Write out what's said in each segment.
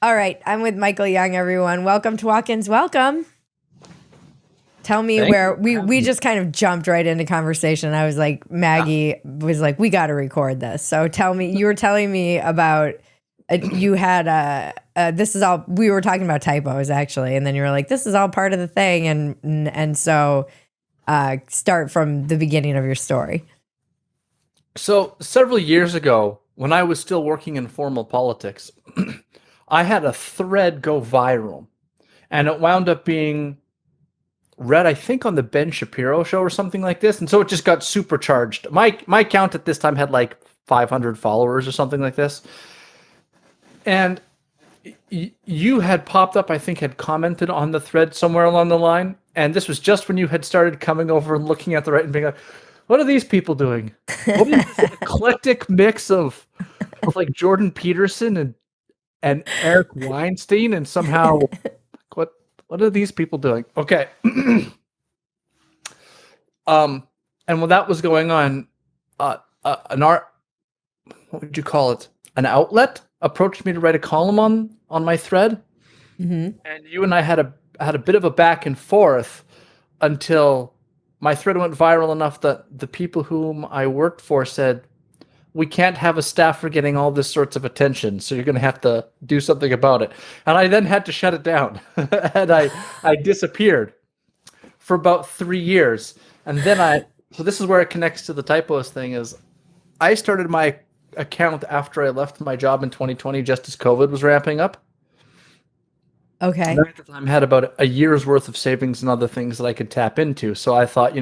All right, I'm with Michael Young, everyone. Welcome to Walk-Ins. Welcome. Tell me Thank where you for having we me. just kind of jumped right into conversation. I was like, Maggie was like, we got to record this. So tell me, you were telling me about you had this is all we were talking about typos actually, and then you were like, this is all part of the thing, and so start from the beginning of your story. So, several years ago, when I was still working in formal politics, I had a thread go viral, and it wound up being read, I think, on the Ben Shapiro show or something like this, and so it just got supercharged. My account at this time had like 500 followers or something like this, and you had popped up, I think, had commented on the thread somewhere along the line, and this was just when you had started coming over and looking at the right and being like, what are these people doing? What is this eclectic mix of like Jordan Peterson and Eric Weinstein, and somehow what what are these people doing? Okay. And when that was going on, an art, what would you call it? An outlet approached me to write a column on my thread, and you and I had a bit of a back and forth until my thread went viral enough that the people whom I worked for said, we can't have a staffer getting all this sorts of attention, so you're going to have to do something about it. And I then had to shut it down, and I disappeared for about 3 years, and then so this is where it connects to the typos thing. Is I started my account after I left my job in 2020, just as COVID was ramping up. Okay. And I at the time had about a year's worth of savings and other things that I could tap into. So I thought,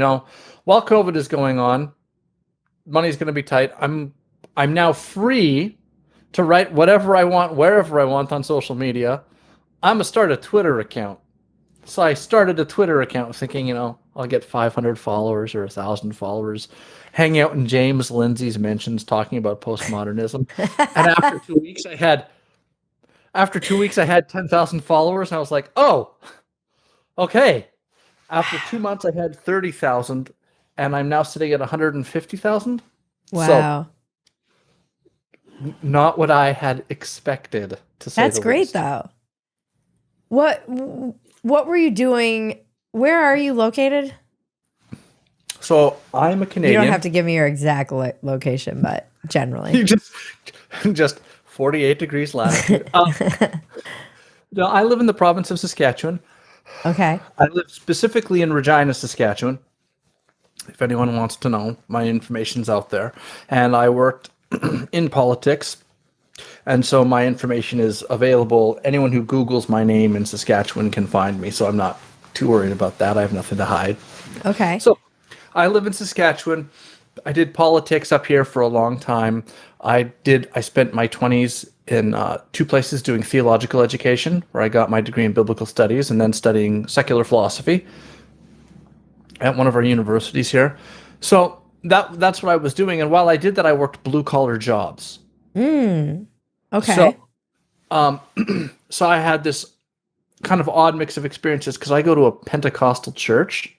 while COVID is going on, money's going to be tight. I'm now free to write whatever I want, wherever I want on social media. I'm gonna start a Twitter account. So I started a Twitter account thinking, I'll get 500 followers or 1,000 followers, hang out in James Lindsay's mentions talking about postmodernism. And after 2 weeks I had 10,000 followers, and I was like, oh, okay. After 2 months I had 30,000, and I'm now sitting at 150,000. So Wow. not what I had expected, to say That's the great least. though. What were you doing? Where are you located? So I'm a You Canadian. don't have to give me your exact location, but generally. You just 48 degrees latitude. No, I live in the province of Saskatchewan. Okay. I live specifically in Regina, Saskatchewan. If anyone wants to know, my information's out there. And I worked in politics, and so my information is available. Anyone who Googles my name in Saskatchewan can find me, so I'm not too worried about that. I have nothing to hide. Okay. So I live in Saskatchewan. I did politics up here for a long time. I spent my 20s in two places doing theological education, where I got my degree in biblical studies, and then studying secular philosophy at one of our universities here. So that's what I was doing. And while I did that, I worked blue collar jobs. Okay. So so I had this kind of odd mix of experiences because I go to a Pentecostal church.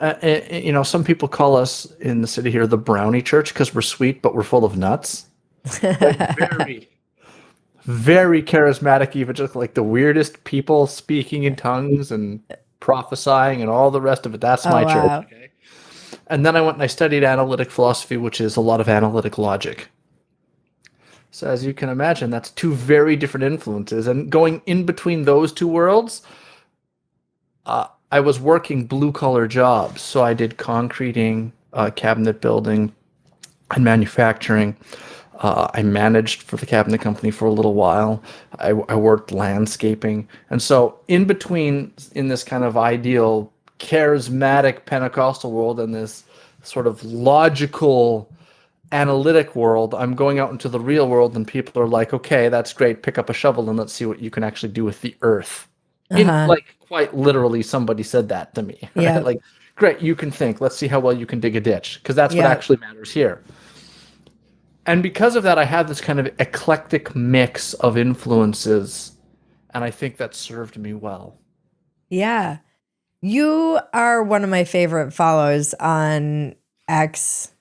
Some people call us in the city here the brownie church because we're sweet, but we're full of nuts. Like very, very charismatic evangelical, like the weirdest people speaking in tongues and prophesying and all the rest of it. That's Oh my church. wow. Okay. And then I went and I studied analytic philosophy, which is a lot of analytic logic. So as you can imagine, that's two very different influences. And going in between those two worlds, I was working blue collar jobs. So I did concreting, cabinet building, and manufacturing. I managed for the cabinet company for a little while. I worked landscaping. And so in between, in this kind of ideal, charismatic Pentecostal world and this sort of logical, analytic world, I'm going out into the real world, and people are like, okay, that's great. Pick up a shovel and let's see what you can actually do with the earth. In Uh-huh. like quite literally, somebody said that to me, right? Yeah. Like, great, you can think. Let's see how well you can dig a ditch, because that's what Yeah. actually matters here. And because of that, I had this kind of eclectic mix of influences, and I think that served me well. Yeah. You are one of my favorite follows on X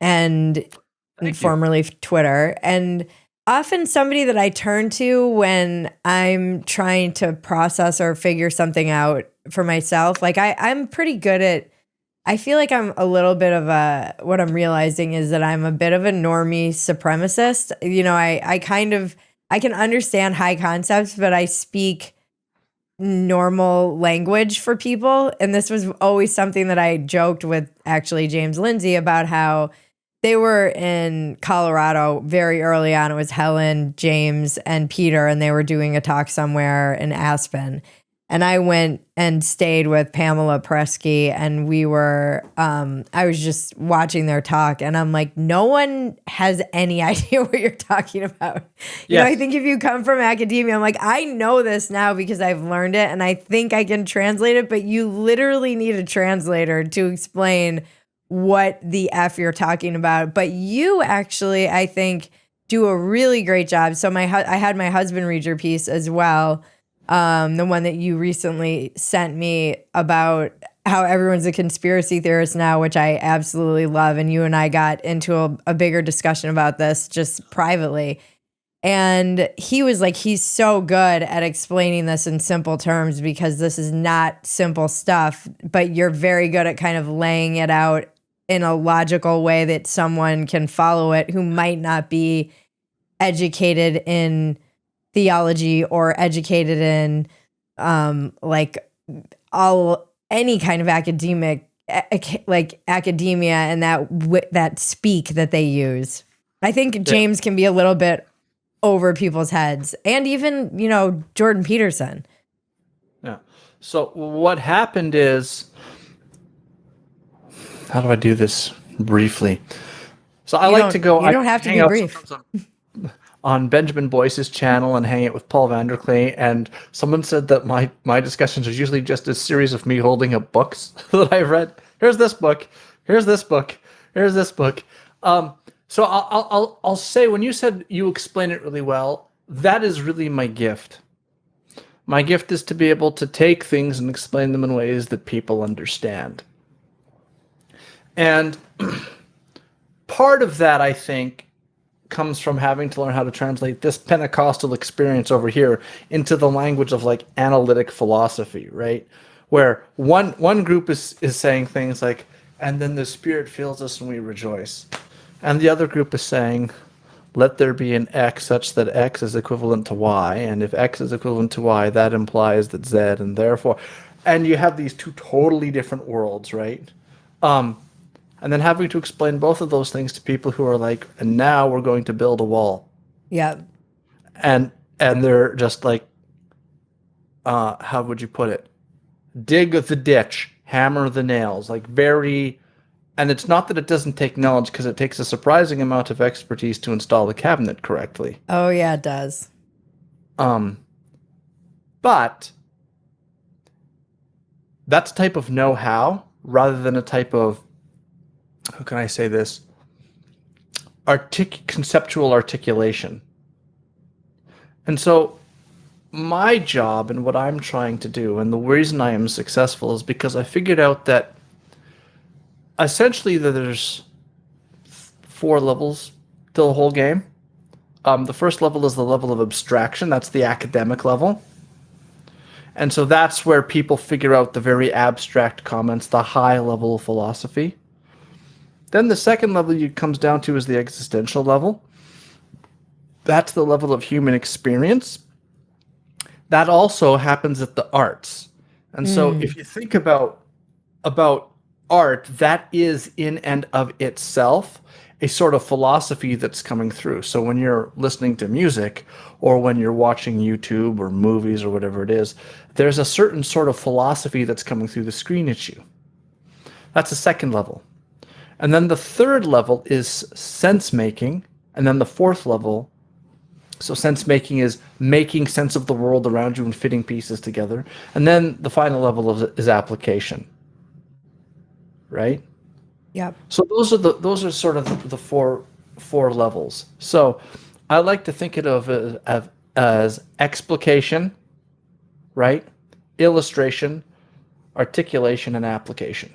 and Thank you. formerly Twitter. And often somebody that I turn to when I'm trying to process or figure something out for myself. Like I'm pretty good at, I feel like I'm a little bit of what I'm realizing is that I'm a bit of a normie supremacist. You know, I can understand high concepts, but I speak normal language for people. And this was always something that I joked with actually James Lindsay about, how they were in Colorado very early on. It was Helen, James, and Peter, and they were doing a talk somewhere in Aspen. And I went and stayed with Pamela Presky, and we were, I was just watching their talk, and I'm like, no one has any idea what you're talking about. You know, I think if you come from academia, I'm like, I know this now because I've learned it, and I think I can translate it, but you literally need a translator to explain what the F you're talking about. But you actually, I think, do a really great job. So I had my husband read your piece as well. The one that you recently sent me about how everyone's a conspiracy theorist now, which I absolutely love. And you and I got into a bigger discussion about this just privately. And he was like, he's so good at explaining this in simple terms because this is not simple stuff, but you're very good at kind of laying it out in a logical way that someone can follow it who might not be educated in theology or educated in like any kind of academia and that speak that they use. I think James can be a little bit over people's heads, and even, you know, Jordan Peterson. Yeah. So what happened is, how do I do this briefly? So I like to go. You don't have to be brief. On Benjamin Boyce's channel and hang out with Paul Vanderklee, and someone said that my discussions are usually just a series of me holding up books that I've read. Here's this book. Here's this book. Here's this book. So I'll say, when you said you explain it really well, that is really my gift. My gift is to be able to take things and explain them in ways that people understand. And part of that, I think, comes from having to learn how to translate this Pentecostal experience over here into the language of like analytic philosophy, right? Where one group is saying things like, and then the Spirit fills us and we rejoice. And the other group is saying, let there be an X such that X is equivalent to Y. And if X is equivalent to Y, that implies that Z, and therefore, and you have these two totally different worlds, right? And then having to explain both of those things to people who are like, and now we're going to build a wall. Yeah. And they're just like, how would you put it? Dig the ditch, hammer the nails, like very. And it's not that it doesn't take knowledge, because it takes a surprising amount of expertise to install the cabinet correctly. Oh yeah, it does. But that's a type of know-how rather than a type of, how can I say this? Conceptual articulation. And so my job and what I'm trying to do, and the reason I am successful, is because I figured out that essentially there's 4 levels to the whole game. The first level is the level of abstraction. That's the academic level. And so that's where people figure out the very abstract comments, the high level of philosophy. Then the second level it comes down to is the existential level. That's the level of human experience. That also happens at the arts. And so if you think about art, that is in and of itself a sort of philosophy that's coming through. So when you're listening to music, or when you're watching YouTube or movies or whatever it is, there's a certain sort of philosophy that's coming through the screen at you. That's the second level. And then the third level is sense making. And then the fourth level, so sense making is making sense of the world around you and fitting pieces together. And then the final level is application. Right? Yep. So those are sort of the four levels. So I like to think of it as explication, right? Illustration, articulation, and application.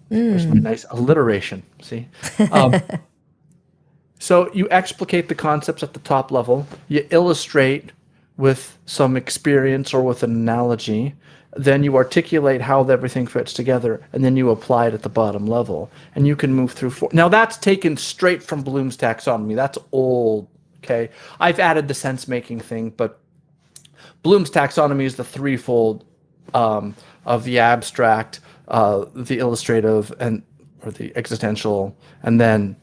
There's my nice alliteration. See, So you explicate the concepts at the top level, you illustrate with some experience or with an analogy, then you articulate how everything fits together, and then you apply it at the bottom level, and you can move through. Now that's taken straight from Bloom's taxonomy. That's old, okay? I've added the sense-making thing, but Bloom's taxonomy is the threefold of the abstract, the illustrative, or the existential, and then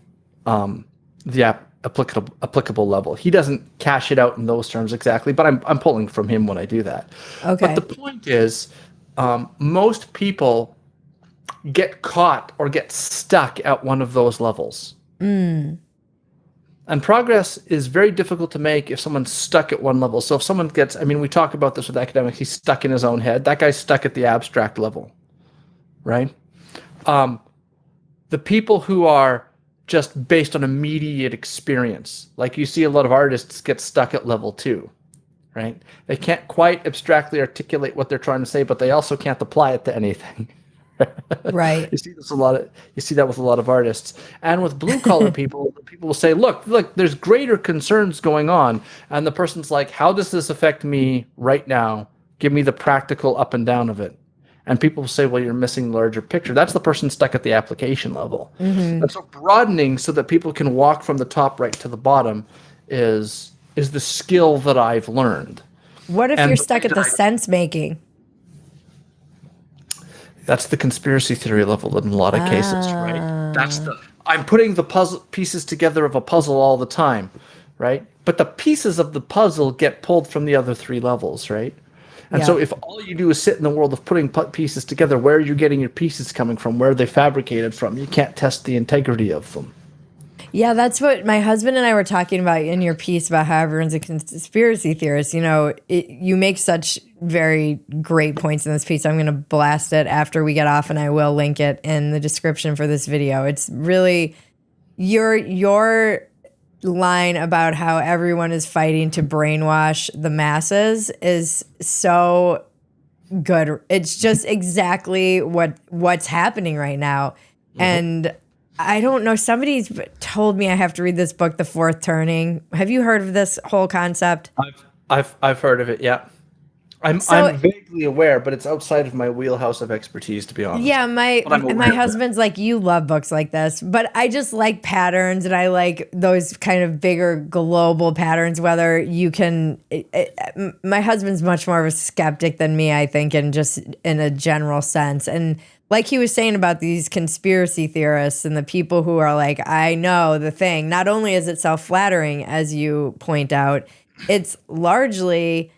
the applicable level. He doesn't cash it out in those terms exactly, but I'm pulling from him when I do that. Okay. But the point is, most people get caught or get stuck at one of those levels. And progress is very difficult to make if someone's stuck at one level. So if someone gets, I mean, we talk about this with academics, he's stuck in his own head. That guy's stuck at the abstract level, right? The people who are just based on immediate experience, like you see a lot of artists get stuck at level 2, right? They can't quite abstractly articulate what they're trying to say, but they also can't apply it to anything. Right. You see this a lot. You see that with a lot of artists, and with blue collar people. People will say, "Look, there's greater concerns going on," and the person's like, "How does this affect me right now? Give me the practical up and down of it." And people will say, "Well, you're missing the larger picture." That's the person stuck at the application level. And so, broadening so that people can walk from the top right to the bottom is the skill that I've learned. What if you're stuck at the sense making? That's the conspiracy theory level in a lot of cases, right? I'm putting the puzzle pieces together of a puzzle all the time, right? But the pieces of the puzzle get pulled from the other 3 levels, right? And so if all you do is sit in the world of putting pieces together, where are you getting your pieces coming from? Where are they fabricated from? You can't test the integrity of them. Yeah, that's what my husband and I were talking about in your piece about how everyone's a conspiracy theorist. You know, you make such very great points in this piece. I'm going to blast it after we get off, and I will link it in the description for this video. It's really your line about how everyone is fighting to brainwash the masses is so good. It's just exactly what's happening right now. And I don't know. Somebody's told me I have to read this book, The Fourth Turning. Have you heard of this whole concept? I've heard of it. Yeah, I'm vaguely aware, but it's outside of my wheelhouse of expertise, to be honest. Yeah, my husband's like, you love books like this, but I just like patterns, and I like those kind of bigger global patterns. Whether you can, my husband's much more of a skeptic than me, I think, and just in a general sense, and. Like he was saying about these conspiracy theorists and the people who are like, I know the thing. Not only is it self-flattering, as you point out, it's largely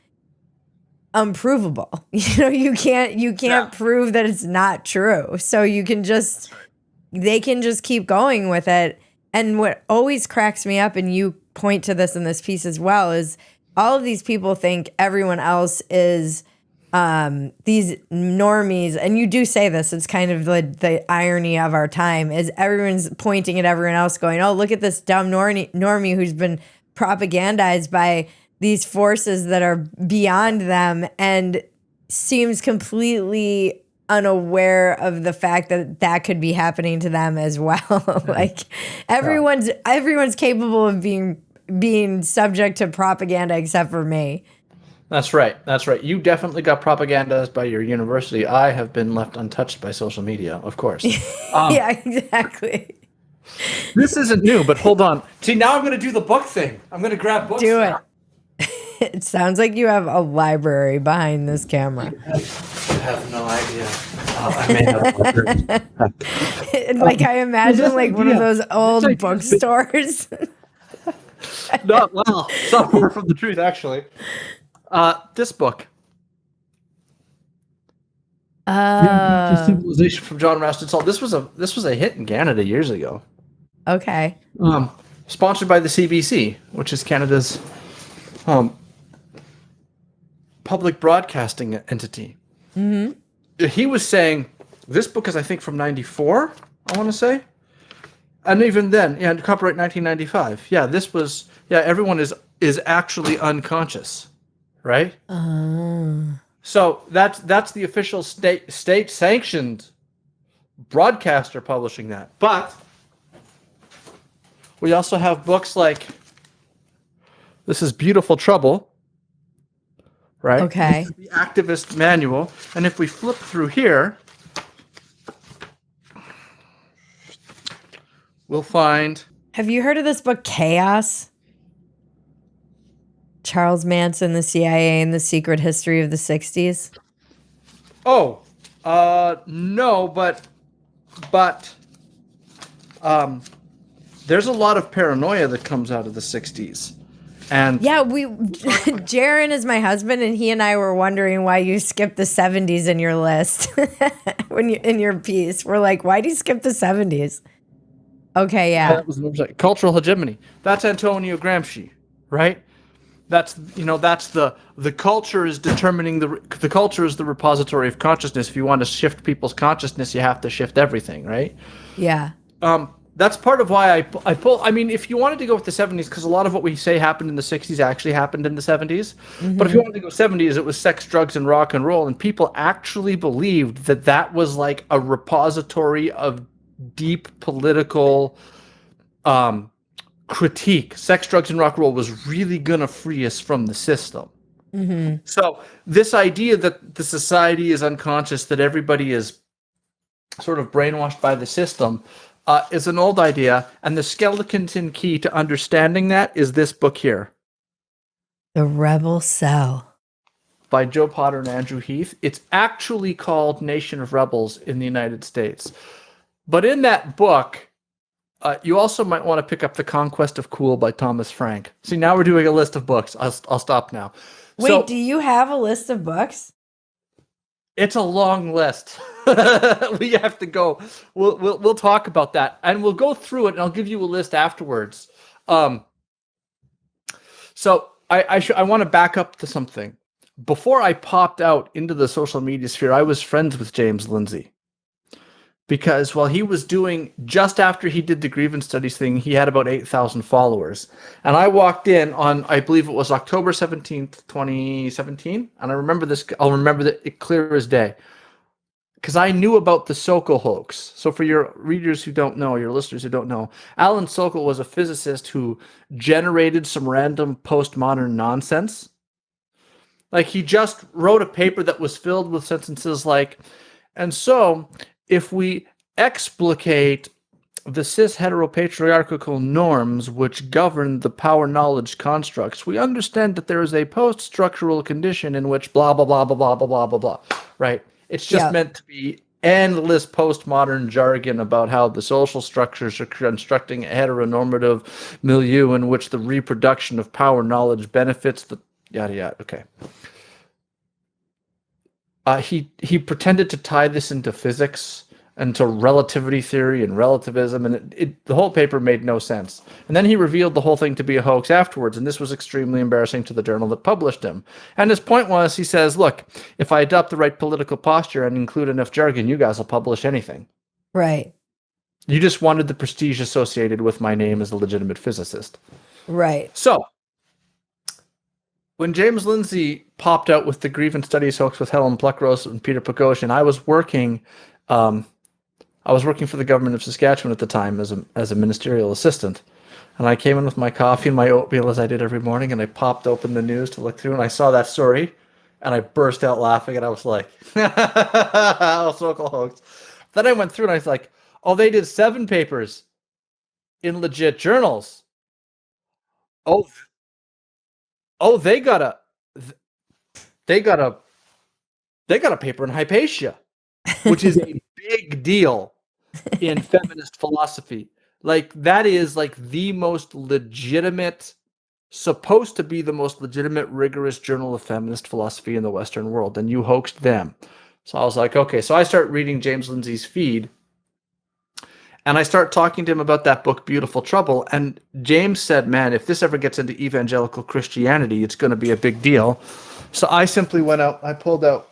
unprovable. You know, you can't prove that it's not true. So they can just keep going with it. And what always cracks me up, and you point to this in this piece as well, is all of these people think everyone else is these normies, and you do say this, it's kind of the irony of our time, is everyone's pointing at everyone else going, oh, look at this dumb normie who's been propagandized by these forces that are beyond them and seems completely unaware of the fact that could be happening to them as well. Like everyone's capable of being subject to propaganda except for me. That's right. That's right. You definitely got propagandized by your university. I have been left untouched by social media, of course. Yeah, exactly. This isn't new, but hold on. See, now I'm going to do the book thing. I'm going to grab books. Do it. It sounds like you have a library behind this camera. I have no idea. I may have. Like I imagine like one of those old bookstores. Not well. So far from the truth, actually. This book. Civilization from John Rastin Salt. This was a hit in Canada years ago. Okay. Sponsored by the CBC, which is Canada's public broadcasting entity. Mm-hmm. He was saying this book is, I think, from '94. I want to say, and even then, copyright 1995. Yeah, this was. Yeah, everyone is actually unconscious. Right? So that's the official state sanctioned broadcaster publishing that. But We also have books like This is Beautiful Trouble, right? Okay. This is the Activist Manual. And if we flip through here, we'll find... Have you heard of this book, Chaos? Charles Manson, the CIA, and the Secret History of the 60s? Oh, no, but there's a lot of paranoia that comes out of the 60s. And yeah, Jaron is my husband, and he and I were wondering why you skipped the 70s in your list when you in your piece. We're like, why do you skip the 70s? Okay, yeah. That was cultural hegemony. That's Antonio Gramsci, right? That's the culture is determining the culture is the repository of consciousness. If you want to shift people's consciousness, you have to shift everything, right? Yeah. That's part of why I pull. I mean, if you wanted to go with the 70s, because a lot of what we say happened in the 60s actually happened in the 70s. Mm-hmm. But if you wanted to go 70s, it was sex, drugs, and rock and roll, and people actually believed that was like a repository of deep political critique. Sex, drugs, and rock and roll was really gonna free us from the system. Mm-hmm. So this idea that the society is unconscious, that everybody is sort of brainwashed by the system, is an old idea, and the skeleton key to understanding that is this book here. The Rebel Cell. By Joe Potter and Andrew Heath. It's actually called Nation of Rebels in the United States. But in that book, you also might want to pick up The Conquest of Cool by Thomas Frank. See, now we're doing a list of books. I'll stop now. Wait, do you have a list of books? It's a long list. We have to go. We'll talk about that, and we'll go through it, and I'll give you a list afterwards. So I want to back up to something. Before I popped out into the social media sphere, I was friends with James Lindsay. Because while he was doing, just after he did the grievance studies thing, he had about 8,000 followers. And I walked in on, I believe it was October 17th, 2017. And I remember this, I'll remember that clear as day. Because I knew about the Sokal hoax. So for your readers who don't know, your listeners who don't know, Alan Sokal was a physicist who generated some random postmodern nonsense. Like, he just wrote a paper that was filled with sentences like, and so if we explicate the cis heteropatriarchal norms which govern the power knowledge constructs, we understand that there is a post-structural condition in which blah, blah, blah, blah, blah, blah, blah, blah, blah, right? It's just meant to be endless postmodern jargon about how the social structures are constructing a heteronormative milieu in which the reproduction of power knowledge benefits the yada, yada, okay. He pretended to tie this into physics and to relativity theory and relativism, and the whole paper made no sense. And then he revealed the whole thing to be a hoax afterwards, and this was extremely embarrassing to the journal that published him. And his point was, he says, look, if I adopt the right political posture and include enough jargon, you guys will publish anything. Right. You just wanted the prestige associated with my name as a legitimate physicist. Right. So, when James Lindsay popped out with the grievance studies hoax with Helen Pluckrose and Peter Pogoshin, I was working for the government of Saskatchewan at the time as a ministerial assistant. And I came in with my coffee and my oatmeal as I did every morning, and I popped open the news to look through, and I saw that story, and I burst out laughing, and I was like, Sokal hoax. Then I went through and I was like, oh, they did 7 papers in legit journals. They got a paper in Hypatia, which is a big deal in feminist philosophy. Like, that is like the most legitimate, supposed to be the most legitimate, rigorous journal of feminist philosophy in the Western world, and you hoaxed them. So I was like, okay. So I start reading James Lindsay's feed, and I start talking to him about that book, Beautiful Trouble. And James said, man, if this ever gets into evangelical Christianity, it's going to be a big deal. So I simply went out, I pulled out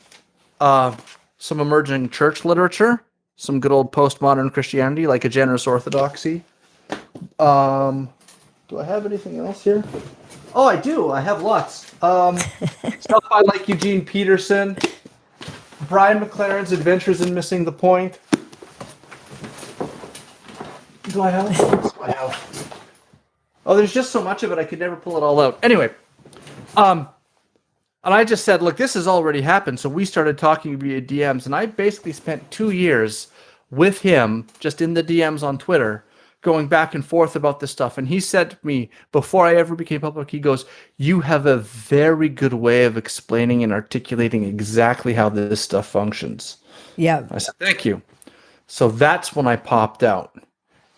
some emerging church literature, some good old postmodern Christianity, like a generous orthodoxy. Do I have anything else here? Oh, I do. I have lots. Stuff by like Eugene Peterson, Brian McLaren's Adventures in Missing the Point. Do I have? Oh, there's just so much of it, I could never pull it all out. Anyway, and I just said, look, this has already happened. So we started talking via DMs, and I basically spent 2 years with him just in the DMs on Twitter, going back and forth about this stuff. And he said to me, before I ever became public, he goes, you have a very good way of explaining and articulating exactly how this stuff functions. Yeah. I said, thank you. So that's when I popped out.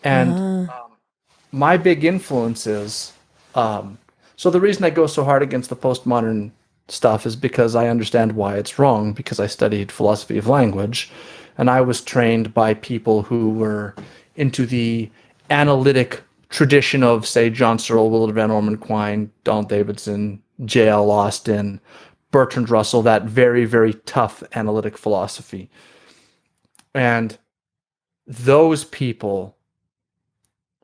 And my big influence is, so the reason I go so hard against the postmodern stuff is because I understand why it's wrong, because I studied philosophy of language, and I was trained by people who were into the analytic tradition of, say, John Searle, Willard Van Orman Quine, Donald Davidson, J.L. Austin, Bertrand Russell, that very, very tough analytic philosophy. And those people,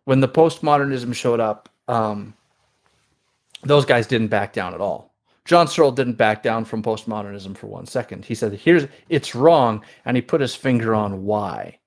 when the postmodernism showed up, those guys didn't back down at all. John Searle didn't back down from postmodernism for 1 second. He said, it's wrong, and he put his finger on why.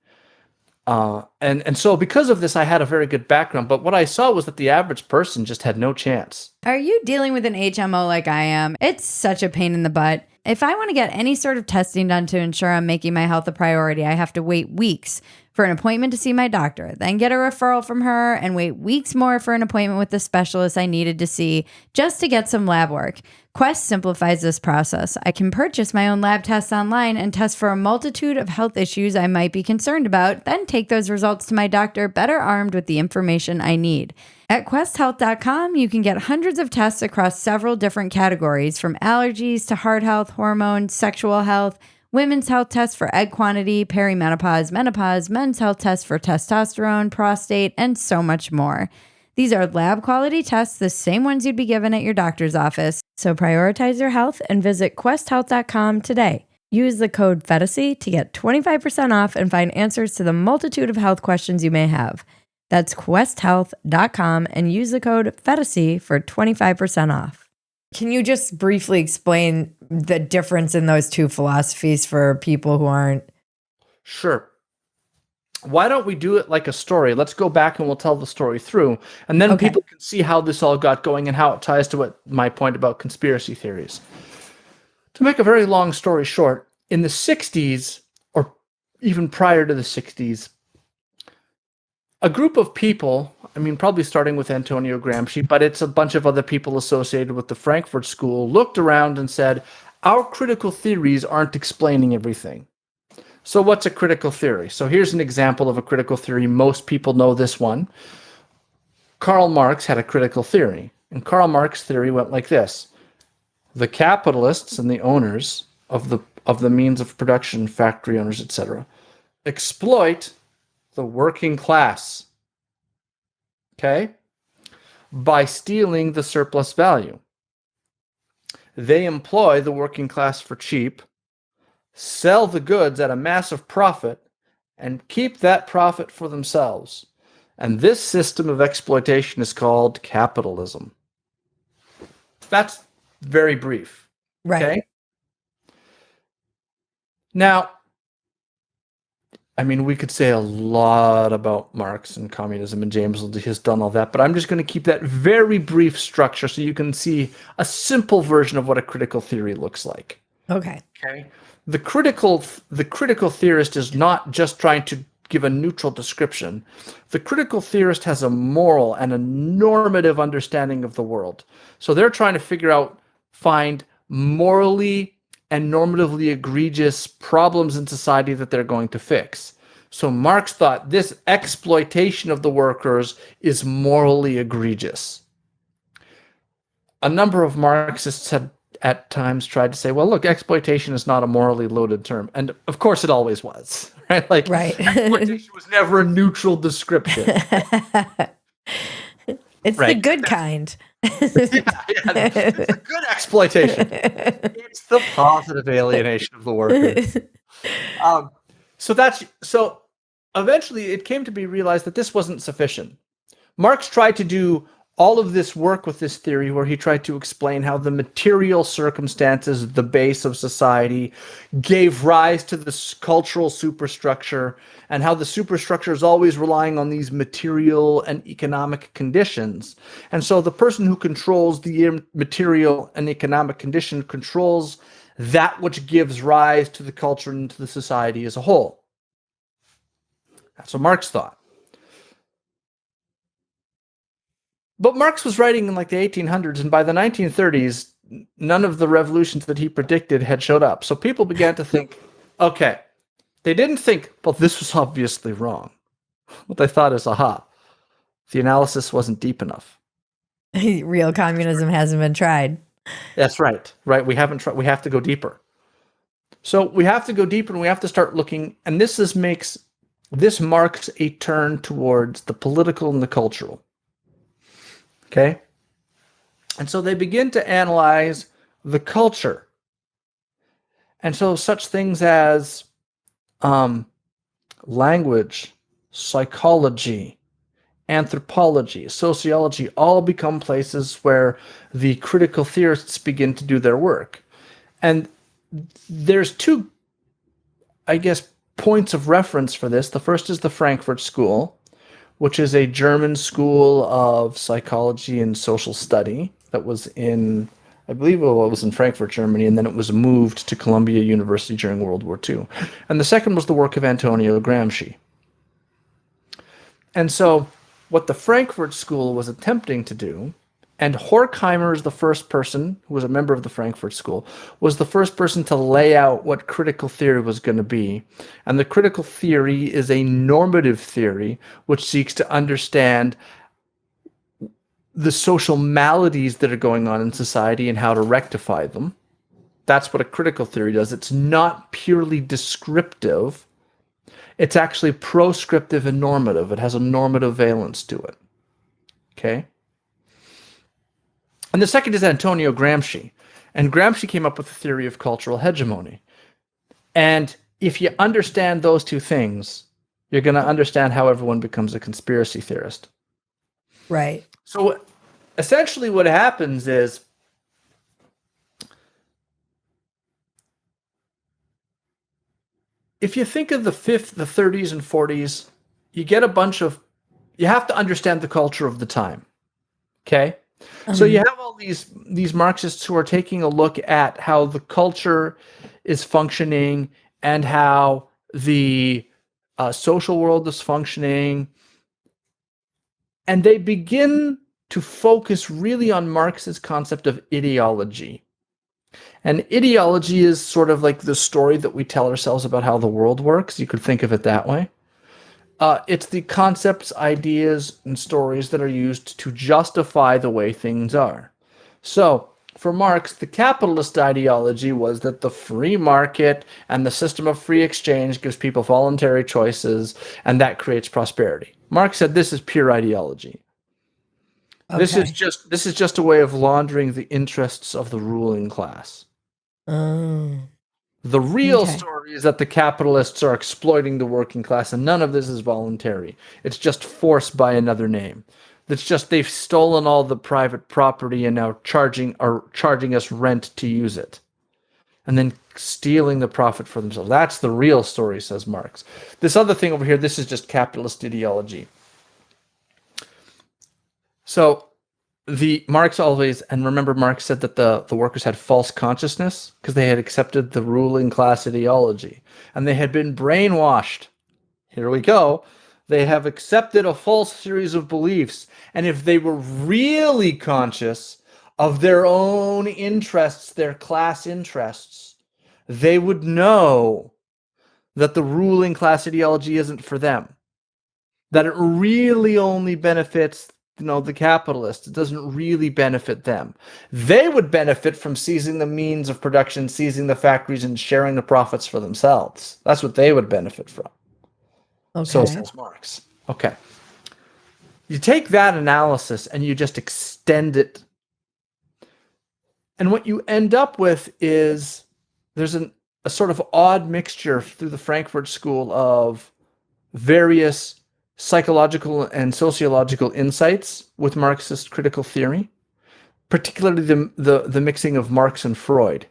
And so because of this, I had a very good background, but what I saw was that the average person just had no chance. Are you dealing with an HMO like I am? It's such a pain in the butt. If I want to get any sort of testing done to ensure I'm making my health a priority, I have to wait weeks for an appointment to see my doctor, then get a referral from her, and wait weeks more for an appointment with the specialist I needed to see just to get some lab work. Quest simplifies this process. I can purchase my own lab tests online and test for a multitude of health issues I might be concerned about, then take those results to my doctor better armed with the information I need. At questhealth.com, you can get hundreds of tests across several different categories, from allergies to heart health, hormones, sexual health, women's health tests for egg quantity, perimenopause, menopause, men's health tests for testosterone, prostate, and so much more. These are lab quality tests, the same ones you'd be given at your doctor's office. So prioritize your health and visit questhealth.com today. Use the code FEDACY to get 25% off and find answers to the multitude of health questions you may have. That's questhealth.com and use the code FEDACY for 25% off. Can you just briefly explain the difference in those two philosophies for people who aren't? Sure. Why don't we do it like a story? Let's go back and we'll tell the story through. And then people can see how this all got going and how it ties to what my point about conspiracy theories. To make a very long story short, in the 60s, or even prior to the 60s, a group of people, I mean, probably starting with Antonio Gramsci, but it's a bunch of other people associated with the Frankfurt School, looked around and said, our critical theories aren't explaining everything. So what's a critical theory? So here's an example of a critical theory. Most people know this one. Karl Marx had a critical theory, and Karl Marx's theory went like this. The capitalists and the owners of the means of production, factory owners, etc., exploit the working class, okay, by stealing the surplus value. They employ the working class for cheap, sell the goods at a massive profit, and keep that profit for themselves. And this system of exploitation is called capitalism. That's very brief. Right. Okay? Now, I mean, we could say a lot about Marx and communism, and James Lindsay has done all that, but I'm just going to keep that very brief structure so you can see a simple version of what a critical theory looks like. Okay. Okay. The critical theorist is not just trying to give a neutral description. The critical theorist has a moral and a normative understanding of the world. So they're trying to find morally and normatively egregious problems in society that they're going to fix. So Marx thought this exploitation of the workers is morally egregious. A number of Marxists had at times tried to say, well, look, exploitation is not a morally loaded term. And of course it always was, right? Like, right. Exploitation was never a neutral description. It's the good kind. It's the good exploitation. It's the positive alienation of the workers. So eventually it came to be realized that this wasn't sufficient. Marx tried to do all of this work with this theory where he tried to explain how the material circumstances, the base of society, gave rise to this cultural superstructure, and how the superstructure is always relying on these material and economic conditions. And so the person who controls the material and economic condition controls that which gives rise to the culture and to the society as a whole. That's what Marx thought. But Marx was writing in like the 1800s, and by the 1930s, none of the revolutions that he predicted had showed up. So people began to think, okay, they didn't think, well, this was obviously wrong. What they thought is, aha, the analysis wasn't deep enough. Real communism hasn't been tried. That's right. Right. We haven't tried. We have to go deeper. So we have to go deeper, and we have to start looking. And this marks a turn towards the political and the cultural. Okay? And so they begin to analyze the culture. And so such things as language, psychology, anthropology, sociology, all become places where the critical theorists begin to do their work. And there's two, I guess, points of reference for this. The first is the Frankfurt School, which is a German school of psychology and social study that was in, I believe it was in Frankfurt, Germany, and then it was moved to Columbia University during World War II. And the second was the work of Antonio Gramsci. And so what the Frankfurt School was attempting to do, and Horkheimer is the first person, who was a member of the Frankfurt School, was the first person to lay out what critical theory was going to be. And the critical theory is a normative theory which seeks to understand the social maladies that are going on in society and how to rectify them. That's what a critical theory does. It's not purely descriptive. It's actually proscriptive and normative. It has a normative valence to it. Okay? And the second is Antonio Gramsci. And Gramsci came up with the theory of cultural hegemony. And if you understand those two things, you're going to understand how everyone becomes a conspiracy theorist. Right. So essentially what happens is if you think of the 30s and 40s, you get you have to understand the culture of the time. Okay? So you have all these Marxists who are taking a look at how the culture is functioning and how the social world is functioning. And they begin to focus really on Marx's concept of ideology. And ideology is sort of like the story that we tell ourselves about how the world works. You could think of it that way. It's the concepts, ideas, and stories that are used to justify the way things are. So, for Marx, the capitalist ideology was that the free market and the system of free exchange gives people voluntary choices, and that creates prosperity. Marx said this is pure ideology. Okay. This is just a way of laundering the interests of the ruling class. The real story is that the capitalists are exploiting the working class, and none of this is voluntary. It's just forced by another name. It's just they've stolen all the private property and now charging us rent to use it, and then stealing the profit for themselves. That's the real story, says Marx. This other thing over here, this is just capitalist ideology. So Marx always, and remember Marx said that the workers had false consciousness because they had accepted the ruling class ideology and they had been brainwashed. Here we go. They have accepted a false series of beliefs. And if they were really conscious of their own interests, their class interests, they would know that the ruling class ideology isn't for them. That it really only benefits the capitalists. It doesn't really benefit them. They would benefit from seizing the means of production, seizing the factories, and sharing the profits for themselves. That's what they would benefit from. Okay. So says Marx. Okay. You take that analysis and you just extend it. And what you end up with is there's a sort of odd mixture through the Frankfurt School of various psychological and sociological insights with Marxist critical theory, particularly the mixing of Marx and Freud.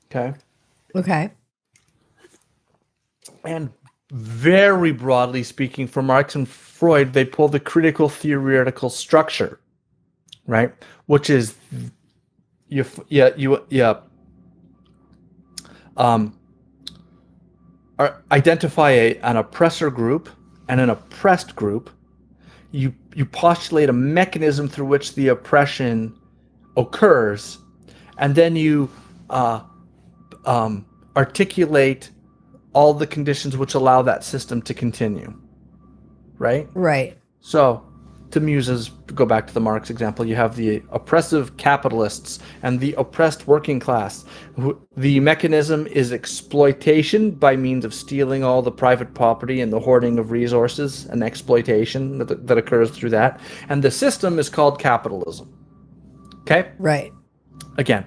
Okay. Okay. And very broadly speaking, for Marx and Freud, they pull the critical theoretical structure, right? Which is identify an oppressor group and an oppressed group. You postulate a mechanism through which the oppression occurs, and then you articulate all the conditions which allow that system to continue. Right? Right. So, go back to the Marx example, you have the oppressive capitalists and the oppressed working class. The mechanism is exploitation by means of stealing all the private property and the hoarding of resources and exploitation that occurs through that. And the system is called capitalism. Okay? Right. Again,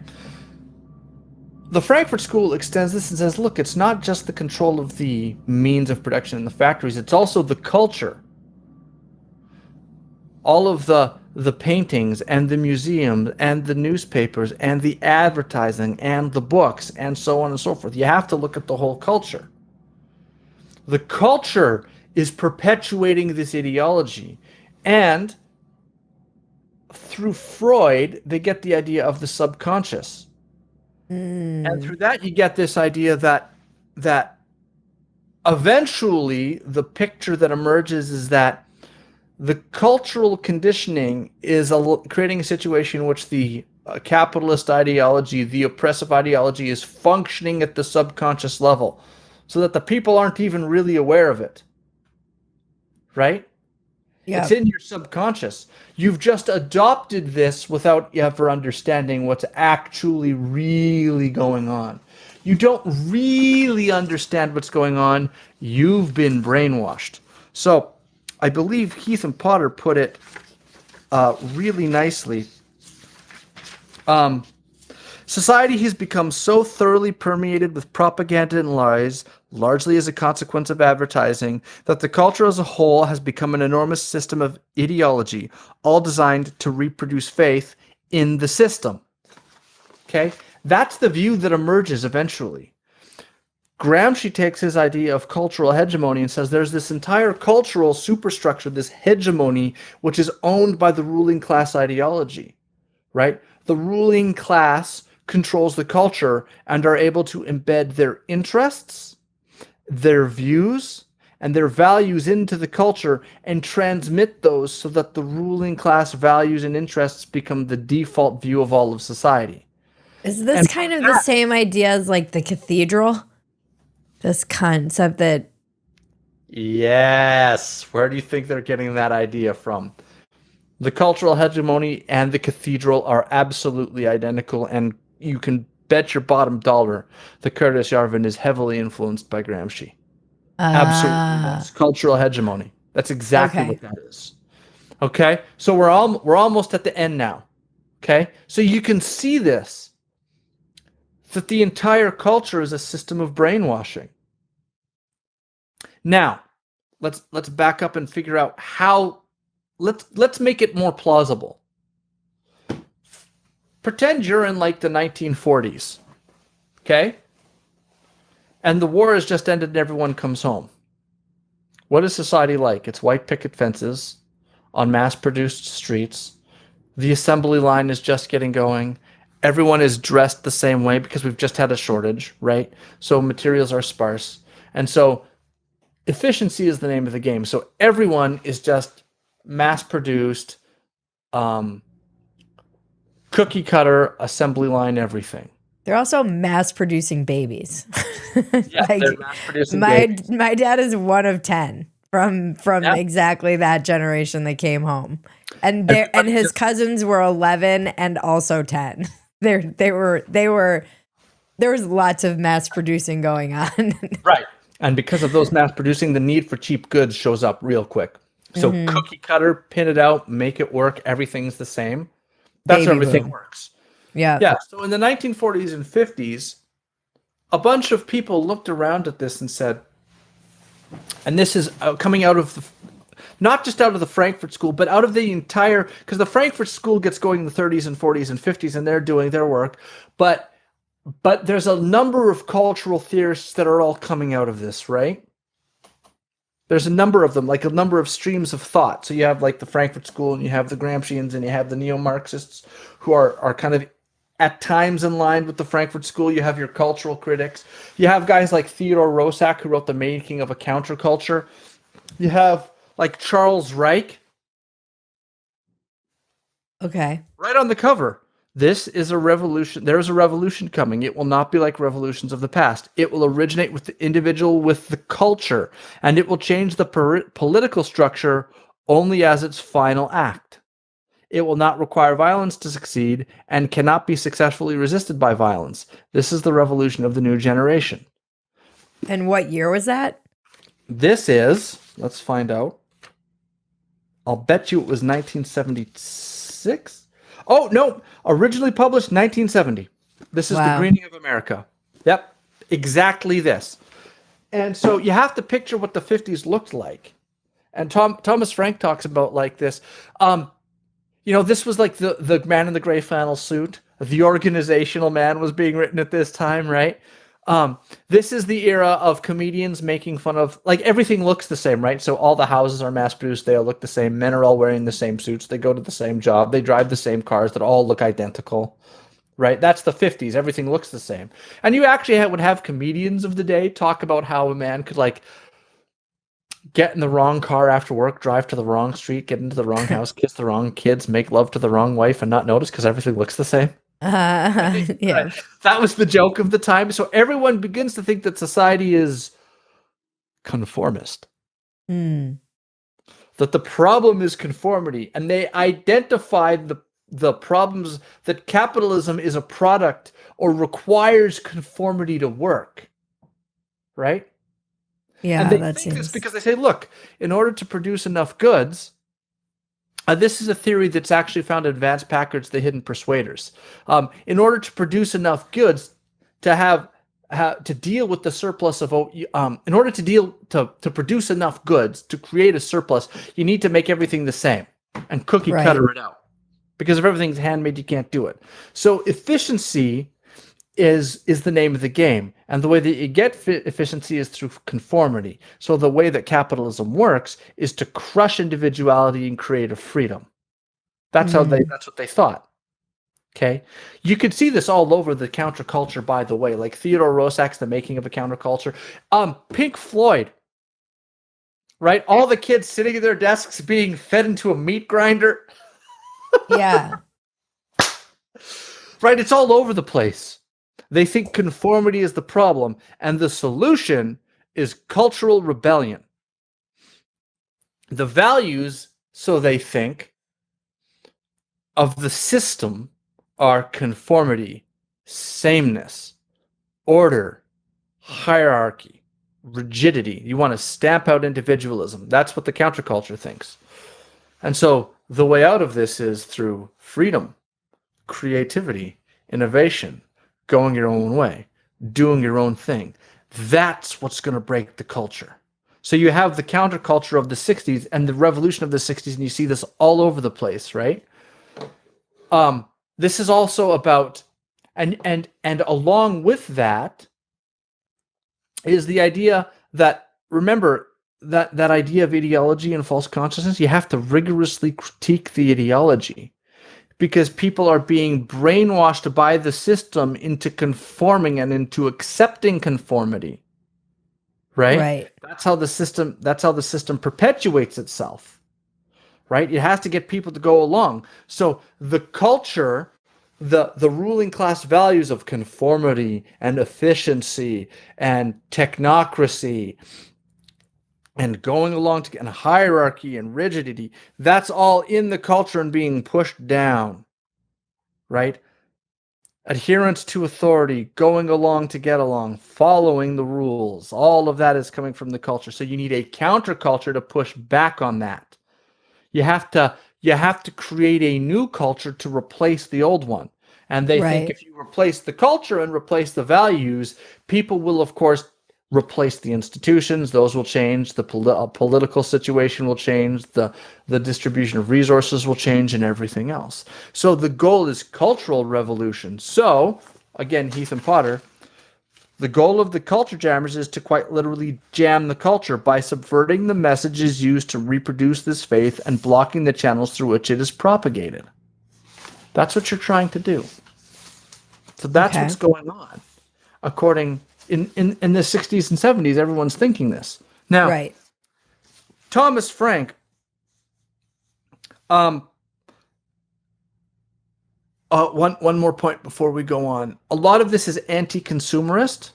the Frankfurt School extends this and says, look, it's not just the control of the means of production in the factories, it's also the culture. All of the paintings and the museums and the newspapers and the advertising and the books and so on and so forth. You have to look at the whole culture. The culture is perpetuating this ideology. And through Freud, they get the idea of the subconscious. And through that, you get this idea that eventually the picture that emerges is that the cultural conditioning is creating a situation in which the capitalist ideology, the oppressive ideology, is functioning at the subconscious level, so that the people aren't even really aware of it. Right? Yeah. It's in your subconscious. You've just adopted this without ever understanding what's actually really going on. You don't really understand what's going on. You've been brainwashed. So, I believe Heath and Potter put it really nicely. Society has become so thoroughly permeated with propaganda and lies, largely as a consequence of advertising, that the culture as a whole has become an enormous system of ideology, all designed to reproduce faith in the system. Okay? That's the view that emerges eventually. Gramsci takes his idea of cultural hegemony and says there's this entire cultural superstructure, this hegemony, which is owned by the ruling class ideology, right? The ruling class controls the culture and are able to embed their interests, their views, and their values into the culture and transmit those so that the ruling class values and interests become the default view of all of society. Is this kind of the same idea as like the cathedral? This concept that... Yes. Where do you think they're getting that idea from? The cultural hegemony and the cathedral are absolutely identical, and you can bet your bottom dollar that Curtis Yarvin is heavily influenced by Gramsci. Absolutely. That's cultural hegemony. That's exactly what that is. Okay? So we're almost at the end now. Okay? So you can see this. That the entire culture is a system of brainwashing. Now, let's back up and figure out how. Let's make it more plausible. Pretend you're in like the 1940s, okay? And the war has just ended and everyone comes home. What is society like? It's white picket fences on mass-produced streets. The assembly line is just getting going. Everyone is dressed the same way because we've just had a shortage, right? So materials are sparse. And so efficiency is the name of the game. So everyone is just mass-produced, cookie cutter, assembly line, everything. They're also mass-producing babies. Yeah, like, they're mass-producing babies. My dad is one of 10 from exactly that generation that came home. And his cousins were 11 and also 10. There was lots of mass producing going on. Right. And because of those mass producing, the need for cheap goods shows up real quick. So cookie cutter, pin it out, make it work, everything's the same. That's how everything works. Yeah. Yeah. So in the 1940s and 50s, a bunch of people looked around at this and said, And this is coming out of not just out of the Frankfurt School, but out of the entire, because the Frankfurt School gets going in the 30s and 40s and 50s, and they're doing their work. But there's a number of cultural theorists that are all coming out of this, right? There's a number of them, like a number of streams of thought. So you have like the Frankfurt School, and you have the Gramscians, and you have the neo-Marxists who are kind of at times in line with the Frankfurt School. You have your cultural critics. You have guys like Theodore Roszak, who wrote The Making of a Counterculture. You have like Charles Reich. Okay. Right on the cover. This is a revolution. There is a revolution coming. It will not be like revolutions of the past. It will originate with the individual, with the culture, and it will change the political structure only as its final act. It will not require violence to succeed and cannot be successfully resisted by violence. This is the revolution of the new generation. And what year was that? This is, let's find out. I'll bet you it was 1976. Oh, no. Originally published 1970. This is The Greening of America. Yep. Exactly this. And so you have to picture what the 50s looked like. And Thomas Frank talks about like this. This was like the man in the gray flannel suit. The Organizational Man was being written at this time, right? This is the era of comedians making fun of, like, everything looks the same, right? So all the houses are mass produced. They all look the same. Men are all wearing the same suits. They go to the same job. They drive the same cars that all look identical, right? That's the 50s. Everything looks the same. And you actually would have comedians of the day talk about how a man could, like, get in the wrong car after work, drive to the wrong street, get into the wrong house, kiss the wrong kids, make love to the wrong wife, and not notice because everything looks the same. Yeah. That was the joke of the time. So everyone begins to think that society is conformist. That the problem is conformity. And they identified the problems that capitalism is a product or requires conformity to work. Right? Yeah, and they that think seems... this because they say, look, in order to produce enough goods, this is a theory that's actually found in Vance Packard's The Hidden Persuaders. In order to produce enough goods to to deal with the surplus of, in order to produce enough goods to create a surplus, you need to make everything the same and cookie cutter it out. Because if everything's handmade, you can't do it. So efficiency is the name of the game. And the way that you get efficiency is through conformity. So the way that capitalism works is to crush individuality and creative freedom. That's that's what they thought. Okay. You could see this all over the counterculture, by the way, like Theodore Roszak's The Making of a Counterculture. Pink Floyd, right? All the kids sitting at their desks being fed into a meat grinder. Yeah. Right? It's all over the place. They think conformity is the problem, and the solution is cultural rebellion. The values, so they think, of the system are conformity, sameness, order, hierarchy, rigidity. You want to stamp out individualism. That's what the counterculture thinks. And so the way out of this is through freedom, creativity, innovation, going your own way, doing your own thing. That's what's going to break the culture. So you have the counterculture of the 60s and the revolution of the 60s, and you see this all over the place, right? This is also about, and along with that is the idea that, remember, that idea of ideology and false consciousness, you have to rigorously critique the ideology. Because people are being brainwashed by the system into conforming and into accepting conformity. Right? Right. That's how the system perpetuates itself. Right? It has to get people to go along. So the culture, the ruling class values of conformity and efficiency and technocracy and going along to, and hierarchy and rigidity, that's all in the culture and being pushed down, right? Adherence to authority, going along to get along, following the rules, all of that is coming from the culture. So you need a counterculture to push back on that. You have to create a new culture to replace the old one. And they think if you replace the culture and replace the values, people will, of course, replace the institutions. Those will change. The political situation will change. The distribution of resources will change, and everything else. So the goal is cultural revolution. So, again, Heath and Potter, the goal of the culture jammers is to quite literally jam the culture by subverting the messages used to reproduce this faith and blocking the channels through which it is propagated. That's what you're trying to do. So that's what's going on. According in the 60s and 70s, everyone's thinking this. Now, right. Thomas Frank, one more point before we go on. A lot of this is anti-consumerist.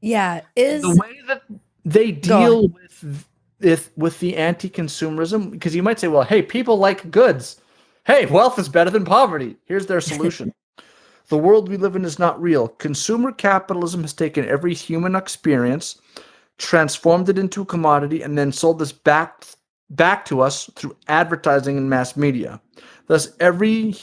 Yeah, the way that they deal with the anti-consumerism, because you might say, well, hey, people like goods. Hey, wealth is better than poverty. Here's their solution. The world we live in is not real. Consumer capitalism has taken every human experience, transformed it into a commodity, and then sold this back to us through advertising and mass media. Thus, every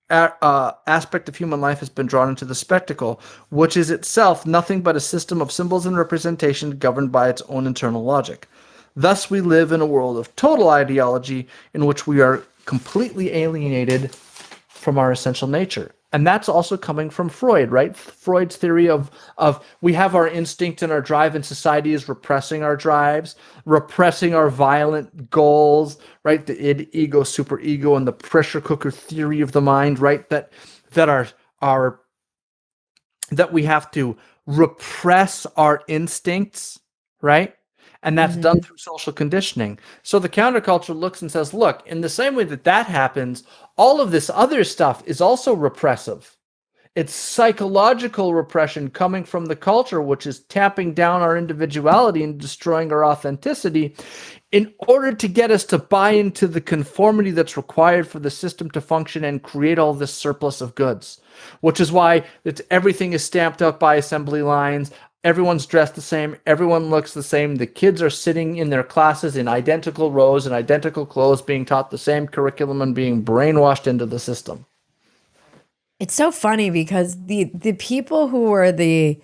aspect of human life has been drawn into the spectacle, which is itself nothing but a system of symbols and representation governed by its own internal logic. Thus, we live in a world of total ideology in which we are completely alienated from our essential nature. And that's also coming from Freud, right? Freud's theory of we have our instinct and our drive, and society is repressing our drives, repressing our violent goals, right? The id, ego, superego, and the pressure cooker theory of the mind, right? That we have to repress our instincts, right? And that's done through social conditioning. So the counterculture looks and says, look, in the same way that happens, all of this other stuff is also repressive. It's psychological repression coming from the culture, which is tamping down our individuality and destroying our authenticity in order to get us to buy into the conformity that's required for the system to function and create all this surplus of goods, which is why everything is stamped up by assembly lines. Everyone's dressed the same. Everyone looks the same. The kids are sitting in their classes in identical rows and identical clothes, being taught the same curriculum and being brainwashed into the system. It's so funny because the people who were the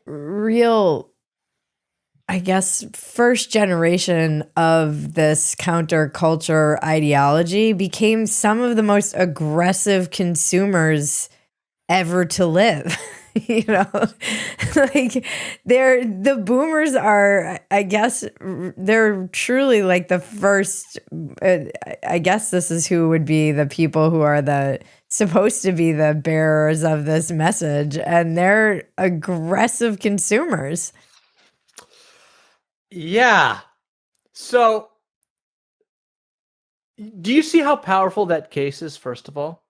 real, I guess, first generation of this counterculture ideology became some of the most aggressive consumers ever to live. You know, like the boomers are, I guess, they're truly like the first, I guess this is who would be the people who are supposed to be the bearers of this message, and they're aggressive consumers. Yeah. So do you see how powerful that case is, first of all?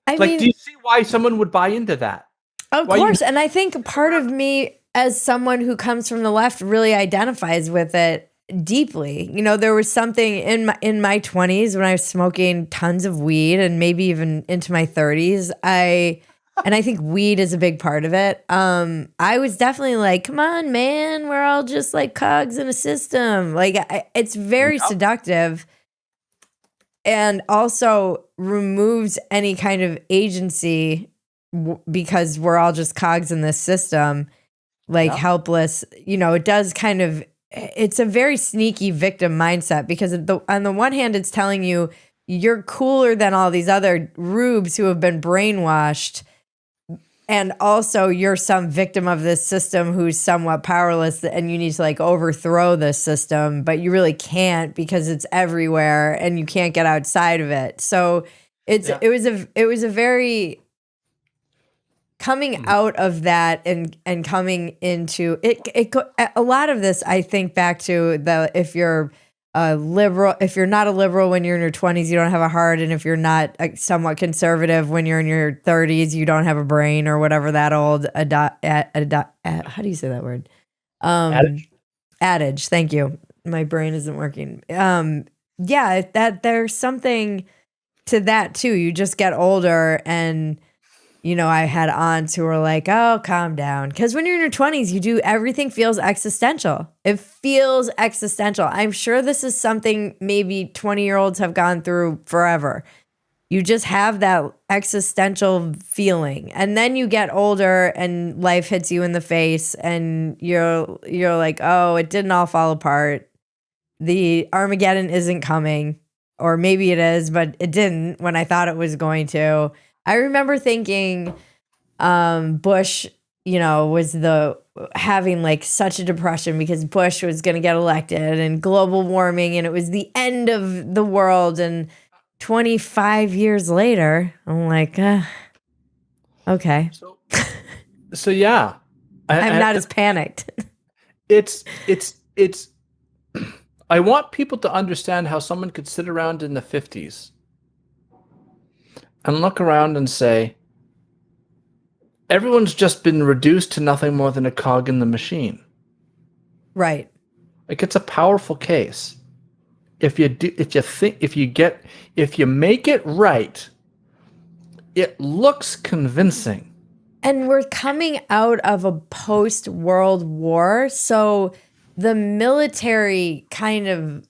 I mean, do you see why someone would buy into that? Of course. And I think part of me, as someone who comes from the left, really identifies with it deeply. You know, there was something in my 20s when I was smoking tons of weed, and maybe even into my 30s. And I think weed is a big part of it. I was definitely like, come on, man, we're all just like cogs in a system. Like, it's very seductive. And also removes any kind of agency because we're all just cogs in this system, like helpless. You know, it does kind of, it's a very sneaky victim mindset because on the one hand, it's telling you you're cooler than all these other rubes who have been brainwashed. And also you're some victim of this system who's somewhat powerless and you need to like overthrow this system, but you really can't because it's everywhere and you can't get outside of it. So it was a very coming out of that and coming into it. A lot of this, I think back to if you're a liberal, if you're not a liberal when you're in your 20s, you don't have a heart. And if you're not somewhat conservative when you're in your 30s, you don't have a brain, or whatever that old how do you say that word? Adage. Thank you. My brain isn't working. That there's something to that too. You just get older, and you know, I had aunts who were like, oh, calm down. Because when you're in your 20s, everything feels existential. It feels existential. I'm sure this is something maybe 20-year-olds have gone through forever. you just have that existential feeling. And then you get older and life hits you in the face and you're like, oh, it didn't all fall apart. The Armageddon isn't coming. Or maybe it is, but it didn't when I thought it was going to. I remember thinking Bush, was having like such a depression because Bush was going to get elected and global warming and it was the end of the world. And 25 years later, I'm like, okay. So yeah, I'm not as panicked. It's. I want people to understand how someone could sit around in the 50s and look around and say, everyone's just been reduced to nothing more than a cog in the machine. Right. Like, it's a powerful case. If you make it right, it looks convincing. And we're coming out of a post-World War, so the military kind of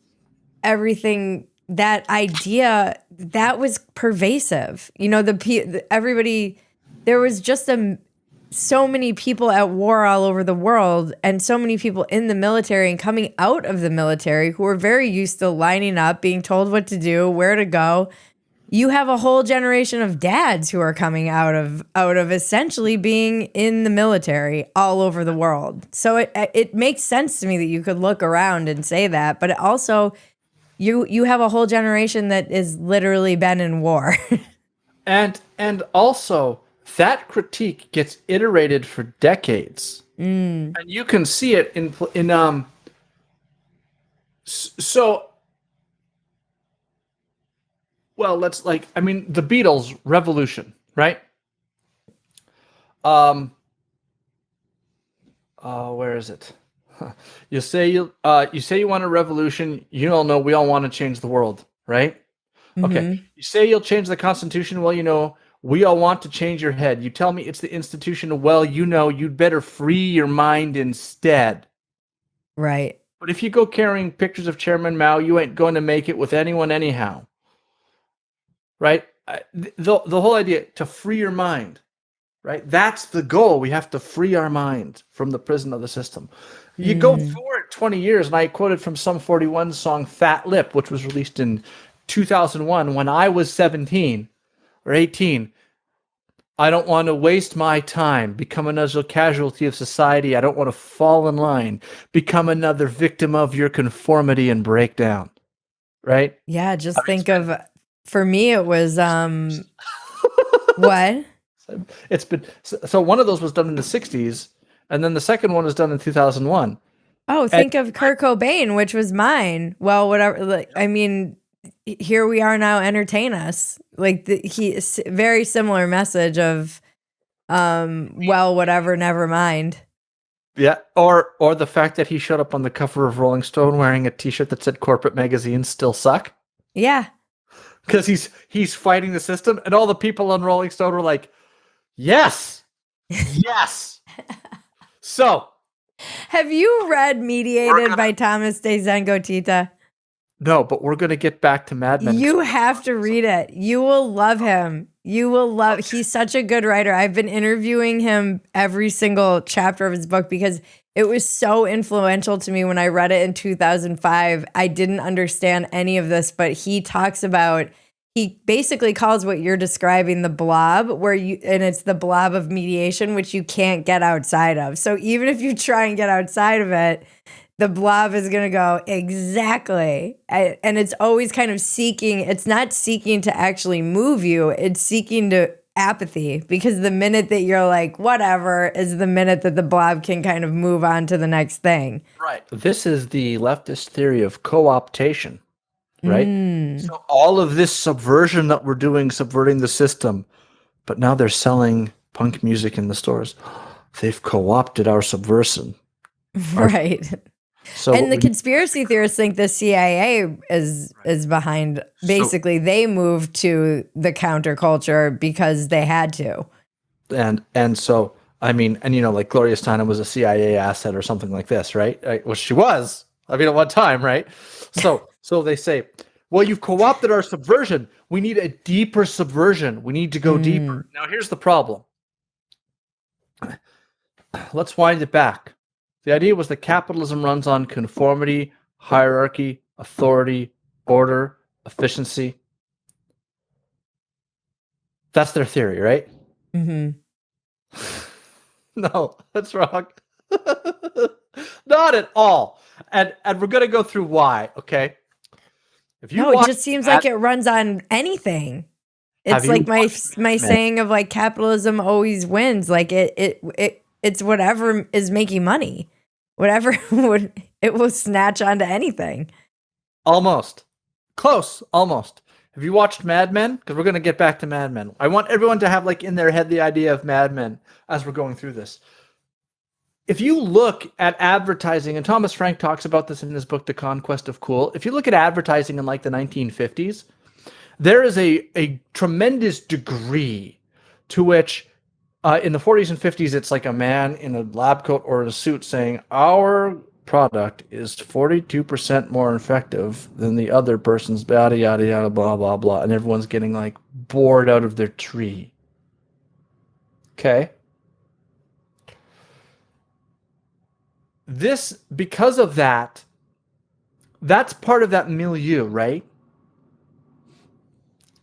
everything, that idea, that was pervasive. Everybody, there was just so many people at war all over the world and so many people in the military and coming out of the military who were very used to lining up, being told what to do, where to go. You have a whole generation of dads who are coming out of essentially being in the military all over the world. So it makes sense to me that you could look around and say that, but it also you have a whole generation that is literally been in war. and also that critique gets iterated for decades. And you can see it in well, the Beatles' Revolution, right? Where is it? You say you want a revolution. You all know we all want to change the world, right? Mm-hmm. Okay. You say you'll change the Constitution. Well, we all want to change your head. You tell me it's the institution. Well, you'd better free your mind instead. Right. But if you go carrying pictures of Chairman Mao, you ain't going to make it with anyone anyhow. Right? The whole idea to free your mind, right? That's the goal. We have to free our mind from the prison of the system. You go forward 20 years, and I quoted from Sum 41's song Fat Lip, which was released in 2001 when I was 17 or 18. I don't want to waste my time, become another casualty of society. I don't want to fall in line, become another victim of your conformity and breakdown. Right? Yeah, just think of... For me, it was what? It's been so one of those was done in the 60s, and then the second one was done in 2001. Oh, think of Kurt Cobain, which was mine. Well, whatever. Here we are now. Entertain us. Very similar message of, well, whatever, never mind. Yeah, or the fact that he showed up on the cover of Rolling Stone wearing a T-shirt that said "Corporate magazines still suck." Yeah. Because he's fighting the system, and all the people on Rolling Stone were like, yes, yes. So, have you read Mediated by Thomas de Zengotita? No, but we're going to get back to Mad Men. You have to read it. You will love him. He's such a good writer. I've been interviewing him every single chapter of his book because it was so influential to me when I read it in 2005. I didn't understand any of this, but he basically calls what you're describing the blob, and it's the blob of mediation, which you can't get outside of. So even if you try and get outside of it, the blob is going to go exactly. And it's always kind of it's not seeking to actually move you. It's seeking to apathy, because the minute that you're like, whatever, is the minute that the blob can kind of move on to the next thing. Right. This is the leftist theory of co-optation, right? So all of this subversion that we're doing, subverting the system, but now they're selling punk music in the stores. They've co-opted our subversion. Right. So and the conspiracy theorists think the CIA is behind. Basically, they moved to the counterculture because they had to. And so, I mean, and like Gloria Steinem was a CIA asset or something like this, right? Well, she was. I mean, at one time, right? So they say Well, you've co-opted our subversion. We need a deeper subversion. We need to go deeper. Now, here's the problem. Let's wind it back. The idea was that capitalism runs on conformity, hierarchy, authority, order, efficiency. That's their theory, right? No, that's wrong. Not at all. And we're going to go through why, okay? If you it just seems like it runs on anything. It's like my saying of like capitalism always wins. Like it's whatever is making money. Whatever it will snatch onto anything. Almost. Close, almost. Have you watched Mad Men? Because we're going to get back to Mad Men. I want everyone to have like in their head the idea of Mad Men as we're going through this. If you look at advertising, and Thomas Frank talks about this in his book, The Conquest of Cool. If you look at advertising in like the 1950s, there is a tremendous degree to which in the 40s and 50s, it's like a man in a lab coat or a suit saying, our product is 42% more effective than the other person's, yada, yada, yada, blah, blah, blah. And everyone's getting like bored out of their tree. Okay. This, because of that, that's part of that milieu, right?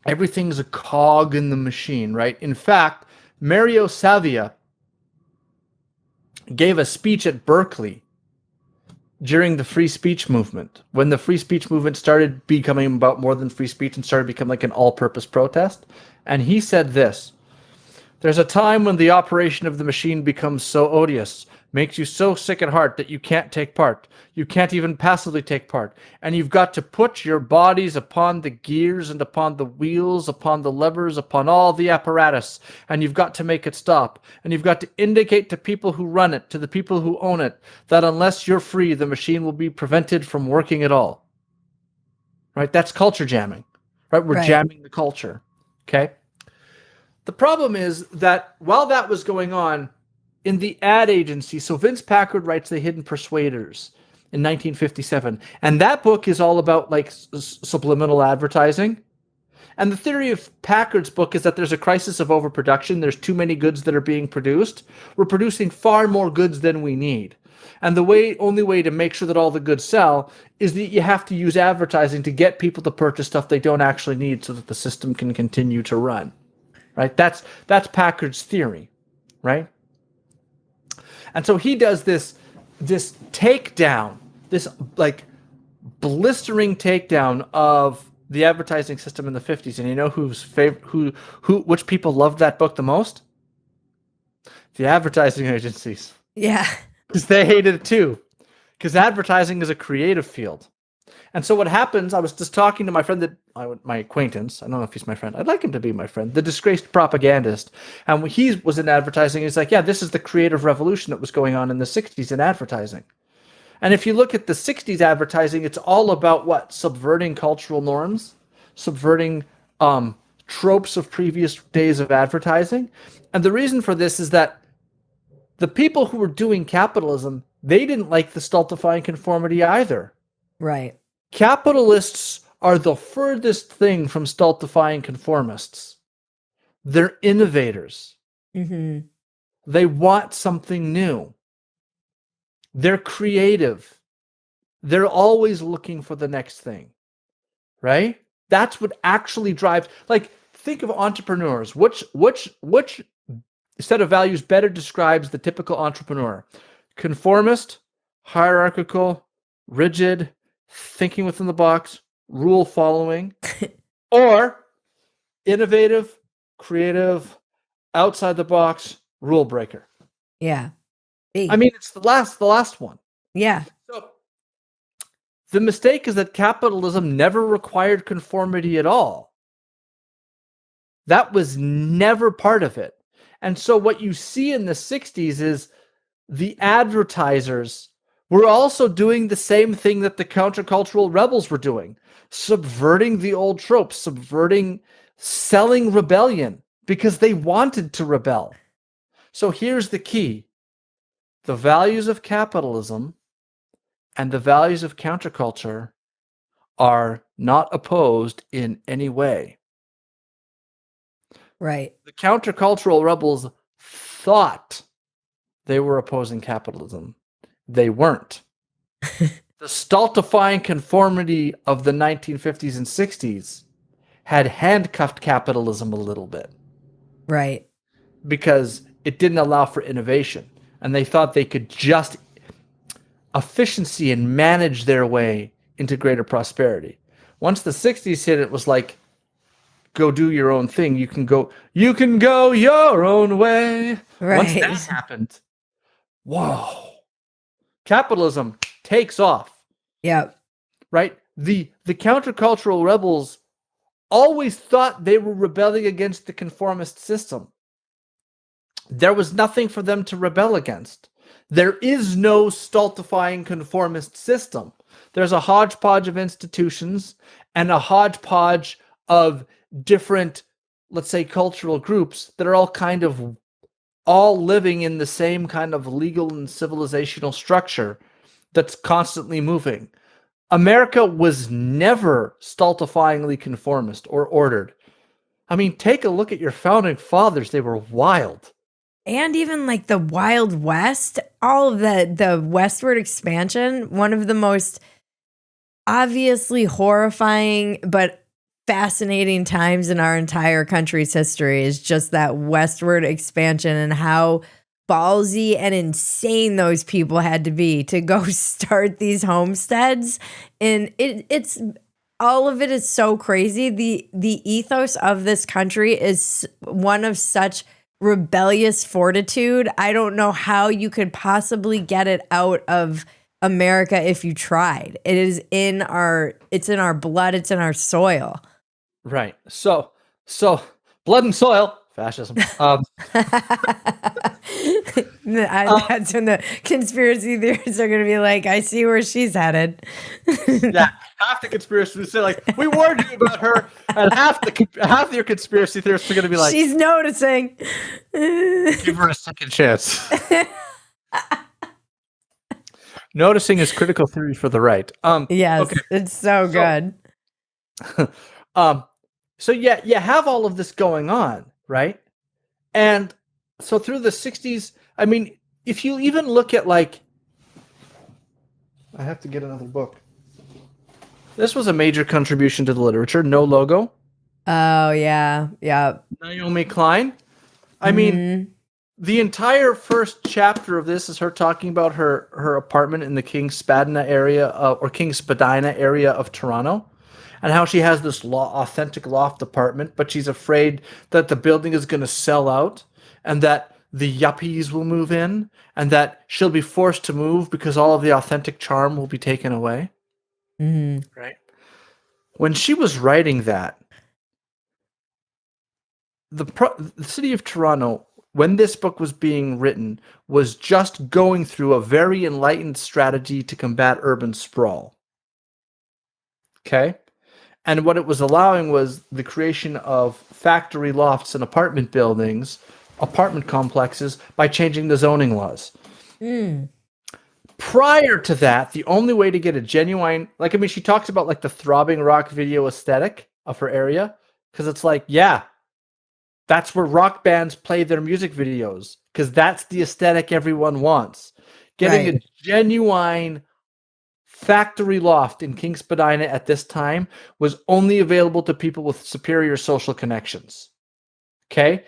Everything's a cog in the machine, right? In fact, Mario Savia gave a speech at Berkeley during the free speech movement, when the free speech movement started becoming about more than free speech and started becoming like an all-purpose protest. And he said this: there's a time when the operation of the machine becomes so odious, makes you so sick at heart that you can't take part. You can't even passively take part. And you've got to put your bodies upon the gears and upon the wheels, upon the levers, upon all the apparatus. And you've got to make it stop. And you've got to indicate to people who run it, to the people who own it, that unless you're free, the machine will be prevented from working at all. Right? That's culture jamming. Right? We're jamming the culture. Okay? The problem is that while that was going on in the ad agency, so Vince Packard writes The Hidden Persuaders in 1957, and that book is all about like subliminal advertising. And the theory of Packard's book is that there's a crisis of overproduction. There's too many goods that are being produced. We're producing far more goods than we need. And the only way to make sure that all the goods sell is that you have to use advertising to get people to purchase stuff they don't actually need so that the system can continue to run. Right? That's Packard's theory, right? And so he does this takedown, this like blistering takedown of the advertising system in the 50s. And you know which people loved that book the most? The advertising agencies. Yeah. Because they hated it too. Because advertising is a creative field. And so what happens, I was just talking to my friend, my acquaintance, I don't know if he's my friend, I'd like him to be my friend, the disgraced propagandist. And when he was in advertising, he's like, yeah, this is the creative revolution that was going on in the 60s in advertising. And if you look at the 60s advertising, it's all about what? Subverting cultural norms, subverting tropes of previous days of advertising. And the reason for this is that the people who were doing capitalism, they didn't like the stultifying conformity either. Right. Capitalists are the furthest thing from stultifying conformists. They're innovators. Mm-hmm. They want something new. They're creative. They're always looking for the next thing, right? That's what actually drives. Like, think of entrepreneurs. Which set of values better describes the typical entrepreneur? Conformist, hierarchical, rigid, thinking within the box, rule following, or innovative, creative, outside the box, rule breaker. Yeah. I mean, it's the last one. Yeah. So the mistake is that capitalism never required conformity at all. That was never part of it. And so what you see in the 60s is the advertisers were also doing the same thing that the countercultural rebels were doing, subverting the old tropes, selling rebellion because they wanted to rebel. So here's the key. The values of capitalism and the values of counterculture are not opposed in any way. Right. The countercultural rebels thought they were opposing capitalism. They weren't. The stultifying conformity of the 1950s and 60s had handcuffed capitalism a little bit. Right. Because it didn't allow for innovation. And they thought they could just efficiency and manage their way into greater prosperity. Once the 60s hit, it was like, go do your own thing. You can go your own way. Right. Once that happened, whoa, capitalism takes off. Yep. Right? The countercultural rebels always thought they were rebelling against the conformist system. There was nothing for them to rebel against. There is no stultifying conformist system. There's a hodgepodge of institutions and a hodgepodge of different, let's say, cultural groups that are all living in the same kind of legal and civilizational structure that's constantly moving. America was never stultifyingly conformist or ordered. I mean, take a look at your founding fathers. They were wild. And even like the Wild West, all of the westward expansion, one of the most obviously horrifying but fascinating times in our entire country's history is just that westward expansion and how ballsy and insane those people had to be to go start these homesteads. And it's all of it is so crazy. The ethos of this country is one of such rebellious fortitude. I don't know how you could possibly get it out of America if you tried. It's in our blood, it's in our soil. Right. So blood and soil, fascism. That's when the conspiracy theorists are going to be like, I see where she's headed. Yeah, half the conspiracy would say like, we warned you about her, and half your conspiracy theorists are going to be like, she's noticing. Give her a second chance. Noticing is critical theory for the right. Yes, okay. It's so good. So yeah, you have all of this going on, right? And so through the 60s, I mean, if you even look at like, I have to get another book. This was a major contribution to the literature, No Logo. Oh, yeah. Yeah. Naomi Klein. I mean, the entire first chapter of this is her talking about her apartment in the King's Spadina area of Toronto, and how she has this authentic loft apartment, but she's afraid that the building is going to sell out and that the yuppies will move in and that she'll be forced to move because all of the authentic charm will be taken away. Mm-hmm. Right? When she was writing that, the city of Toronto, when this book was being written, was just going through a very enlightened strategy to combat urban sprawl. Okay? And what it was allowing was the creation of factory lofts and apartment buildings, apartment complexes, by changing the zoning laws. Prior to that, the only way to get a genuine, she talks about like the throbbing rock video aesthetic of her area, because it's like, yeah, that's where rock bands play their music videos, because that's the aesthetic everyone wants. Getting a genuine factory loft in King's Spadina at this time was only available to people with superior social connections. Okay?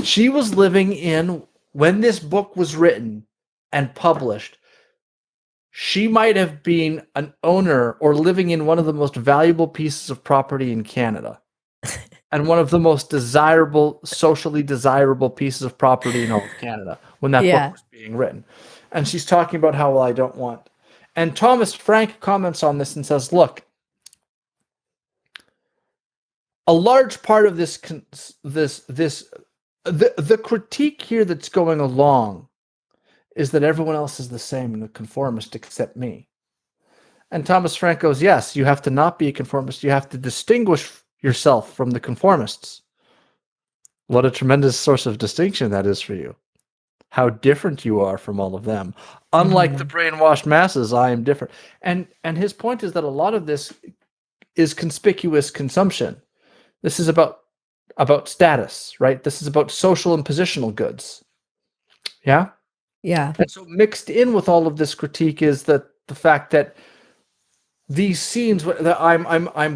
She was living in, when this book was written and published, she might have been an owner or living in one of the most valuable pieces of property in Canada. And one of the most socially desirable pieces of property in all of Canada when that book was being written. And she's talking about how, well, I don't want. And Thomas Frank comments on this and says, look, a large part of the critique here that's going along is that everyone else is the same and a conformist except me. And Thomas Frank goes, yes, you have to not be a conformist. You have to distinguish yourself from the conformists. What a tremendous source of distinction that is for you. How different you are from all of them. Unlike the brainwashed masses, I am different. And his point is that a lot of this is conspicuous consumption. This is about status, right? This is about social and positional goods. Yeah? Yeah. And so mixed in with all of this critique is that the fact that these scenes that I'm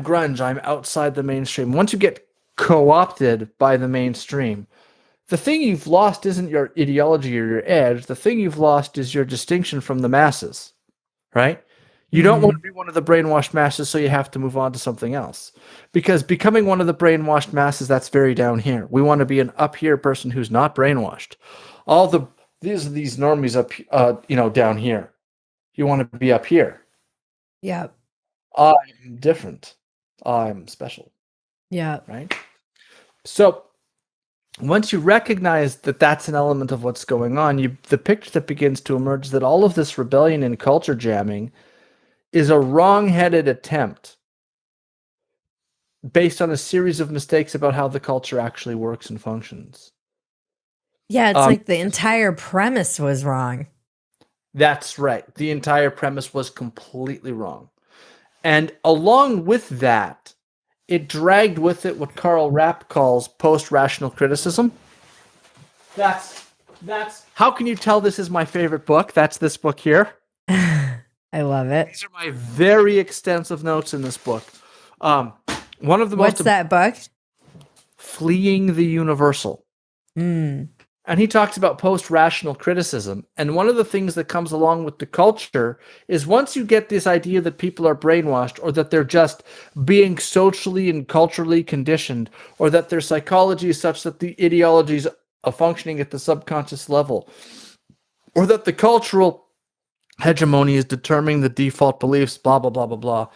grunge, I'm outside the mainstream. Once you get co-opted by the mainstream, the thing you've lost isn't your ideology or your edge. The thing you've lost is your distinction from the masses, right? You don't want to be one of the brainwashed masses, so you have to move on to something else. Because becoming one of the brainwashed masses, that's very down here. We want to be an up here person who's not brainwashed. These normies up, down here. You want to be up here. Yeah. I'm different. I'm special. Yeah. Right? So once you recognize that that's an element of what's going on, the picture that begins to emerge is that all of this rebellion and culture jamming is a wrong-headed attempt based on a series of mistakes about how the culture actually works and functions. Yeah, it's like the entire premise was wrong. That's right. The entire premise was completely wrong. And along with that, it dragged with it what Karl Rapp calls post-rational criticism. That's how can you tell this is my favorite book? That's this book here. I love it. These are my very extensive notes in this book. One of the What's that book? Fleeing the Universal. And he talks about post-rational criticism. And one of the things that comes along with the culture is once you get this idea that people are brainwashed or that they're just being socially and culturally conditioned or that their psychology is such that the ideologies are functioning at the subconscious level or that the cultural hegemony is determining the default beliefs, blah, blah, blah, blah, blah.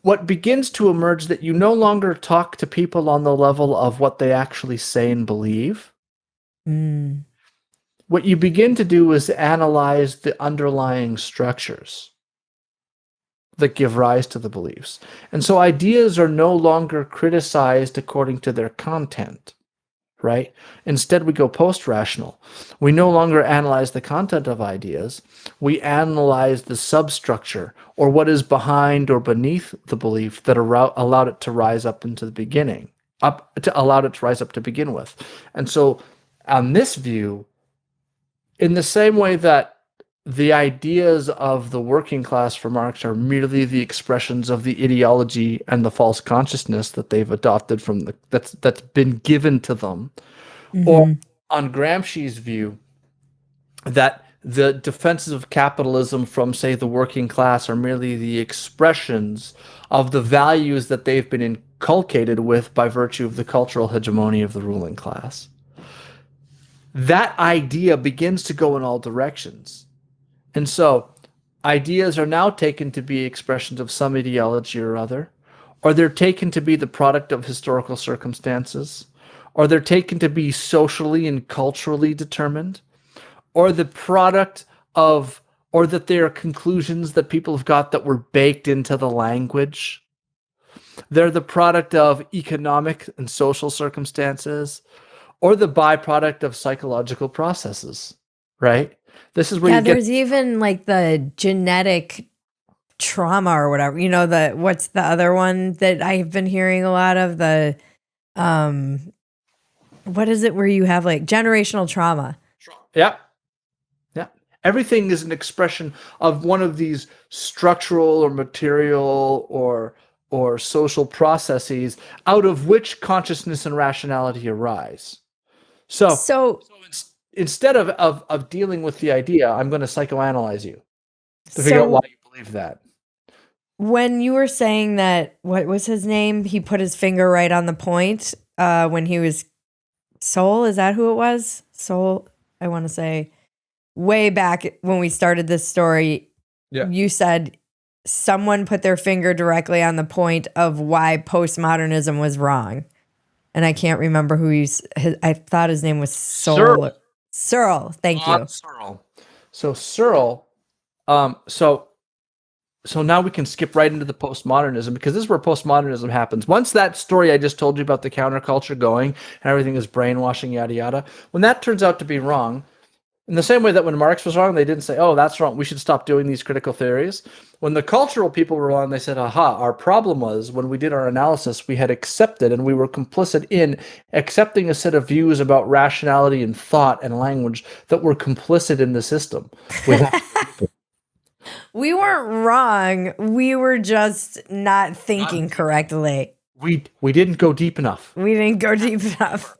What begins to emerge that you no longer talk to people on the level of what they actually say and believe. What you begin to do is analyze the underlying structures that give rise to the beliefs. And so ideas are no longer criticized according to their content, right? Instead, we go post-rational. We no longer analyze the content of ideas. We analyze the substructure or what is behind or beneath the belief that allowed it to rise up into the beginning, allowed it to rise up to begin with. And so on this view, in the same way that the ideas of the working class for Marx are merely the expressions of the ideology and the false consciousness that they've adopted from that's been given to them, or on Gramsci's view, that the defenses of capitalism from, say, the working class are merely the expressions of the values that they've been inculcated with by virtue of the cultural hegemony of the ruling class. That idea begins to go in all directions. And so ideas are now taken to be expressions of some ideology or other, or they're taken to be the product of historical circumstances, or they're taken to be socially and culturally determined, or the product of, or that they are conclusions that people have got that were baked into the language. They're the product of economic and social circumstances, or the byproduct of psychological processes, right? This is where there's even like the genetic trauma or whatever. You know, what's the other one that I've been hearing a lot of? The what is it where you have like generational trauma? Yeah. Everything is an expression of one of these structural or material or social processes out of which consciousness and rationality arise. So instead of dealing with the idea, I'm going to psychoanalyze you to figure out why you believe that. When you were saying that, what was his name? He put his finger right on the point when he was Soul. Is that who it was? Soul, I want to say. Way back when we started this story, you said someone put their finger directly on the point of why postmodernism was wrong. And I can't remember who I thought his name was Searle. Searle, thank you. Searle. So Searle, so now we can skip right into the postmodernism, because this is where postmodernism happens. Once that story I just told you about the counterculture going and everything is brainwashing, yada, yada, when that turns out to be wrong, In the same way that when Marx was wrong, they didn't say, oh, that's wrong, we should stop doing these critical theories. When the cultural people were wrong, they said, aha, our problem was when we did our analysis, we had accepted and we were complicit in accepting a set of views about rationality and thought and language that were complicit in the system. We weren't wrong. We were just not thinking correctly. We didn't go deep enough. We didn't go deep enough.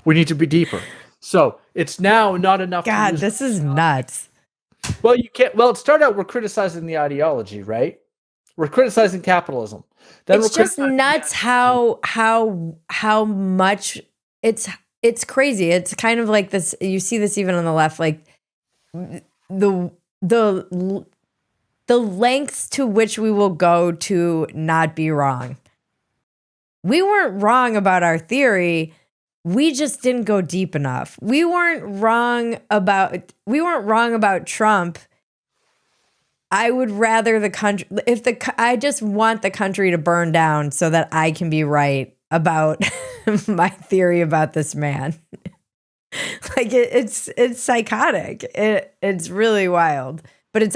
We need to be deeper. So it's now not enough. God, this is nuts. Well, you can't. Well, it started out we're criticizing the ideology, right? We're criticizing capitalism. Then it's just nuts how much it's crazy. It's kind of like this. You see this even on the left, like the lengths to which we will go to not be wrong. We weren't wrong about our theory. We just didn't go deep enough. We weren't wrong about Trump. I would rather the country, I just want the country to burn down so that I can be right about my theory about this man. Like it's psychotic. It's really wild. But it's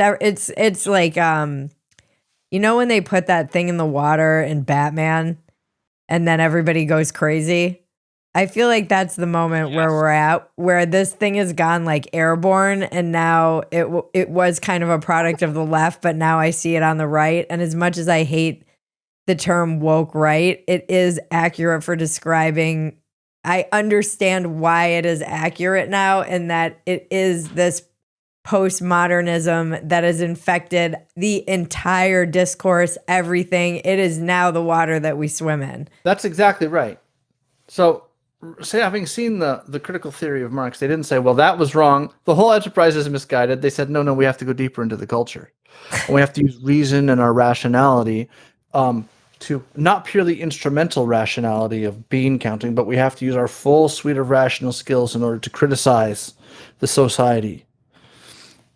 like you know when they put that thing in the water in Batman and then everybody goes crazy? I feel like that's the moment where we're at, where this thing has gone like airborne, and now it was kind of a product of the left, but now I see it on the right. And as much as I hate the term woke right, it is accurate for describing. I understand why it is accurate now, and that it is this postmodernism that has infected the entire discourse, everything. It is now the water that we swim in. That's exactly right. So, having seen the critical theory of Marx, they didn't say, well, that was wrong. The whole enterprise is misguided. They said, no, we have to go deeper into the culture. And we have to use reason and our rationality to not purely instrumental rationality of bean counting, but we have to use our full suite of rational skills in order to criticize the society.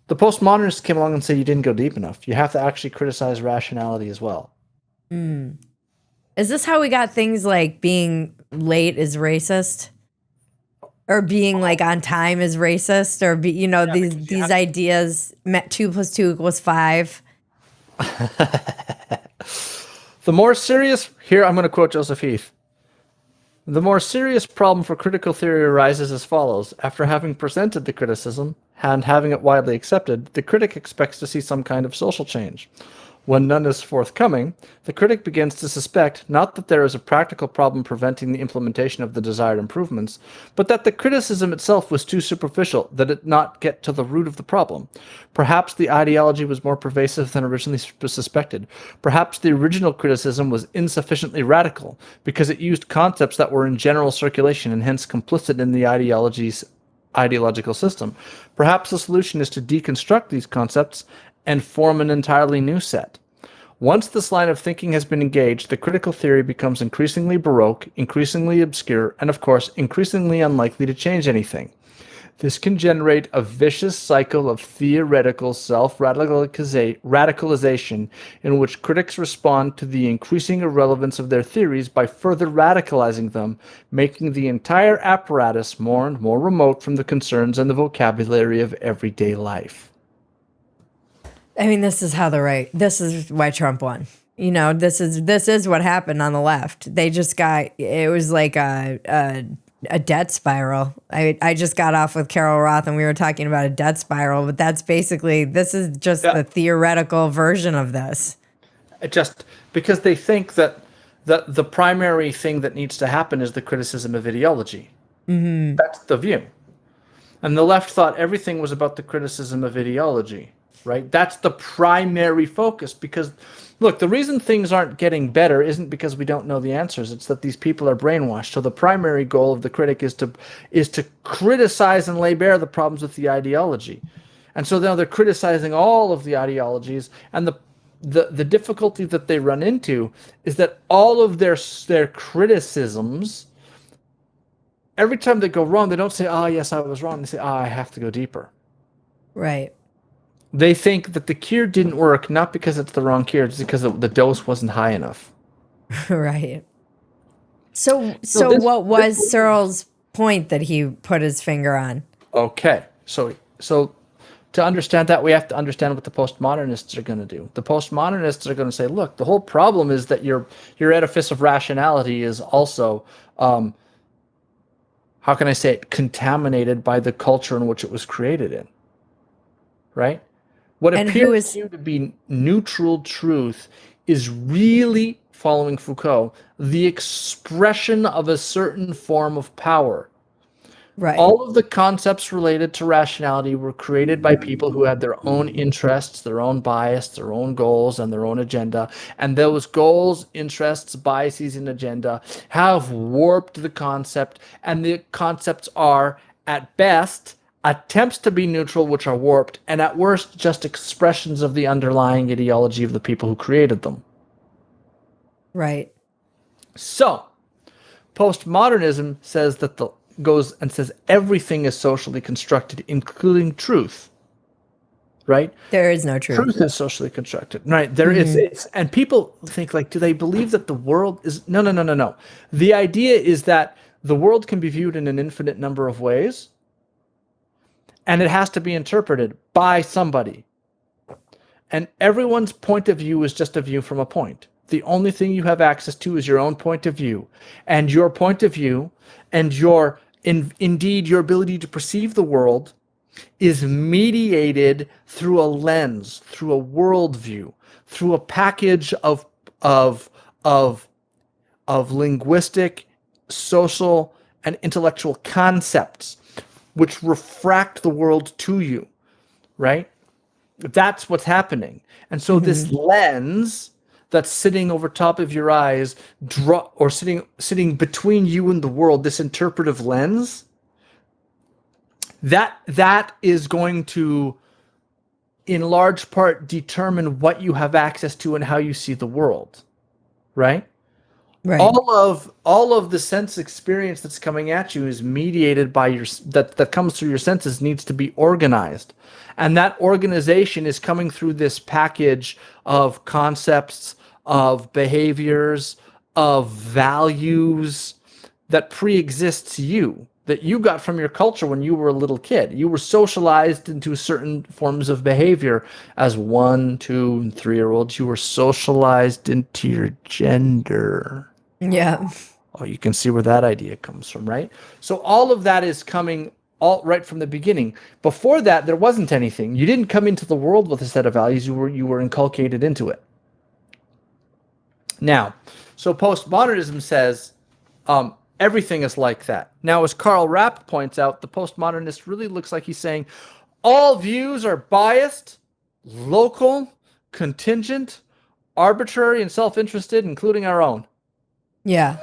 The postmodernists came along and said, you didn't go deep enough. You have to actually criticize rationality as well. Is this how we got things like being late is racist, or being like on time is racist, or these ideas? 2 + 2 = 5. The more serious here, I'm going to quote Joseph Heath. The more serious problem for critical theory arises as follows: after having presented the criticism and having it widely accepted, the critic expects to see some kind of social change. When none is forthcoming, the critic begins to suspect not that there is a practical problem preventing the implementation of the desired improvements, but that the criticism itself was too superficial, that it not get to the root of the problem. Perhaps the ideology was more pervasive than originally suspected. Perhaps the original criticism was insufficiently radical, because it used concepts that were in general circulation and hence complicit in the ideological system. Perhaps the solution is to deconstruct these concepts and form an entirely new set. Once this line of thinking has been engaged, the critical theory becomes increasingly baroque, increasingly obscure, and of course, increasingly unlikely to change anything. This can generate a vicious cycle of theoretical self-radicalization in which critics respond to the increasing irrelevance of their theories by further radicalizing them, making the entire apparatus more and more remote from the concerns and the vocabulary of everyday life. I mean, this is why Trump won. You know, this is what happened on the left. They just it was like a debt spiral. I just got off with Carol Roth and we were talking about a debt spiral, but this is just the theoretical version of this. Just because they think that the primary thing that needs to happen is the criticism of ideology. Mm-hmm. That's the view. And the left thought everything was about the criticism of ideology, right? That's the primary focus, because look, the reason things aren't getting better isn't because we don't know the answers. It's that these people are brainwashed. So the primary goal of the critic is to criticize and lay bare the problems with the ideology. And so now they're criticizing all of the ideologies, and the difficulty that they run into is that all of their criticisms, every time they go wrong, they don't say, "Ah, yes, I was wrong." They say, "Ah, I have to go deeper." Right. They think that the cure didn't work, not because it's the wrong cure, it's because the dose wasn't high enough. Right. So what was Searle's point that he put his finger on? Okay. So to understand that, we have to understand what the postmodernists are going to do. The postmodernists are going to say, look, the whole problem is that your edifice of rationality is also, how can I say it, contaminated by the culture in which it was created in, right? What appears to you to be neutral truth is really, following Foucault, the expression of a certain form of power. Right. All of the concepts related to rationality were created by people who had their own interests, their own bias, their own goals, and their own agenda. And those goals, interests, biases, and agenda have warped the concept. And the concepts are, at best, attempts to be neutral, which are warped, and at worst, just expressions of the underlying ideology of the people who created them. Right. So, postmodernism says that goes and says everything is socially constructed, including truth. Right? There is no truth. Truth is socially constructed. Right? There is, and people think, like, do they believe that the world is no. The idea is that the world can be viewed in an infinite number of ways, and it has to be interpreted by somebody. And everyone's point of view is just a view from a point. The only thing you have access to is your own point of view. And your point of view and indeed your ability to perceive the world is mediated through a lens, through a worldview, through a package of linguistic, social, and intellectual concepts which refract the world to you, right? That's what's happening. And so this lens that's sitting over top of your eyes, or sitting between you and the world, this interpretive lens, that is going to, in large part, determine what you have access to and how you see the world, right? Right. All of the sense experience that's coming at you is mediated by that comes through your senses, needs to be organized. And that organization is coming through this package of concepts, of behaviors, of values that pre-exists you, that you got from your culture when you were a little kid. You were socialized into certain forms of behavior as 1, 2, and 3-year-olds. You were socialized into your gender. Yeah. Oh, you can see where that idea comes from, right? So all of that is coming all right from the beginning. Before that, there wasn't anything. You didn't come into the world with a set of values. You were inculcated into it. Now, so postmodernism says everything is like that. Now, as Karl Rapp points out, the postmodernist really looks like he's saying all views are biased, local, contingent, arbitrary, and self-interested, including our own. Yeah.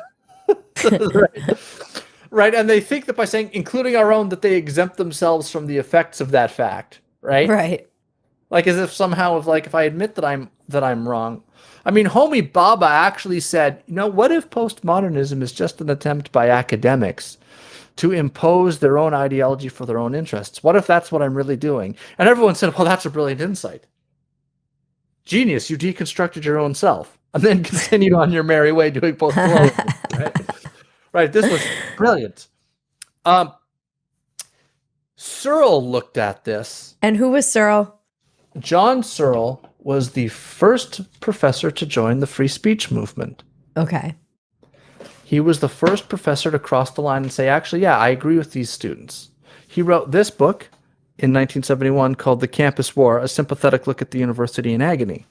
Right. And they think that by saying including our own, that they exempt themselves from the effects of that fact. Right. Right. Like as if somehow, if I admit that I'm wrong. I mean, Homi Bhabha actually said, what if postmodernism is just an attempt by academics to impose their own ideology for their own interests? What if that's what I'm really doing? And everyone said, well, that's a brilliant insight. Genius, you deconstructed your own self and then continued on your merry way doing postmodernism. Right? Right, this was brilliant. Searle looked at this. And who was Searle? John Searle was the first professor to join the free speech movement. Okay. He was the first professor to cross the line and say, actually, yeah, I agree with these students. He wrote this book in 1971 called The Campus War, A Sympathetic Look at the University in Agony.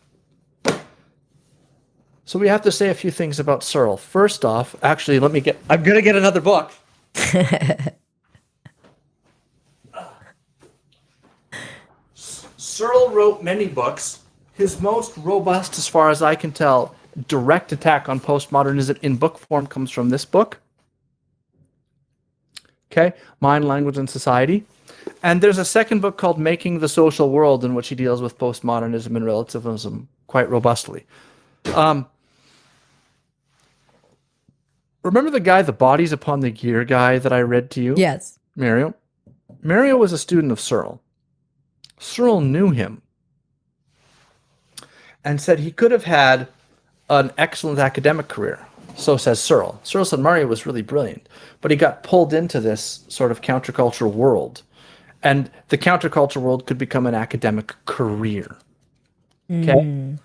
So we have to say a few things about Searle. First off, actually, I'm going to get another book. Searle wrote many books. His most robust, as far as I can tell, direct attack on postmodernism in book form comes from this book. Okay, Mind, Language, and Society. And there's a second book called Making the Social World, in which he deals with postmodernism and relativism quite robustly. Remember the guy, the Bodies Upon the Gear guy that I read to you? Yes. Mario? Mario was a student of Searle. Searle knew him and said he could have had an excellent academic career. So says Searle. Searle said Mario was really brilliant, but he got pulled into this sort of countercultural world. And the counterculture world could become an academic career. Okay?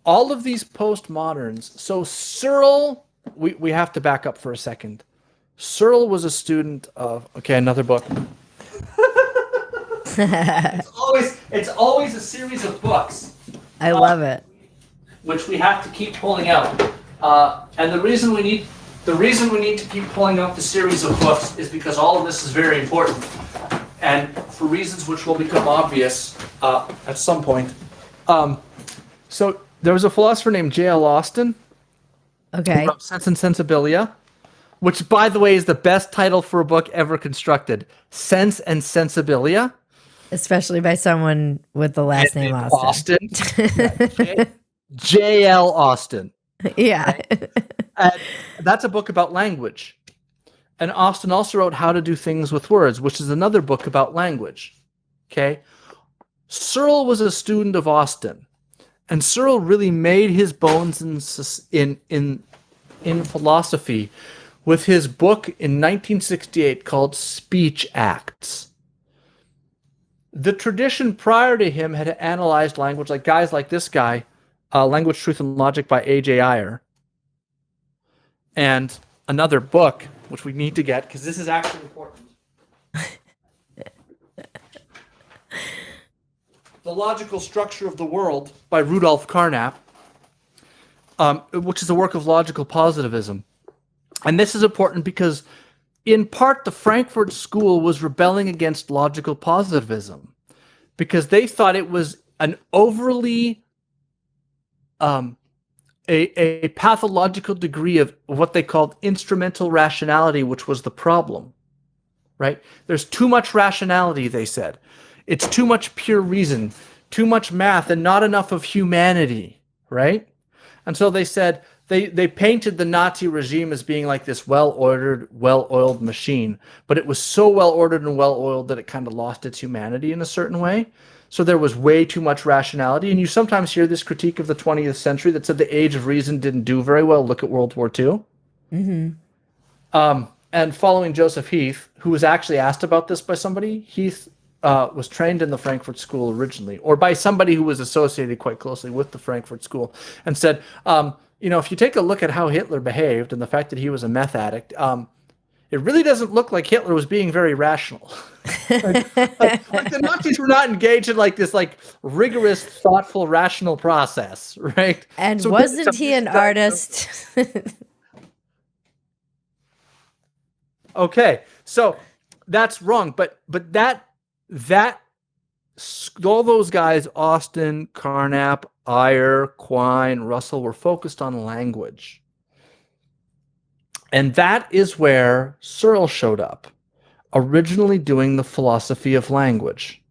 All of these postmoderns. So Searle, we have to back up for a second. Searle was a student of, another book. It's always a series of books. I love it. Which we have to keep pulling out. And the reason we need to keep pulling out the series of books is because all of this is very important. And for reasons which will become obvious at some point. So there was a philosopher named J.L. Austin. Okay. Who wrote Sense and Sensibilia, which, by the way, is the best title for a book ever constructed. Sense and Sensibilia. Especially by someone with the last name Austin. J.L. Austin. Yeah. Right? And that's a book about language. And Austin also wrote How to Do Things with Words, which is another book about language. Okay? Searle was a student of Austin. And Searle really made his bones in philosophy with his book in 1968 called Speech Acts. The tradition prior to him had analyzed language, like guys like this guy, Language, Truth, and Logic by A.J. Ayer. And another book, which we need to get, because this is actually important. The Logical Structure of the World by Rudolf Carnap, which is a work of logical positivism. And this is important because, in part, the Frankfurt School was rebelling against logical positivism because they thought it was an overly a pathological degree of what they called instrumental rationality, which was the problem, right? There's too much rationality, they said. It's too much pure reason, too much math, and not enough of humanity, right? And so they said, they painted the Nazi regime as being like this well-ordered, well-oiled machine, but it was so well-ordered and well-oiled that it kind of lost its humanity in a certain way. So there was way too much rationality. And you sometimes hear this critique of the 20th century that said the age of reason didn't do very well. Look at World War II. And following Joseph Heath, who was actually asked about this by somebody, Heath was trained in the Frankfurt School originally, or by somebody who was associated quite closely with the Frankfurt School, and said, if you take a look at how Hitler behaved and the fact that he was a meth addict, it really doesn't look like Hitler was being very rational. like the Nazis were not engaged in this rigorous, thoughtful, rational process, right? And so wasn't he an artist? Okay, so that's wrong, but that all those guys, Austin, Carnap, Ayer, Quine, Russell, were focused on language. And that is where Searle showed up, originally doing the philosophy of language.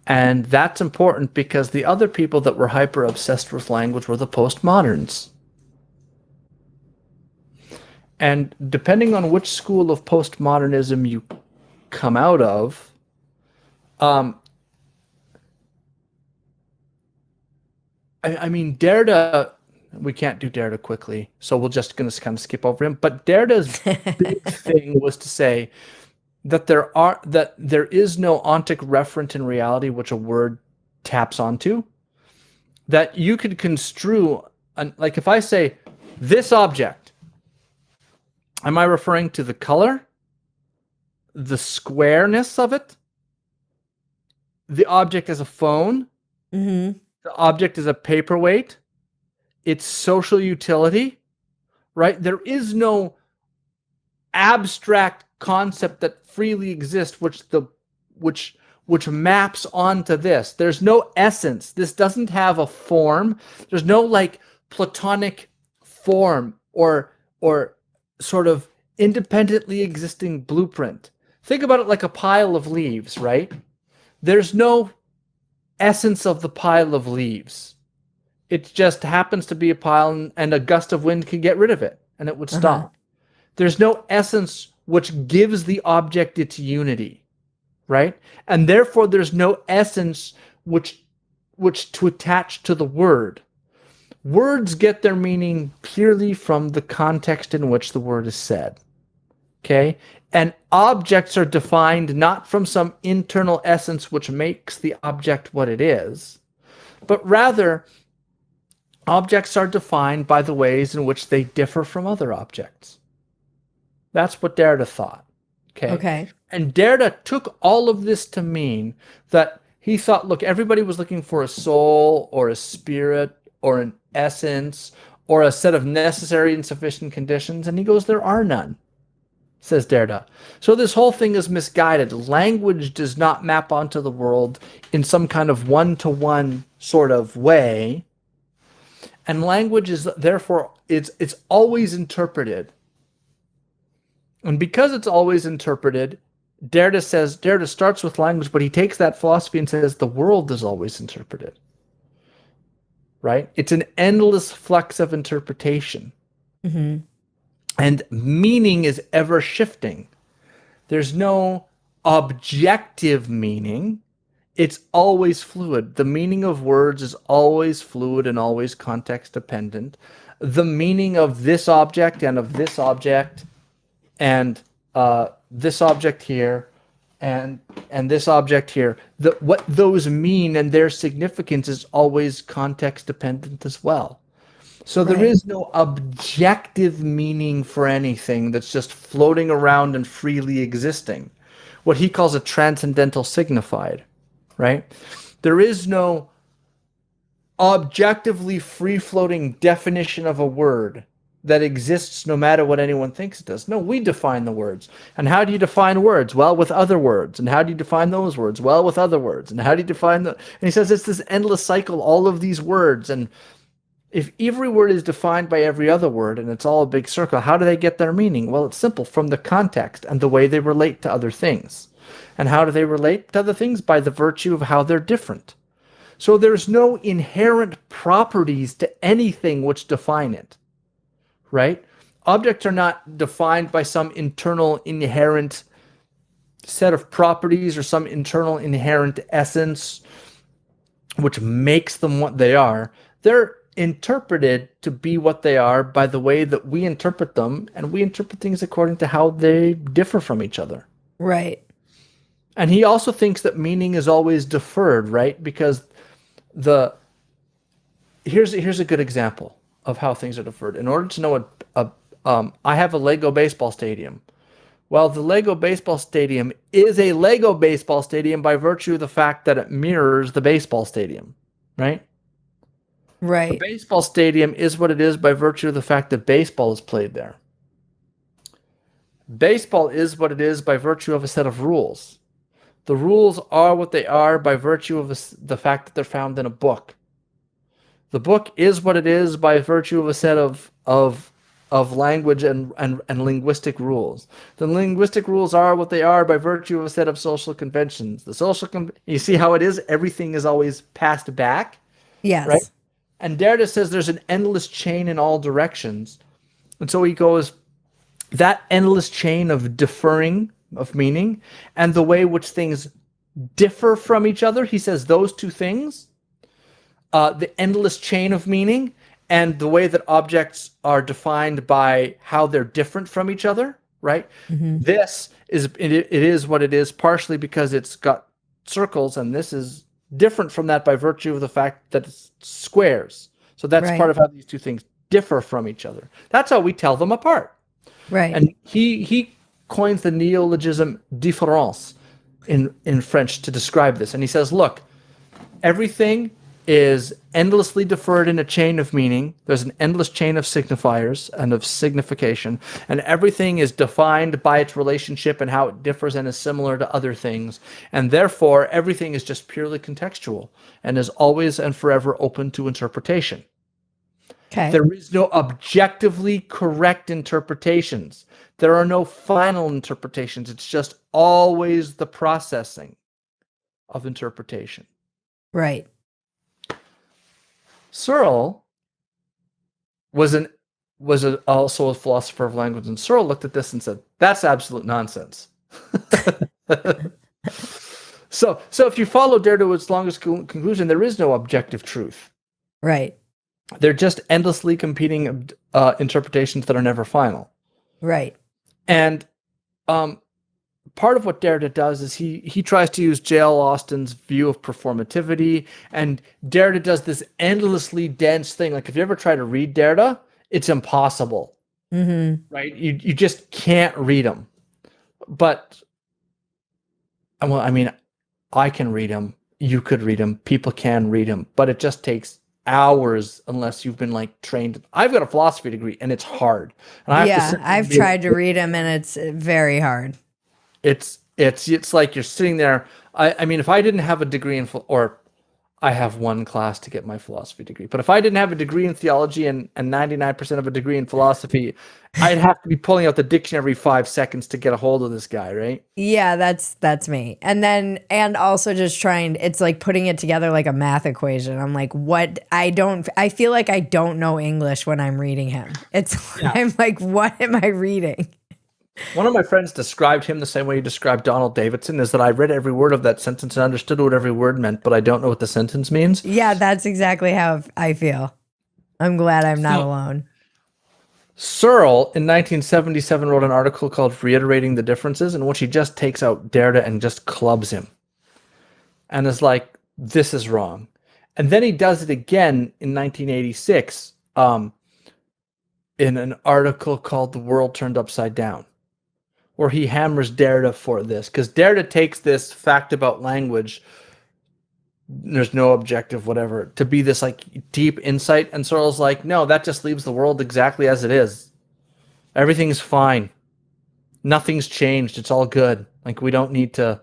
And that's important because the other people that were hyper-obsessed with language were the postmoderns. And depending on which school of postmodernism you come out of, Derrida, we can't do Derrida quickly, so we're just going to kind of skip over him. But Derrida's big thing was to say that there is no ontic referent in reality which a word taps onto. That you could construe, like if I say this object, am I referring to the color, the squareness of it, the object as a phone, the object as a paperweight, its social utility, right? There is no abstract concept that freely exists which maps onto this. There's no essence. This doesn't have a form. There's no Platonic form or sort of independently existing blueprint. Think about it like a pile of leaves, right? There's no essence of the pile of leaves. It just happens to be a pile, and a gust of wind could get rid of it, and it would stop. There's no essence which gives the object its unity, right? And therefore, there's no essence which to attach to the word. Words get their meaning purely from the context in which the word is said. Okay? And objects are defined not from some internal essence which makes the object what it is, but rather objects are defined by the ways in which they differ from other objects. That's what Derrida thought. Okay. And Derrida took all of this to mean that he thought, look, everybody was looking for a soul or a spirit or an essence or a set of necessary and sufficient conditions. And he goes, there are none, says Derrida. So this whole thing is misguided. Language does not map onto the world in some kind of one-to-one sort of way. And language is therefore, it's always interpreted. And because it's always interpreted, Derrida starts with language, but he takes that philosophy and says the world is always interpreted. Right? It's an endless flux of interpretation. Mm-hmm. And meaning is ever shifting. There's no objective meaning. It's always fluid. The meaning of words is always fluid and always context dependent. The meaning of this object and of this object and this object here and this object here, what those mean and their significance is always context dependent as well. So there is no objective meaning for anything that's just floating around and freely existing. What he calls a transcendental signified, right? There is no objectively free-floating definition of a word that exists no matter what anyone thinks it does. No, we define the words. And how do you define words? Well, with other words. And how do you define those words? Well, with other words. And how do you define the... And he says it's this endless cycle, all of these words. And if every word is defined by every other word, and it's all a big circle, how do they get their meaning? Well, it's simple, from the context and the way they relate to other things. And how do they relate to other things? By the virtue of how they're different. So there's no inherent properties to anything which define it. Right? Objects are not defined by some internal inherent set of properties or some internal inherent essence which makes them what they are. They're interpreted to be what they are by the way that we interpret them, and we interpret things according to how they differ from each other. Right. And he also thinks that meaning is always deferred, right? Because here's a good example of how things are deferred. In order to know I have a Lego baseball stadium. Well, the Lego baseball stadium is a Lego baseball stadium by virtue of the fact that it mirrors the baseball stadium, right? Right. The baseball stadium is what it is by virtue of the fact that baseball is played there. Baseball is what it is by virtue of a set of rules. The rules are what they are by virtue of the fact that they're found in a book. The book is what it is by virtue of a set of language and linguistic rules. The linguistic rules are what they are by virtue of a set of social conventions. You see how it is? Everything is always passed back. Yes. Right? And Derrida says there's an endless chain in all directions. And so he goes, that endless chain of deferring of meaning and the way which things differ from each other, he says those two things, the endless chain of meaning and the way that objects are defined by how they're different from each other, right? Mm-hmm. It is what it is partially because it's got circles, and this is different from that by virtue of the fact that it's squares. So that's part of how these two things differ from each other. That's how we tell them apart. Right. And he coins the neologism différence in French to describe this. And he says, look, everything is endlessly deferred in a chain of meaning. There's an endless chain of signifiers and of signification, and everything is defined by its relationship and how it differs and is similar to other things. And therefore, everything is just purely contextual and is always and forever open to interpretation. Okay. There is no objectively correct interpretations. There are no final interpretations. It's just always the processing of interpretation. Right. Searle was also a philosopher of language, and Searle looked at this and said, "That's absolute nonsense." So if you follow Derrida's longest conclusion, there is no objective truth. Right. They're just endlessly competing interpretations that are never final. Right. And part of what Derrida does is he tries to use J.L. Austin's view of performativity, and Derrida does this endlessly dense thing. Like if you ever try to read Derrida, it's impossible, right? You just can't read him. But, well, I mean, I can read him. You could read him. People can read him, but it just takes hours unless you've been like trained. I've got a philosophy degree, and it's hard. And I've tried to read him, and it's very hard. It's like you're sitting there. I mean, if I didn't have a degree in, or I have one class to get my philosophy degree, but if I didn't have a degree in theology and 99% of a degree in philosophy, I'd have to be pulling out the dictionary every 5 seconds to get a hold of this guy, right? Yeah, that's me. And also just trying, it's like putting it together like a math equation. I'm like, I feel like I don't know English when I'm reading him. I'm like, what am I reading? One of my friends described him the same way he described Donald Davidson, is that I read every word of that sentence and understood what every word meant, but I don't know what the sentence means. Yeah, that's exactly how I feel. I'm glad I'm not alone. Searle, in 1977, wrote an article called Reiterating the Differences, in which he just takes out Derrida and just clubs him. And is like, this is wrong. And then he does it again in 1986 in an article called The World Turned Upside Down, where he hammers Derrida for this, because Derrida takes this fact about language, there's no objective, whatever, to be this like deep insight. And Searle's like, no, that just leaves the world exactly as it is. Everything's fine. Nothing's changed. It's all good. Like, we don't need to,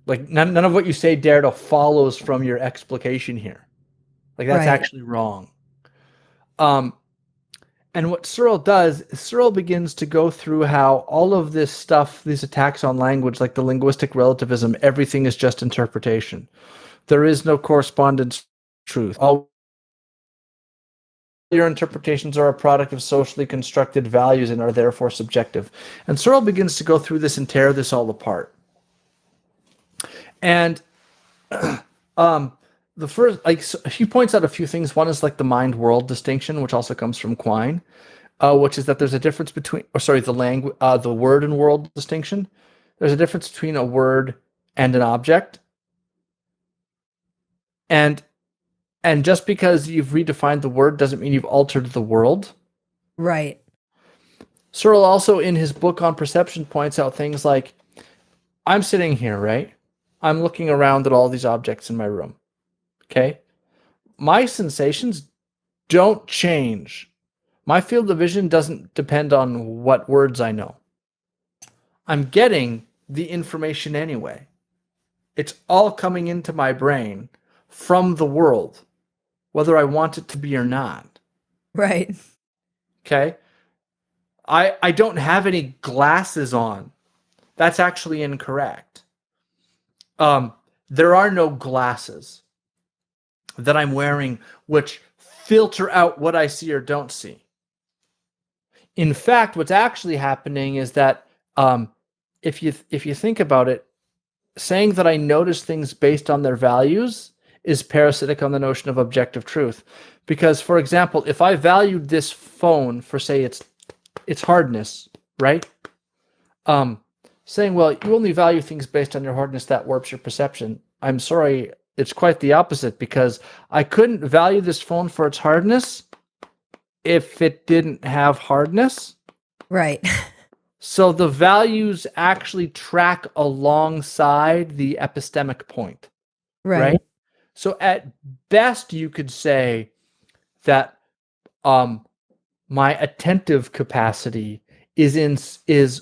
like, none of what you say, Derrida, follows from your explication here. Like, that's actually wrong. And what Searle does is Searle begins to go through how all of this stuff, these attacks on language, like the linguistic relativism, everything is just interpretation. There is no correspondence truth. All your interpretations are a product of socially constructed values and are therefore subjective. And Searle begins to go through this and tear this all apart. And the first, like, so he points out a few things. One is like the mind-world distinction, which also comes from Quine, which is that there's a difference between, the word and world distinction. There's a difference between a word and an object. And just because you've redefined the word doesn't mean you've altered the world. Right. Searle also, in his book on perception, points out things like, I'm sitting here, right? I'm looking around at all these objects in my room. Okay? My sensations don't change. My field of vision doesn't depend on what words I know. I'm getting the information anyway. It's all coming into my brain from the world, whether I want it to be or not. Right. Okay? I don't have any glasses on. That's actually incorrect. There are no glasses that I'm wearing which filter out what I see or don't see. In fact, what's actually happening is that if you think about it, saying that I notice things based on their values is parasitic on the notion of objective truth. Because, for example, if I valued this phone for, say, its hardness, right? Saying, well, you only value things based on your hardness, that warps your perception. I'm sorry, it's quite the opposite, because I couldn't value this phone for its hardness if it didn't have hardness. Right. So the values actually track alongside the epistemic point. Right? So at best, you could say that my attentive capacity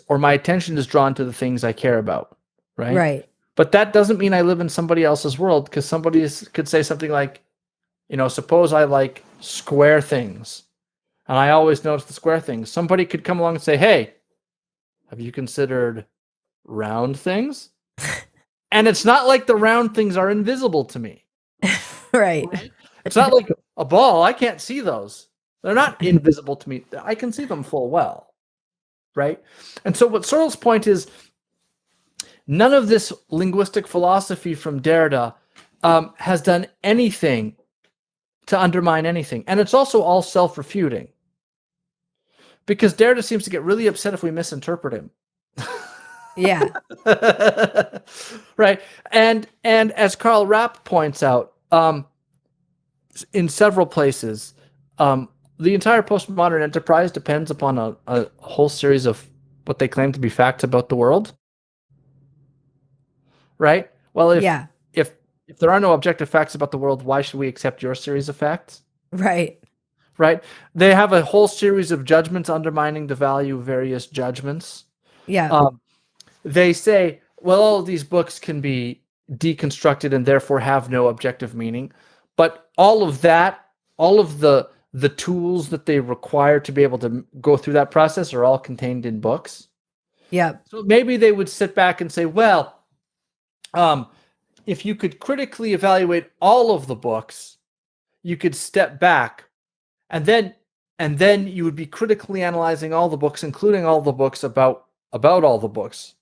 or my attention is drawn to the things I care about. Right? Right. But that doesn't mean I live in somebody else's world, because somebody could say something like, suppose I like square things, and I always notice the square things. Somebody could come along and say, hey, have you considered round things? And it's not like the round things are invisible to me. Right. It's not like a ball. I can't see those. They're not invisible to me. I can see them full well. Right? And so what Searle's point is, none of this linguistic philosophy from Derrida has done anything to undermine anything. And it's also all self-refuting. Because Derrida seems to get really upset if we misinterpret him. Yeah. Right. And as Karl Rapp points out, in several places, the entire postmodern enterprise depends upon a whole series of what they claim to be facts about the world. Right? Well, Yeah. if there are no objective facts about the world, why should we accept your series of facts? Right. Right? They have a whole series of judgments undermining the value of various judgments. Yeah. They say, well, all of these books can be deconstructed and therefore have no objective meaning. But all of that, all of the tools that they require to be able to go through that process are all contained in books. Yep. So maybe they would sit back and say, well, if you could critically evaluate all of the books, you could step back and then you would be critically analyzing all the books, including all the books about all the books.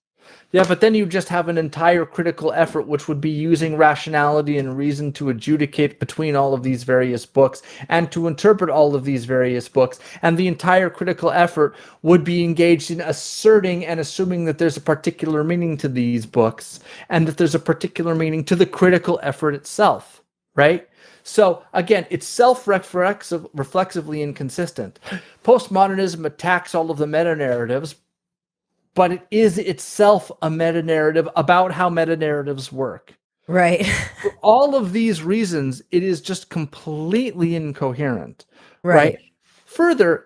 Yeah, but then you just have an entire critical effort, which would be using rationality and reason to adjudicate between all of these various books and to interpret all of these various books. And the entire critical effort would be engaged in asserting and assuming that there's a particular meaning to these books and that there's a particular meaning to the critical effort itself, right? So again, it's reflexively inconsistent. Postmodernism attacks all of the meta-narratives, but it is itself a meta-narrative about how meta-narratives work. Right. For all of these reasons, it is just completely incoherent. Right. Further,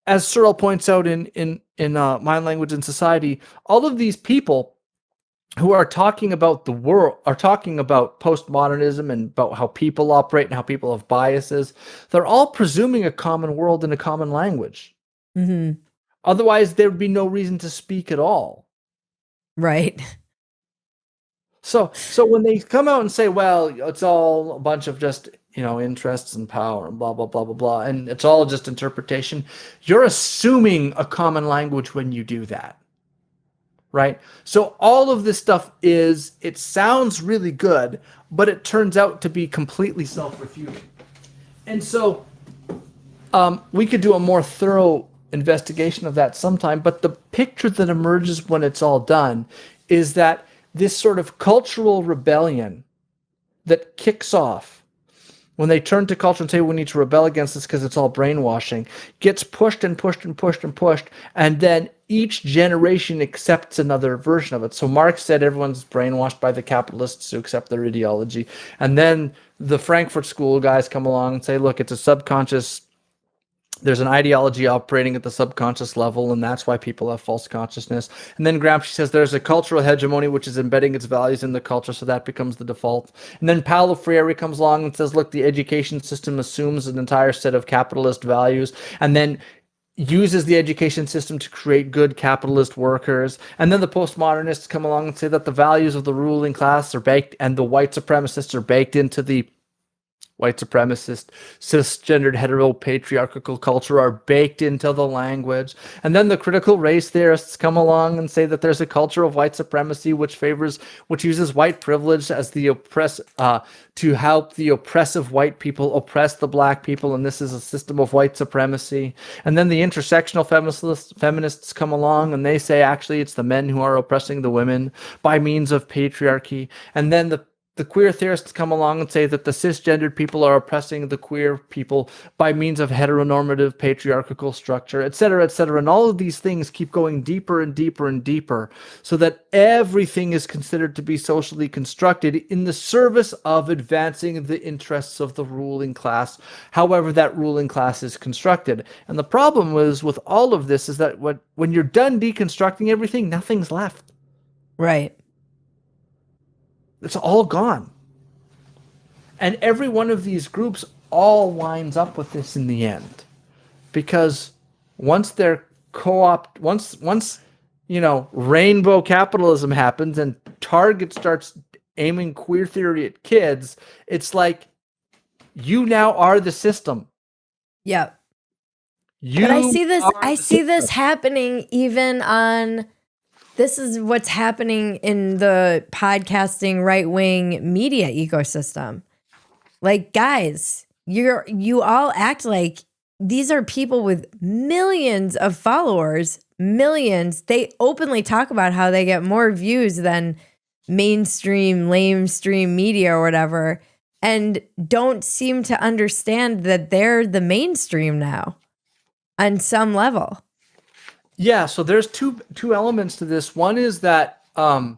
as Searle points out in Mind, Language, and Society, all of these people who are talking about the world, are talking about postmodernism and about how people operate and how people have biases. They're all presuming a common world and a common language. Mm-hmm. Otherwise, there would be no reason to speak at all. Right. So when they come out and say, well, it's all a bunch of just, interests and power and blah, blah, blah, blah, blah, and it's all just interpretation, you're assuming a common language when you do that. Right? So all of this stuff it sounds really good, but it turns out to be completely self-refuting. And so we could do a more thorough investigation of that sometime, but the picture that emerges when it's all done is that this sort of cultural rebellion that kicks off when they turn to culture and say we need to rebel against this because it's all brainwashing, gets pushed and pushed and pushed and pushed, and then each generation accepts another version of it. So Marx said everyone's brainwashed by the capitalists who accept their ideology, and then the Frankfurt School guys come along and say, look, it's a subconscious, there's an ideology operating at the subconscious level, and that's why people have false consciousness. And then Gramsci says there's a cultural hegemony which is embedding its values in the culture, so that becomes the default. And then Paulo Freire comes along and says, look, the education system assumes an entire set of capitalist values, and then uses the education system to create good capitalist workers. And then the postmodernists come along and say that the values of the ruling class are baked, and the white supremacists are baked into the white supremacist, cisgendered, heteropatriarchal culture are baked into the language. And then the critical race theorists come along and say that there's a culture of white supremacy which uses white privilege as the to help the oppressive white people oppress the black people, and this is a system of white supremacy. And then the intersectional feminists come along and they say actually it's the men who are oppressing the women by means of patriarchy. And then the queer theorists come along and say that the cisgendered people are oppressing the queer people by means of heteronormative patriarchal structure, et cetera, et cetera. And all of these things keep going deeper and deeper and deeper so that everything is considered to be socially constructed in the service of advancing the interests of the ruling class, however that ruling class is constructed. And the problem with all of this is that when you're done deconstructing everything, nothing's left. Right. It's all gone. And every one of these groups all winds up with this in the end. Because once they're once rainbow capitalism happens and Target starts aiming queer theory at kids, it's like you now are the system. Yep. But I see this happening even on. This is what's happening in the podcasting right-wing media ecosystem. Like, guys, you all act like these are people with millions of followers, millions. They openly talk about how they get more views than mainstream, lamestream media or whatever, and don't seem to understand that they're the mainstream now on some level. Yeah, so there's two elements to this. One is that part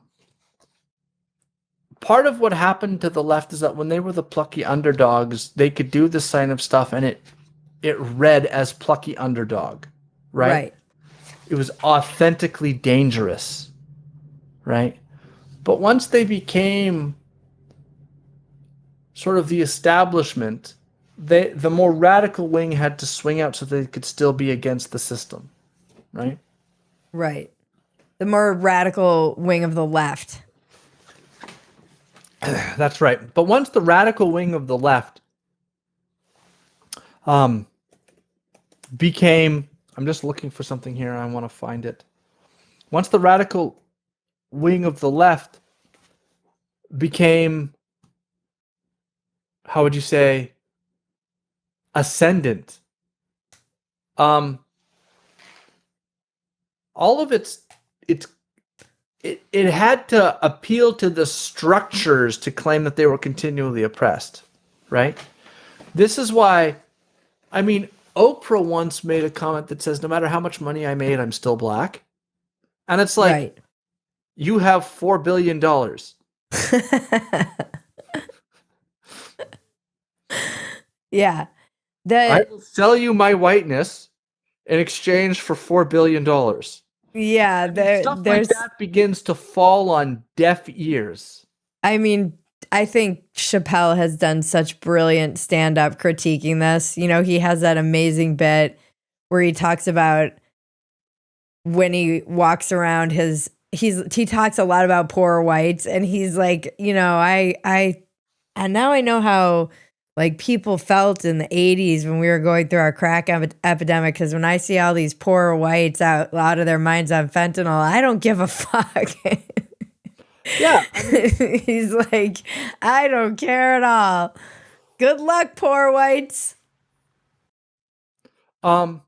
of what happened to the left is that when they were the plucky underdogs, they could do this kind of stuff, and it read as plucky underdog, right? It was authentically dangerous, right? But once they became sort of the establishment, the more radical wing had to swing out so they could still be against the system, right? Right. The more radical wing of the left. That's right. But once the radical wing of the left became, I'm just looking for something here. I want to find it. Once the radical wing of the left became, how would you say, ascendant, all of it had to appeal to the structures to claim that they were continually oppressed, right? This is why, I mean, Oprah once made a comment that says, no matter how much money I made, I'm still black. And it's like, you have $4 billion. Yeah. I will sell you my whiteness in exchange for $4 billion. Yeah, Stuff like that begins to fall on deaf ears. I mean, I think Chappelle has done such brilliant stand-up critiquing this. You know, he has that amazing bit where he talks about when he walks around he talks a lot about poor whites, and he's like, you know, and now I know how like people felt in the 80s when we were going through our crack epidemic, because when I see all these poor whites out of their minds on fentanyl, I don't give a fuck. Yeah. He's like, I don't care at all. Good luck, poor whites. Like,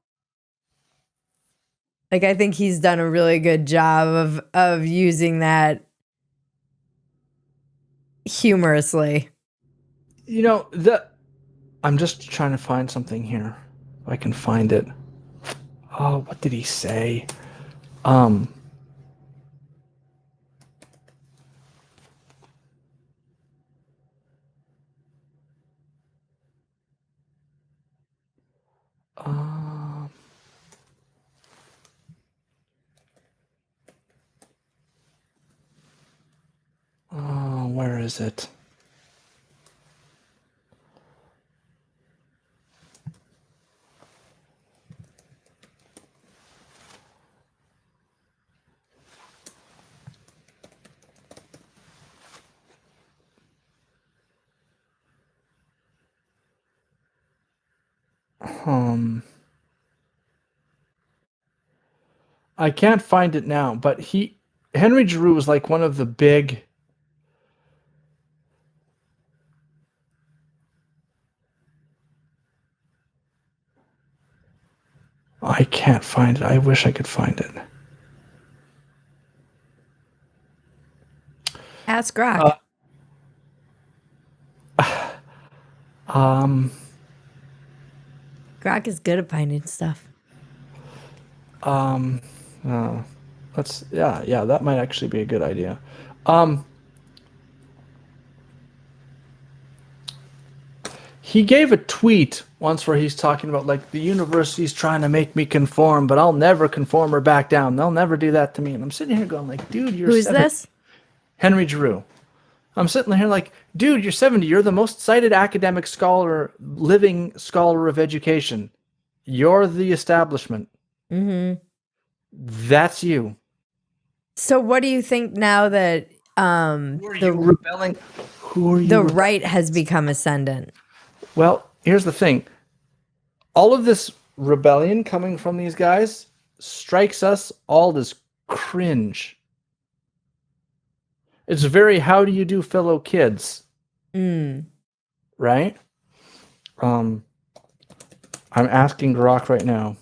I think he's done a really good job of using that humorously. You know, I'm just trying to find something here. If I can find it. Oh, what did he say? Where is it? I can't find it now, but Henry Giroux was like one of the big I can't find it. I wish I could find it. Ask Grok. Grok is good at finding stuff. That might actually be a good idea. He gave a tweet once where he's talking about like the university's trying to make me conform, but I'll never conform or back down. They'll never do that to me. And I'm sitting here going like, dude, you're Who's 70. this? Henry Giroux. I'm sitting here like, dude, you're 70. You're the most cited academic scholar, living scholar of education. You're the establishment. Mm-hmm. That's you. So what do you think now that the rebelling? Who are you? The right has become ascendant. Well, here's the thing. All of this rebellion coming from these guys strikes us all as cringe. It's very, how do you do, fellow kids? Right? I'm asking Grok right now.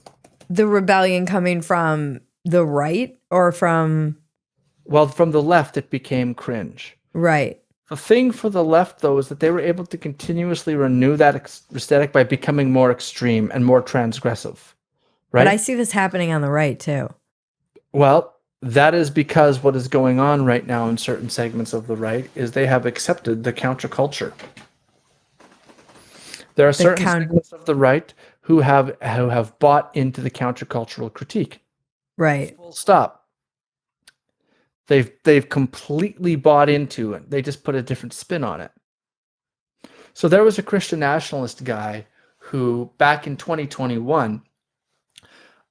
The rebellion coming from the right or from? Well, from the left, it became cringe. Right. The thing for the left, though, is that they were able to continuously renew that aesthetic by becoming more extreme and more transgressive, right? But I see this happening on the right, too. Well, that is because what is going on right now in certain segments of the right is they have accepted the counterculture. There are certain segments of the right who have bought into the countercultural critique. Right. Full stop. They've completely bought into it. They just put a different spin on it. So there was a Christian nationalist guy who, back in 2021,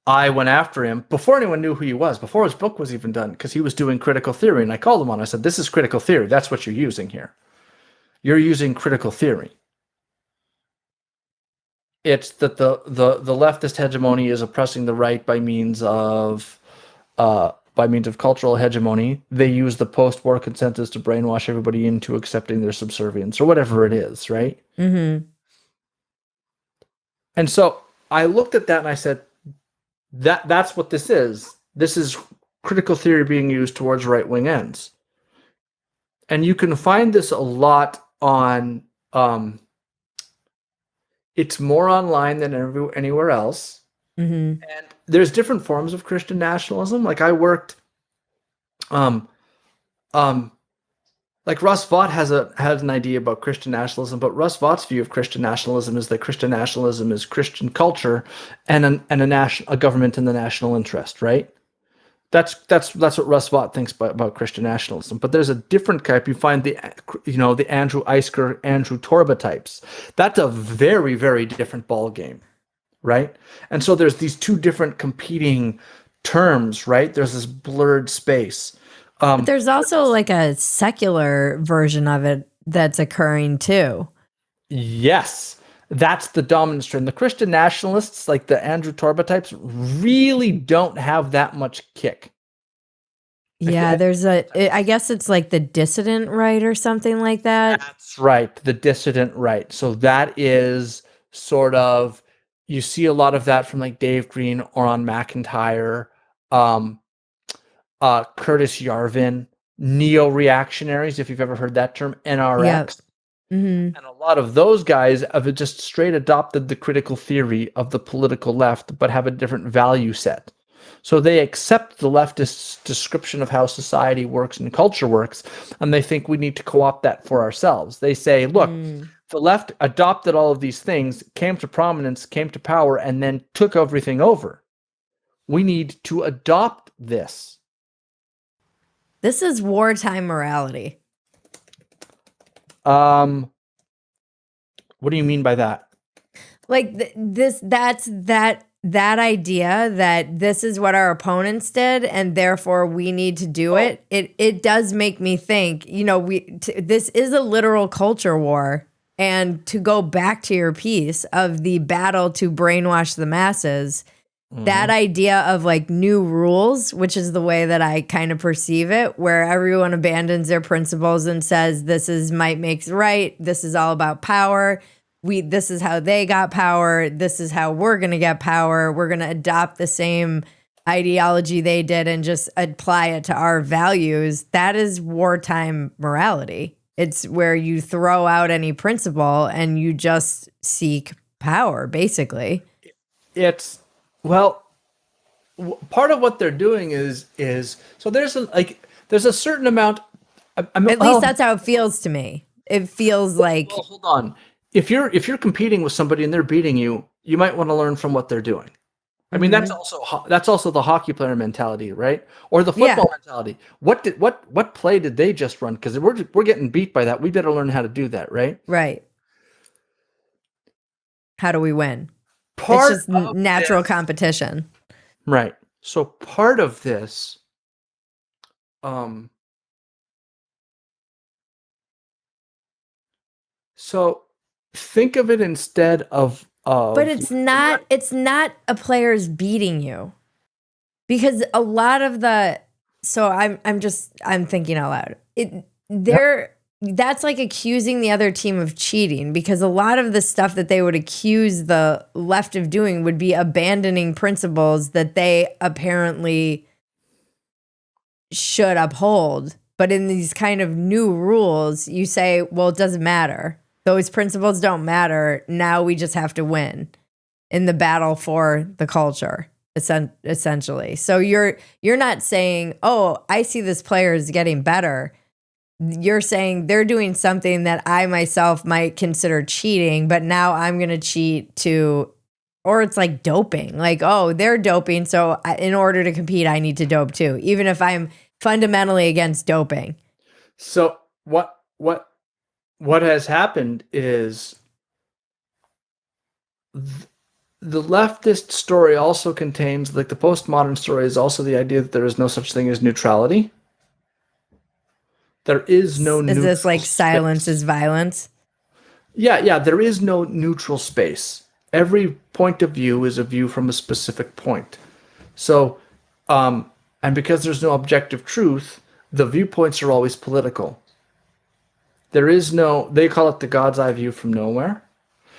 I went after him before anyone knew who he was, before his book was even done, because he was doing critical theory. And I called him on. I said, "This is critical theory. That's what you're using here. You're using critical theory. It's that the leftist hegemony is oppressing the right by means of cultural hegemony. They use the post-war consensus to brainwash everybody into accepting their subservience or whatever it is, right?" Mm-hmm. And so I looked at that and I said, that's what this is. This is critical theory being used towards right-wing ends. And you can find this a lot on, it's more online than anywhere else. Mm-hmm. And there's different forms of Christian nationalism. Like I worked, like Russ Vought has an idea about Christian nationalism, but Russ Vaught's view of Christian nationalism is that Christian nationalism is Christian culture and a government in the national interest, right? That's what Russ Vought thinks about Christian nationalism. But there's a different type. You find the Andrew Eisker, Andrew Torba types. That's a very, very different ball game, right? And so there's these two different competing terms, right? There's this blurred space. But there's also like a secular version of it that's occurring too. Yes, that's the dominant trend. The Christian nationalists, like the Andrew Torba types, really don't have that much kick. Yeah, I guess it's like the dissident right or something like that. That's right, the dissident right. So that is sort of, you see a lot of that from like Dave Green or on McIntyre, Curtis Yarvin, neo-reactionaries, if you've ever heard that term, NRX. Yep. Mm-hmm. And a lot of those guys have just straight adopted the critical theory of the political left, but have a different value set. So they accept the leftist description of how society works and culture works, and they think we need to co-opt that for ourselves. They say, look, the left adopted all of these things, came to prominence, came to power, and then took everything over. We need to adopt this. This is wartime morality. What do you mean by that? Like that idea that this is what our opponents did and therefore we need to do it. It does make me think, this is a literal culture war. And to go back to your piece of the battle to brainwash the masses, that idea of like new rules, which is the way that I kind of perceive it, where everyone abandons their principles and says, this is might makes right. This is all about power. This is how they got power. This is how we're going to get power. We're going to adopt the same ideology they did and just apply it to our values. That is wartime morality. It's where you throw out any principle and you just seek power, basically. Well, part of what they're doing is so there's a certain amount. At least that's how it feels to me. It feels like. Well, hold on. If you're competing with somebody and they're beating you, you might want to learn from what they're doing. I mean, that's also the hockey player mentality, right? Or the football mentality. What play did they just run? Because we're getting beat by that. We better learn how to do that, right? Right. How do we win? It's just natural competition. Right. So part of this, so think of it instead of. But it's not a player's beating you, because a lot of the. So I'm thinking out loud. that's like accusing the other team of cheating, because a lot of the stuff that they would accuse the left of doing would be abandoning principles that they apparently should uphold. But in these kind of new rules, you say, well, it doesn't matter. Those principles don't matter. Now we just have to win in the battle for the culture, essentially. So you're not saying, oh, I see this player is getting better. You're saying they're doing something that I myself might consider cheating, but now I'm going to cheat too. Or it's like doping. Like, oh, they're doping, so in order to compete, I need to dope too, even if I'm fundamentally against doping. So what has happened is the leftist story also contains, like the postmodern story is also the idea that there is no such thing as neutrality. There is no neutral Is this like space. silence is violence? Yeah, there is no neutral space. Every point of view is a view from a specific point. So, and because there's no objective truth, the viewpoints are always political. There is no, they call it the God's eye view from nowhere.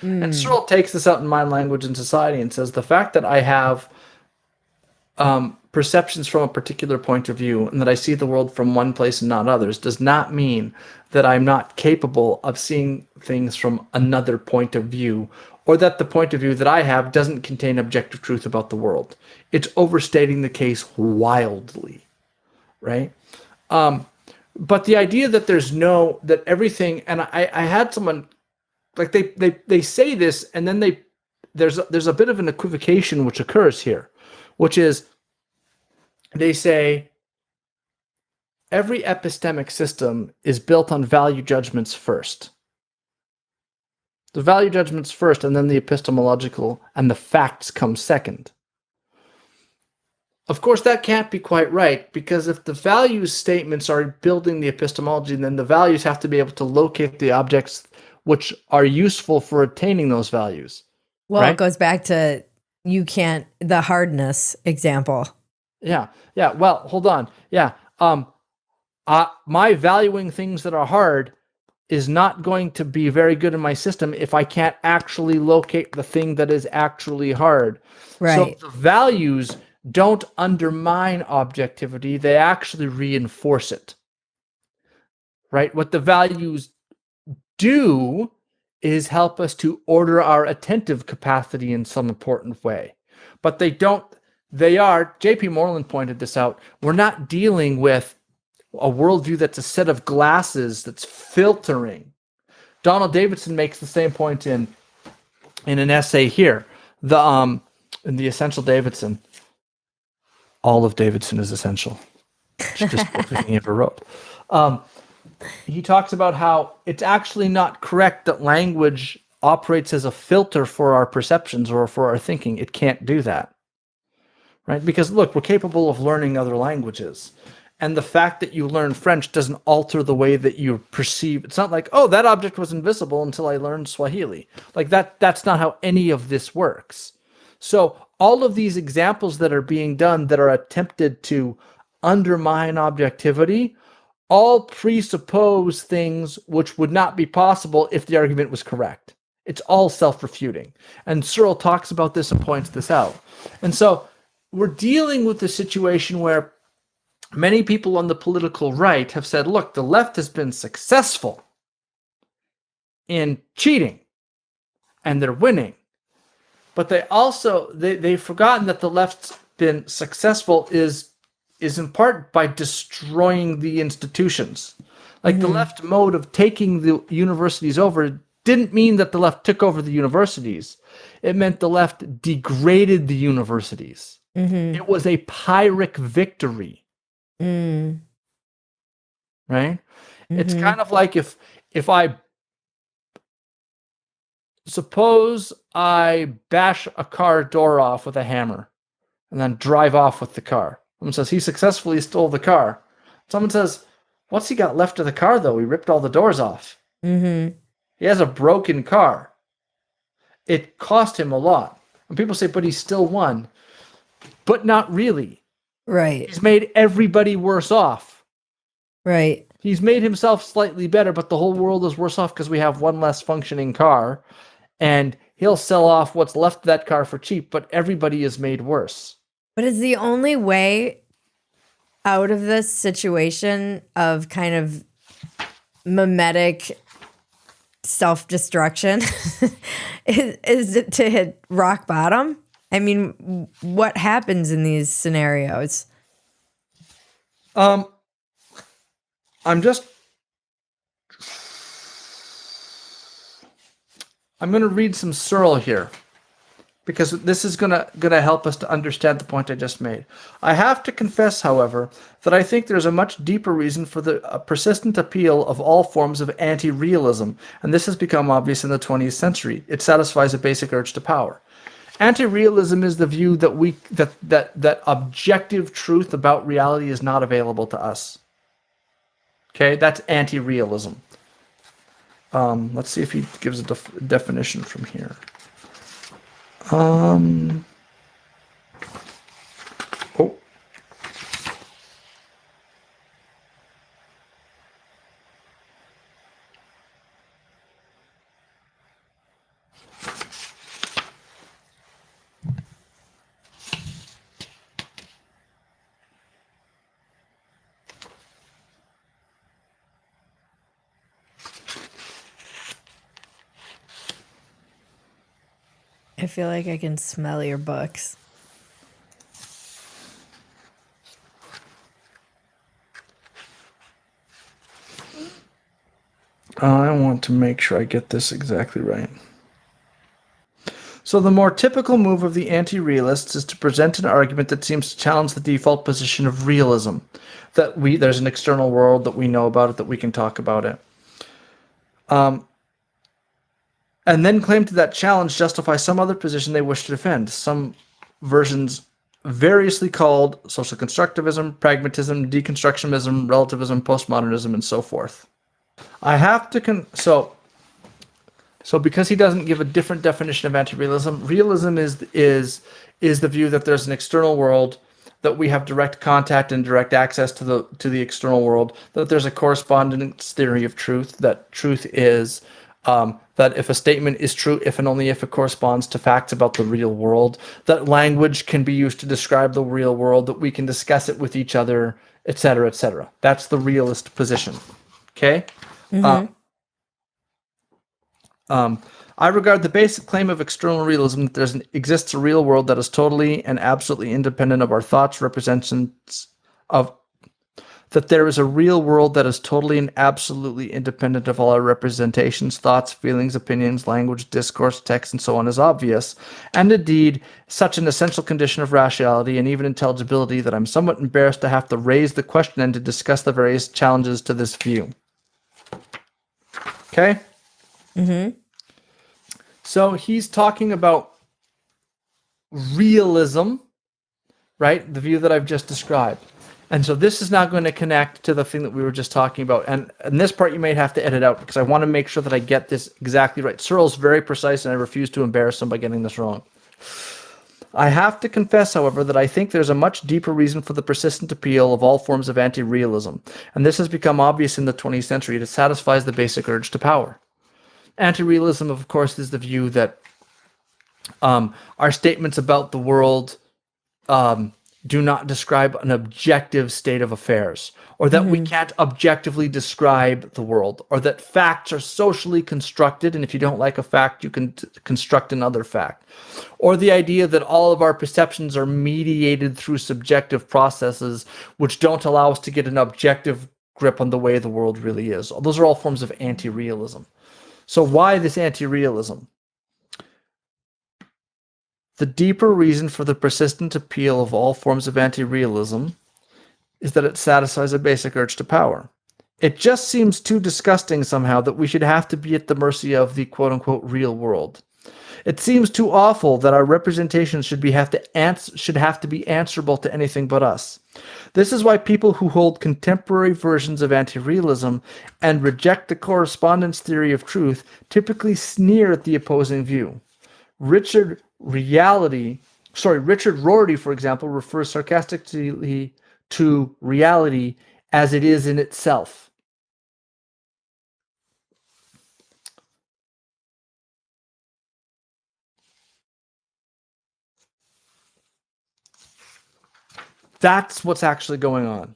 And Searle takes this out in Mind, Language, and Society and says the fact that I have perceptions from a particular point of view and that I see the world from one place and not others does not mean that I'm not capable of seeing things from another point of view, or that the point of view that I have doesn't contain objective truth about the world. It's overstating the case wildly, right? But the idea that there's no, that everything, and I had someone, like they say this, and then there's a bit of an equivocation which occurs here, which is they say every epistemic system is built on value judgments first. The value judgments first, and then the epistemological and the facts come second. Of course, that can't be quite right, because if the values statements are building the epistemology, then the values have to be able to locate the objects which are useful for attaining those values. Well, right? It goes back to the hardness example. Yeah. Well, hold on. Yeah. My valuing things that are hard is not going to be very good in my system if I can't actually locate the thing that is actually hard. Right. So the values don't undermine objectivity, they actually reinforce it. Right? What the values do is help us to order our attentive capacity in some important way. But they are, J.P. Moreland pointed this out, we're not dealing with a worldview that's a set of glasses that's filtering. Donald Davidson makes the same point in an essay here, in the Essential Davidson. All of Davidson is essential. It's just everything he ever wrote. He talks about how it's actually not correct that language operates as a filter for our perceptions or for our thinking. It can't do that, right? Because look, we're capable of learning other languages. And the fact that you learn French doesn't alter the way that you perceive. It's not like, oh, that object was invisible until I learned Swahili. Like that's not how any of this works. So all of these examples that are being done that are attempted to undermine objectivity all presuppose things which would not be possible if the argument was correct. It's all self-refuting. And Searle talks about this and points this out. And so we're dealing with a situation where many people on the political right have said, look, the left has been successful in cheating and they're winning. But they also, they've forgotten that the left's been successful is in part by destroying the institutions. Like the left mode of taking the universities over didn't mean that the left took over the universities. It meant the left degraded the universities. It was a Pyrrhic victory. Right? It's kind of like if I suppose I bash a car door off with a hammer and then drive off with the car. Someone says he successfully stole the car. Someone says, what's he got left of the car though? He ripped all the doors off. He has a broken car. It cost him a lot. And people say, but he still won. But not really. Right. He's made everybody worse off. Right. He's made himself slightly better, but the whole world is worse off because we have one less functioning car, and he'll sell off what's left of that car for cheap, but everybody is made worse. But is the only way out of this situation of kind of mimetic self-destruction is it to hit rock bottom? I mean, what happens in these scenarios? I'm going to read some Searle here, because this is gonna help us to understand the point I just made. I have to confess, however, that I think there's a much deeper reason for the persistent appeal of all forms of anti-realism, and this has become obvious in the 20th century. It satisfies a basic urge to power. Anti-realism is the view that objective truth about reality is not available to us. Okay, that's anti-realism. Let's see if he gives a definition from here. Oh. I feel like I can smell your books. I want to make sure I get this exactly right. So the more typical move of the anti-realists is to present an argument that seems to challenge the default position of realism, that there's an external world, that we know about it, that we can talk about it. And then claim to that challenge justify some other position they wish to defend. Some versions variously called social constructivism, pragmatism, deconstructionism, relativism, postmodernism, and so forth. I have to so because he doesn't give a different definition of anti-realism, realism is the view that there's an external world, that we have direct contact and direct access to the external world, that there's a correspondence theory of truth, that truth is that if a statement is true if and only if it corresponds to facts about the real world, that language can be used to describe the real world, that we can discuss it with each other, etc., etc. That's the realist position. Okay? Mm-hmm. I regard the basic claim of external realism that there exists a real world that is totally and absolutely independent of our thoughts, representations of that there is a real world that is totally and absolutely independent of all our representations, thoughts, feelings, opinions, language, discourse, text, and so on is obvious, and indeed such an essential condition of rationality and even intelligibility that I'm somewhat embarrassed to have to raise the question and to discuss the various challenges to this view. Okay? Mm-hmm. So he's talking about realism, right? The view that I've just described. And so this is now going to connect to the thing that we were just talking about. And this part you may have to edit out because I want to make sure that I get this exactly right. Searle's very precise and I refuse to embarrass him by getting this wrong. I have to confess, however, that I think there's a much deeper reason for the persistent appeal of all forms of anti-realism. And this has become obvious in the 20th century. It satisfies the basic urge to power. Anti-realism, of course, is the view that our statements about the world do not describe an objective state of affairs, or that we can't objectively describe the world, or that facts are socially constructed, and if you don't like a fact, you can construct another fact, or the idea that all of our perceptions are mediated through subjective processes which don't allow us to get an objective grip on the way the world really is. Those are all forms of anti-realism. So why this anti-realism? The deeper reason for the persistent appeal of all forms of anti-realism is that it satisfies a basic urge to power. It just seems too disgusting somehow that we should have to be at the mercy of the quote-unquote real world. It seems too awful that our representations should have to be answerable to anything but us. This is why people who hold contemporary versions of anti-realism and reject the correspondence theory of truth typically sneer at the opposing view. Richard Rorty, for example, refers sarcastically to reality as it is in itself. That's what's actually going on.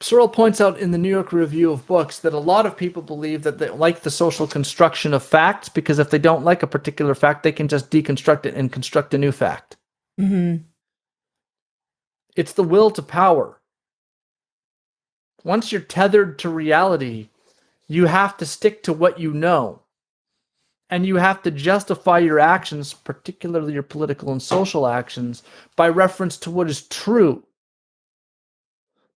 Searle points out in the New York Review of Books that a lot of people believe that they like the social construction of facts because if they don't like a particular fact, they can just deconstruct it and construct a new fact. Mm-hmm. It's the will to power. Once you're tethered to reality, you have to stick to what you know. And you have to justify your actions, particularly your political and social actions, by reference to what is true.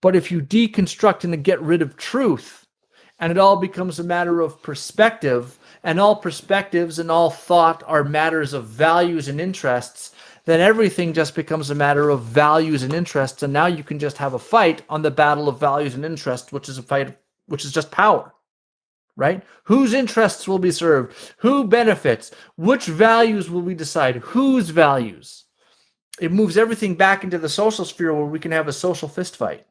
But if you deconstruct and get rid of truth, and it all becomes a matter of perspective, and all perspectives and all thought are matters of values and interests, then everything just becomes a matter of values and interests, and now you can just have a fight on the battle of values and interests, which is a fight, which is just power, right? Whose interests will be served? Who benefits? Which values will we decide? Whose values? It moves everything back into the social sphere where we can have a social fist fight.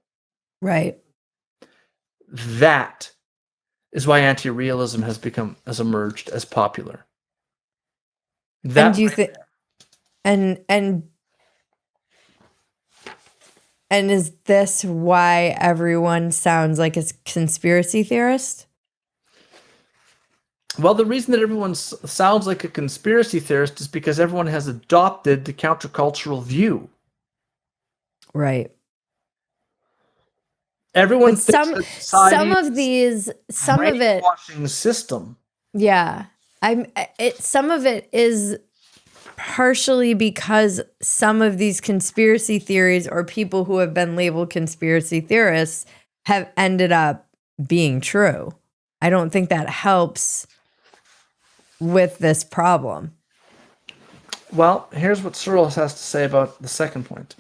Right. That is why anti-realism has emerged as popular. That and do you think and is this why everyone sounds like a conspiracy theorist? Well, the reason that everyone sounds like a conspiracy theorist is because everyone has adopted the countercultural view. Right. Everyone some of it brainwashing system. Yeah. Some of it is partially because some of these conspiracy theories or people who have been labeled conspiracy theorists have ended up being true. I don't think that helps with this problem. Well, here's what Searle has to say about the second point.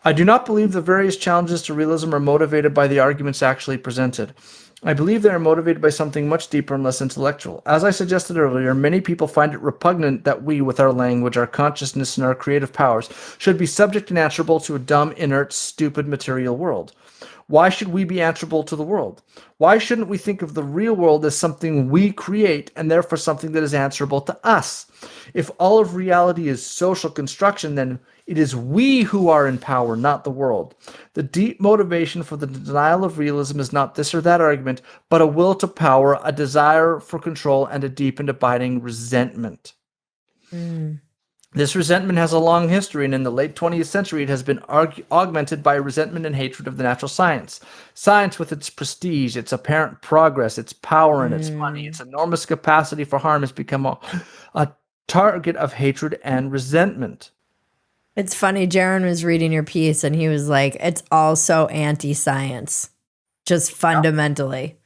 I do not believe the various challenges to realism are motivated by the arguments actually presented. I believe they are motivated by something much deeper and less intellectual. As I suggested earlier, many people find it repugnant that we, with our language, our consciousness, and our creative powers, should be subject and answerable to a dumb, inert, stupid material world. Why should we be answerable to the world? Why shouldn't we think of the real world as something we create and therefore something that is answerable to us? If all of reality is social construction, then it is we who are in power, not the world. The deep motivation for the denial of realism is not this or that argument, but a will to power, a desire for control, and a deep and abiding resentment. This resentment has a long history, and in the late 20th century, it has been augmented by resentment and hatred of the natural science. Science, with its prestige, its apparent progress, its power, and its money, its enormous capacity for harm, has become a target of hatred and resentment. It's funny, Jaron was reading your piece, and he was like, it's also anti-science, just fundamentally.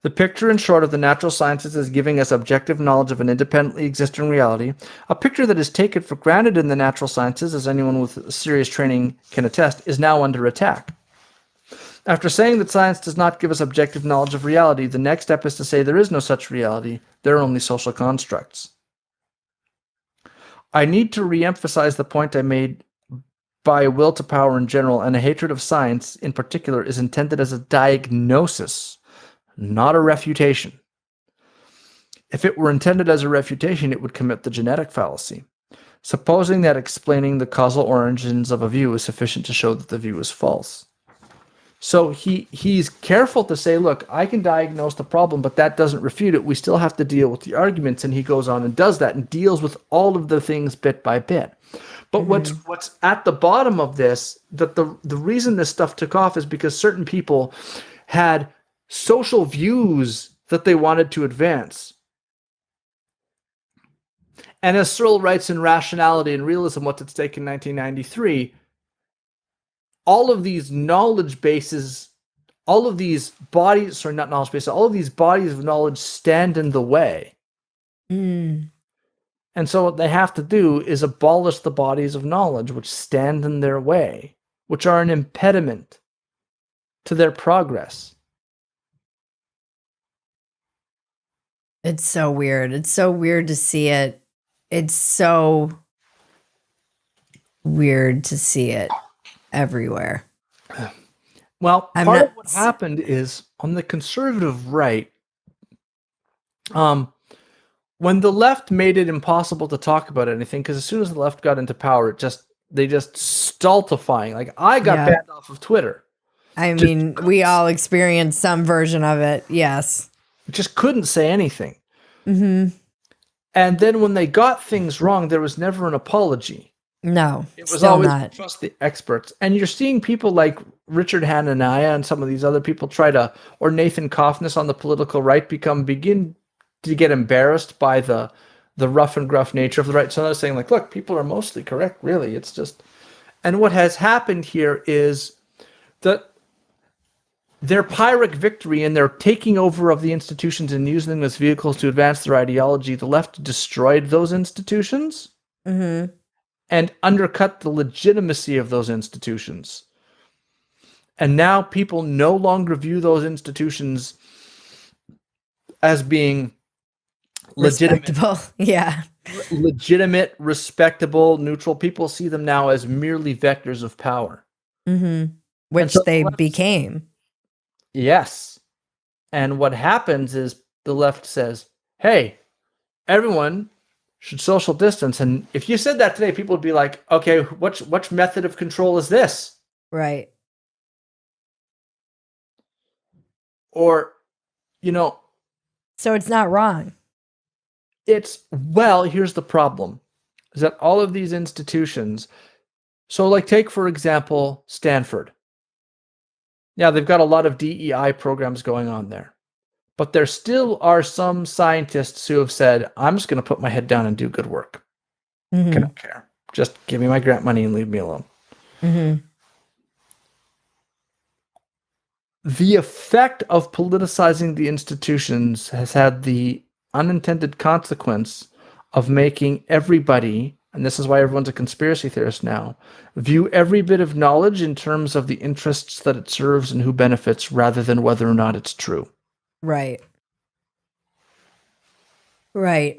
The picture, in short, of the natural sciences is giving us objective knowledge of an independently existing reality, a picture that is taken for granted in the natural sciences, as anyone with serious training can attest, is now under attack. After saying that science does not give us objective knowledge of reality, the next step is to say there is no such reality, there are only social constructs. I need to re-emphasize the point I made by a will to power in general and a hatred of science in particular is intended as a diagnosis, not a refutation. If it were intended as a refutation, it would commit the genetic fallacy, supposing that explaining the causal origins of a view is sufficient to show that the view is false. So he's careful to say, look, I can diagnose the problem, but that doesn't refute it. We still have to deal with the arguments, and he goes on and does that and deals with all of the things bit by bit. But what's at the bottom of this, that the reason this stuff took off is because certain people had social views that they wanted to advance. And as Searle writes in Rationality and Realism, What's at Stake in 1993, all of these knowledge bases, all of these bodies, sorry, not knowledge bases, all of these bodies of knowledge stand in the way. And so what they have to do is abolish the bodies of knowledge which stand in their way, which are an impediment to their progress. It's so weird. It's so weird to see it. It's so weird to see it everywhere. Well, part of what happened is on the conservative right, when the left made it impossible to talk about anything, because as soon as the left got into power, they just stultifying. Like I got Yeah. banned off of Twitter. I mean, we all experienced some version of it. Yes. Just couldn't say anything. Mm-hmm. And then when they got things wrong, there was never an apology. No, It was still always not. trust the experts. And you're seeing people like Richard Hananiah and some of these other people or Nathan Kaufness on the political right begin to get embarrassed by the rough and gruff nature of the right. So they're saying like, look, people are mostly correct, really. It's just, and what has happened here is that their Pyrrhic victory and their taking over of the institutions and using them as vehicles to advance their ideology, the left destroyed those institutions. Mm-hmm. And undercut the legitimacy of those institutions. And now people no longer view those institutions as being respectable. Yeah. Legitimate, respectable, neutral. People see them now as merely vectors of power. Mm-hmm. Which so they became. Yes. And what happens is the left says, hey, everyone should social distance. And if you said that today, people would be like, okay, which method of control is this? Right. Or, so it's not wrong. Here's the problem, is that all of these institutions, so like take, for example, Stanford. Yeah, they've got a lot of DEI programs going on there. But there still are some scientists who have said, I'm just going to put my head down and do good work. Mm-hmm. I don't care. Just give me my grant money and leave me alone. Mm-hmm. The effect of politicizing the institutions has had the unintended consequence of making everybody, and this is why everyone's a conspiracy theorist now, view every bit of knowledge in terms of the interests that it serves and who benefits rather than whether or not it's true. Right. Right.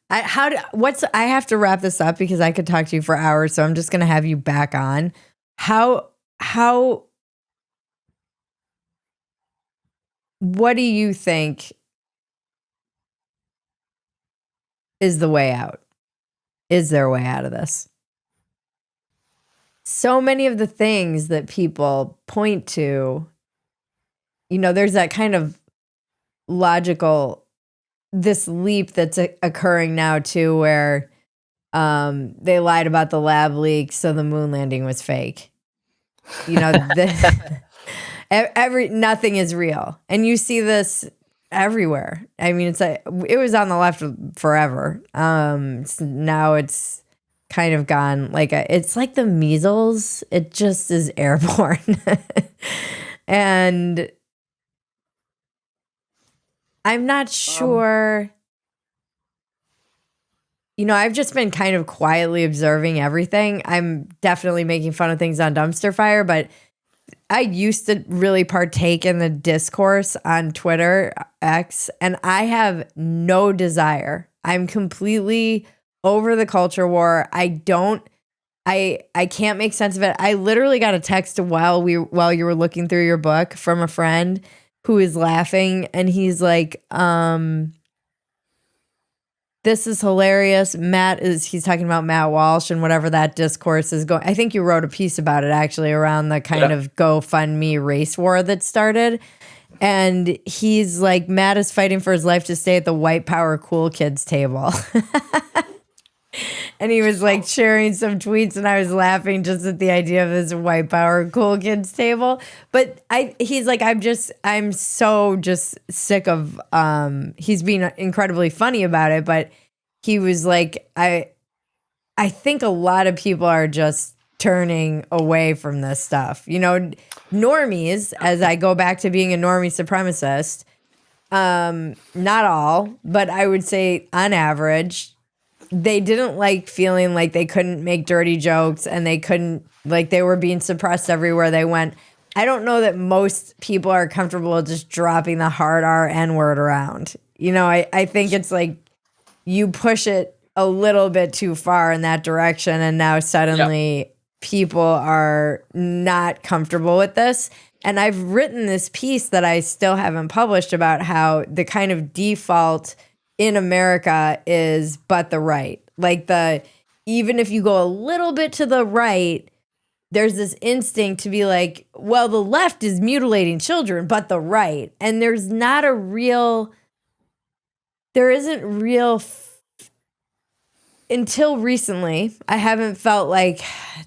I have to wrap this up because I could talk to you for hours, so I'm just going to have you back on. What do you think is the way out? Is there a way out of this? So many of the things that people point to, there's that kind of logical, this leap that's occurring now too, where they lied about the lab leak, so the moon landing was fake. Nothing is real, and you see this everywhere. I mean, it was on the left forever. Now it's kind of gone it's like the measles. It just is airborne, and I'm not sure. I've just been kind of quietly observing everything. I'm definitely making fun of things on Dumpster Fire, but I used to really partake in the discourse on Twitter, X, and I have no desire. I'm completely over the culture war. I can't make sense of it. I literally got a text while you were looking through your book from a friend who is laughing, and he's like, this is hilarious. He's talking about Matt Walsh and whatever that discourse is going. I think you wrote a piece about it actually around the kind of GoFundMe race war that started. And he's like, Matt is fighting for his life to stay at the white power cool kids table. And he was like sharing some tweets, and I was laughing just at the idea of this white power cool kids table. But he's like, I'm so just sick of, he's being incredibly funny about it, but he was like, I think a lot of people are just turning away from this stuff. Normies, as I go back to being a normie supremacist, not all, but I would say on average, they didn't like feeling like they couldn't make dirty jokes, and they couldn't, like, they were being suppressed everywhere they went. I don't know that most people are comfortable just dropping the hard R N-word around. I think it's like you push it a little bit too far in that direction, and now suddenly people are not comfortable with this. And I've written this piece that I still haven't published about how the kind of default in America is but the right. Like even if you go a little bit to the right, there's this instinct to be like, well, the left is mutilating children, but the right. And there isn't real, until recently, I haven't felt like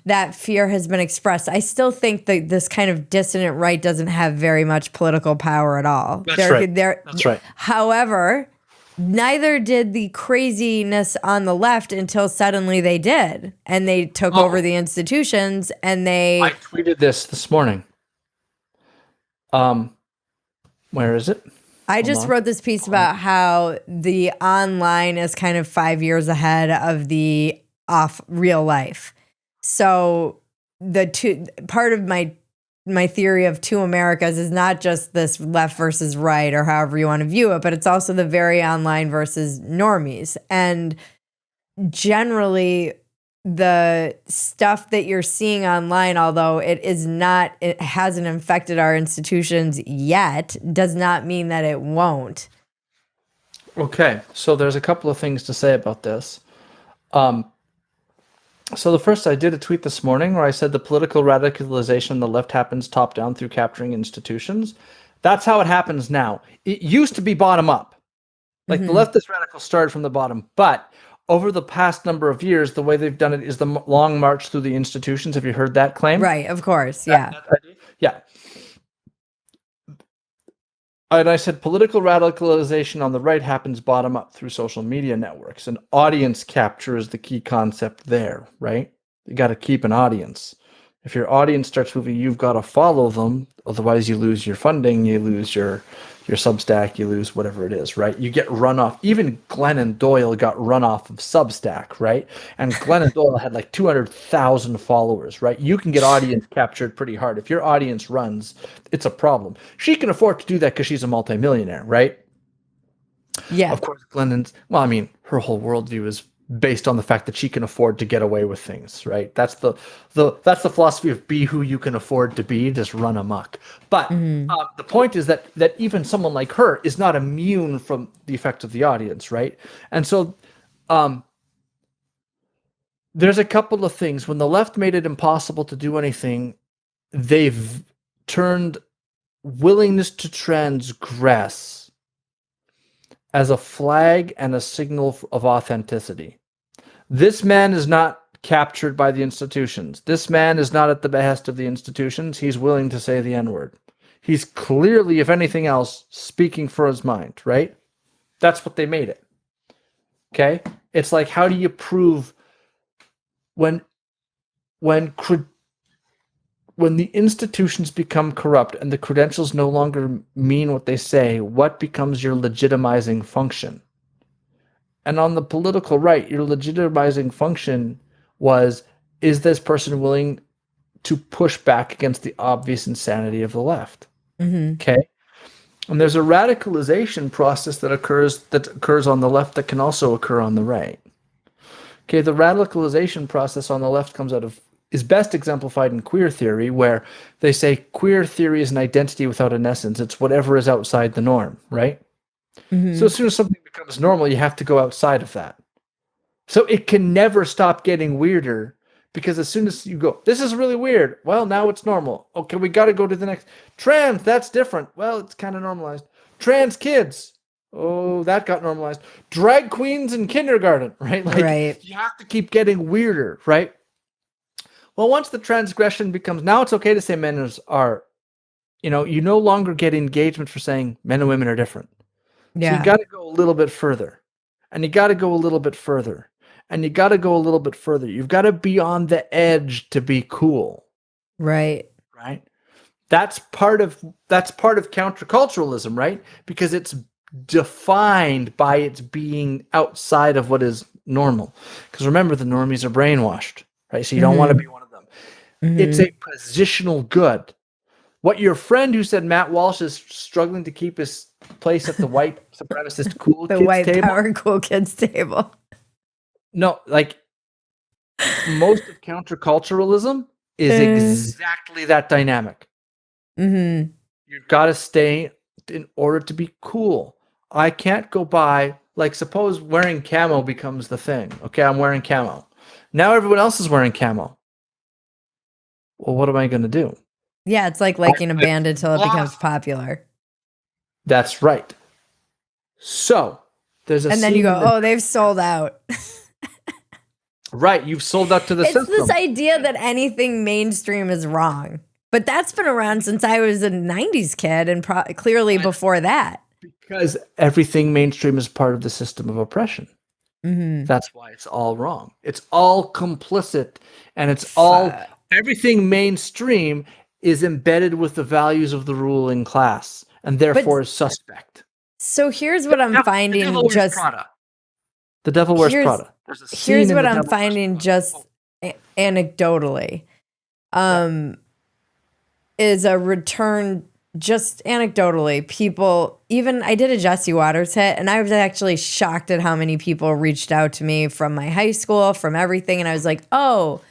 that fear has been expressed. I still think that this kind of dissident right doesn't have very much political power at all. That's right. That's right. However, neither did the craziness on the left until suddenly they did. And they took over the institutions and I tweeted this morning. Where is it? I just wrote this piece about how the online is kind of 5 years ahead of the real life. So part of my theory of two Americas is not just this left versus right or however you want to view it, but it's also the very online versus normies. And generally, the stuff that you're seeing online, although it hasn't infected our institutions yet, does not mean that it won't. Okay, so there's a couple of things to say about this. So the first, I did a tweet this morning where I said the political radicalization on the left happens top down through capturing institutions. That's how it happens now. It used to be bottom up. Like the leftist radical started from the bottom, but over the past number of years, the way they've done it is the long march through the institutions. Have you heard that claim? Right, of course, yeah. Yeah. And I said political radicalization on the right happens bottom up through social media networks, and audience capture is the key concept there, right? You got to keep an audience. If your audience starts moving, you've got to follow them. Otherwise, you lose your funding, you lose your Substack, you lose whatever it is, right? You get run off. Even Glennon Doyle got run off of Substack, right? And Glennon Doyle had like 200,000 followers, right? You can get audience captured pretty hard. If your audience runs, it's a problem. She can afford to do that because she's a multimillionaire, right? Yeah. Of course, her whole worldview is based on the fact that she can afford to get away with things, right? That's the philosophy of be who you can afford to be, just run amok. But the point is that even someone like her is not immune from the effect of the audience, right? And so there's a couple of things. When the left made it impossible to do anything, they've turned willingness to transgress as a flag and a signal of authenticity. This man is not captured by the institutions. This man is not at the behest of the institutions. He's willing to say the N-word. He's clearly, if anything else, speaking for his mind, right? That's what they made it. Okay? It's like, how do you prove when the institutions become corrupt and the credentials no longer mean what they say, what becomes your legitimizing function? And on the political right, your legitimizing function was, is this person willing to push back against the obvious insanity of the left? Okay? And there's a radicalization process that occurs on the left that can also occur on the right. Okay, the radicalization process on the left is best exemplified in queer theory, where they say queer theory is an identity without an essence. It's whatever is outside the norm, right? So as soon as something becomes normal, you have to go outside of that. So it can never stop getting weirder, because as soon as you go, this is really weird, well, now it's normal. Okay, we got to go to the next. Trans, that's different. Well, it's kind of normalized. Trans kids, oh, that got normalized. Drag queens in kindergarten, right? Like, you have to keep getting weirder, right? Well, once the transgression becomes, now it's okay to say men are, you no longer get engagement for saying men and women are different. Yeah. So you got to go a little bit further, and you got to go a little bit further, and you got to go a little bit further. You've got to be on the edge to be cool. Right. Right. That's part of counterculturalism, right? Because it's defined by its being outside of what is normal. Because remember, the normies are brainwashed, right? So you don't want to be one of them. It's a positional good. What your friend who said Matt Walsh is struggling to keep his place at the white supremacist cool the kids white table. Power cool kids table. No, like most of counterculturalism is exactly that dynamic. You've got to stay in order to be cool. I can't go buy like suppose wearing camo becomes the thing. Okay, I'm wearing camo. Now everyone else is wearing camo. Well, what am I going to do? Yeah, it's like liking a band until it becomes lost. popular. That's right. So there's a And then you scene go, in the- oh, they've sold out. right. You've sold out to the It's system. this idea that anything mainstream is wrong. But that's been around since I was a 90s kid and clearly before that. Because everything mainstream is part of the system of oppression. Mm-hmm. That's why it's all wrong. It's all complicit, and it's all everything mainstream is embedded with the values of the ruling class, and therefore is suspect. So here's what I'm finding. The devil wears Prada. The devil wears Prada. Here's what I'm finding just anecdotally. Is a return, just anecdotally, people, even I did a Jesse Waters hit, and I was actually shocked at how many people reached out to me from my high school, from everything. And I was like, oh,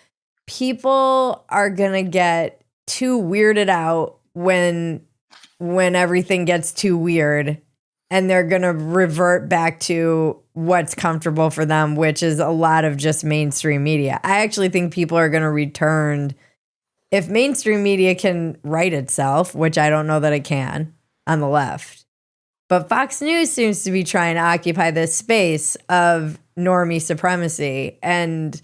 people are going to get too weirded out when everything gets too weird, and they're going to revert back to what's comfortable for them, which is a lot of just mainstream media. I actually think people are going to return. If mainstream media can right itself, which I don't know that it can on the left, but Fox News seems to be trying to occupy this space of normie supremacy. And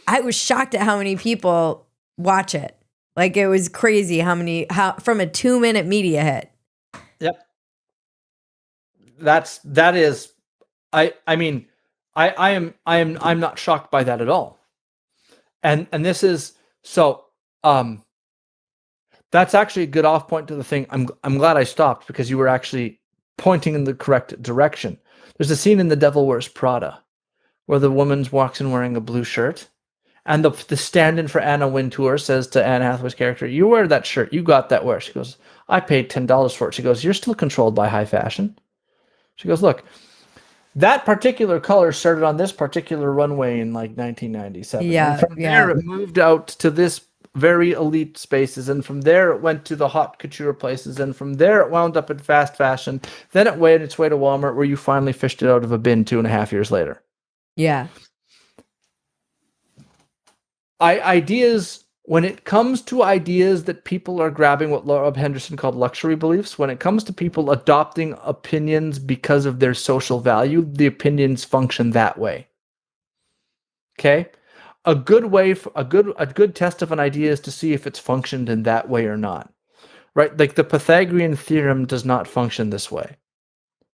I was shocked at how many people watch it. Like, it was crazy how from a 2-minute media hit. Yep. That is, I'm not shocked by that at all. And this is, so, that's actually a good off point to the thing. I'm glad I stopped, because you were actually pointing in the correct direction. There's a scene in The Devil Wears Prada where the woman walks in wearing a blue shirt, and the stand-in for Anna Wintour says to Anne Hathaway's character, "You wear that shirt. You got that where?" She goes, "I paid $10 for it." She goes, "You're still controlled by high fashion." She goes, "Look, that particular color started on this particular runway in like 1997. Yeah, and from there it moved out to this very elite spaces, and from there it went to the hot couture places, and from there it wound up in fast fashion. Then it made its way to Walmart, where you finally fished it out of a bin 2.5 years later." Yeah. Ideas, when it comes to ideas that people are grabbing, what Rob Henderson called luxury beliefs, when it comes to people adopting opinions because of their social value, the opinions function that way. Okay? A good way, a good test of an idea is to see if it's functioned in that way or not. Right? Like the Pythagorean theorem does not function this way.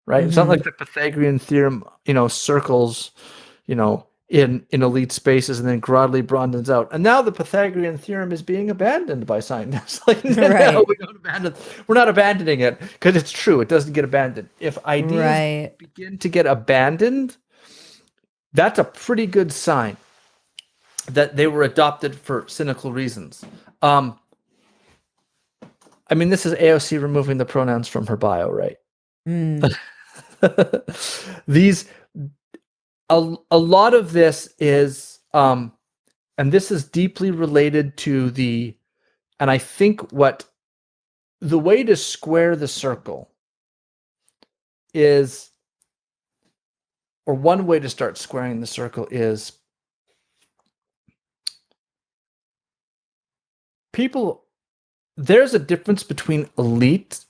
Right? It's not like the Pythagorean theorem, circles, in elite spaces and then broadly broadens out. And now the Pythagorean theorem is being abandoned by scientists. Like, right. No, we're not abandoning it, because it's true. It doesn't get abandoned. If ideas begin to get abandoned, that's a pretty good sign that they were adopted for cynical reasons. This is AOC removing the pronouns from her bio, right? A lot of this is, and this is deeply related to and I think the way to square the circle is, or one way to start squaring the circle is, there's a difference between elite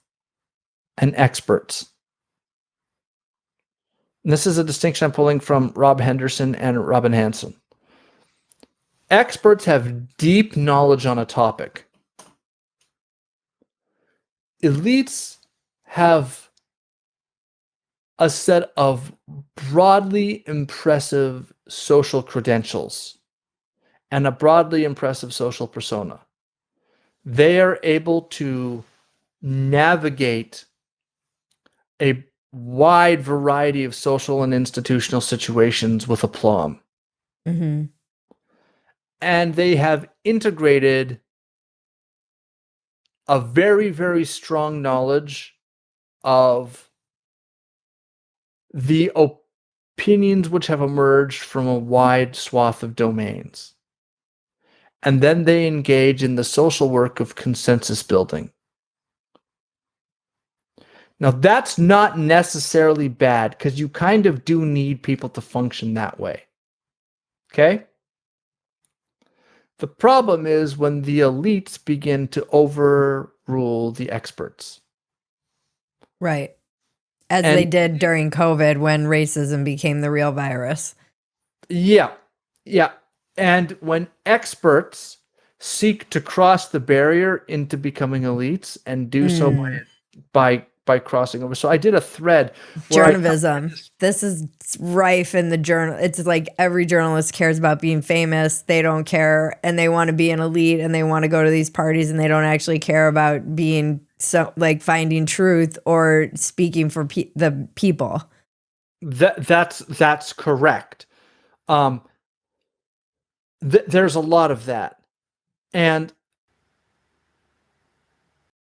and experts. And this is a distinction I'm pulling from Rob Henderson and Robin Hanson. Experts have deep knowledge on a topic. Elites have a set of broadly impressive social credentials and a broadly impressive social persona. They are able to navigate a wide variety of social and institutional situations with aplomb. And they have integrated a very, very strong knowledge of the opinions which have emerged from a wide swath of domains. And then they engage in the social work of consensus building Now, that's not necessarily bad because you kind of do need people to function that way. Okay? The problem is when the elites begin to overrule the experts. Right. As they did during COVID when racism became the real virus. Yeah. Yeah. And when experts seek to cross the barrier into becoming elites and do so by crossing over. So I did a thread. Journalism. This is rife in the journal. It's like every journalist cares about being famous. They don't care, and they want to be an elite, and they want to go to these parties, and they don't actually care about being finding truth or speaking for the people. That's correct. There's a lot of that, and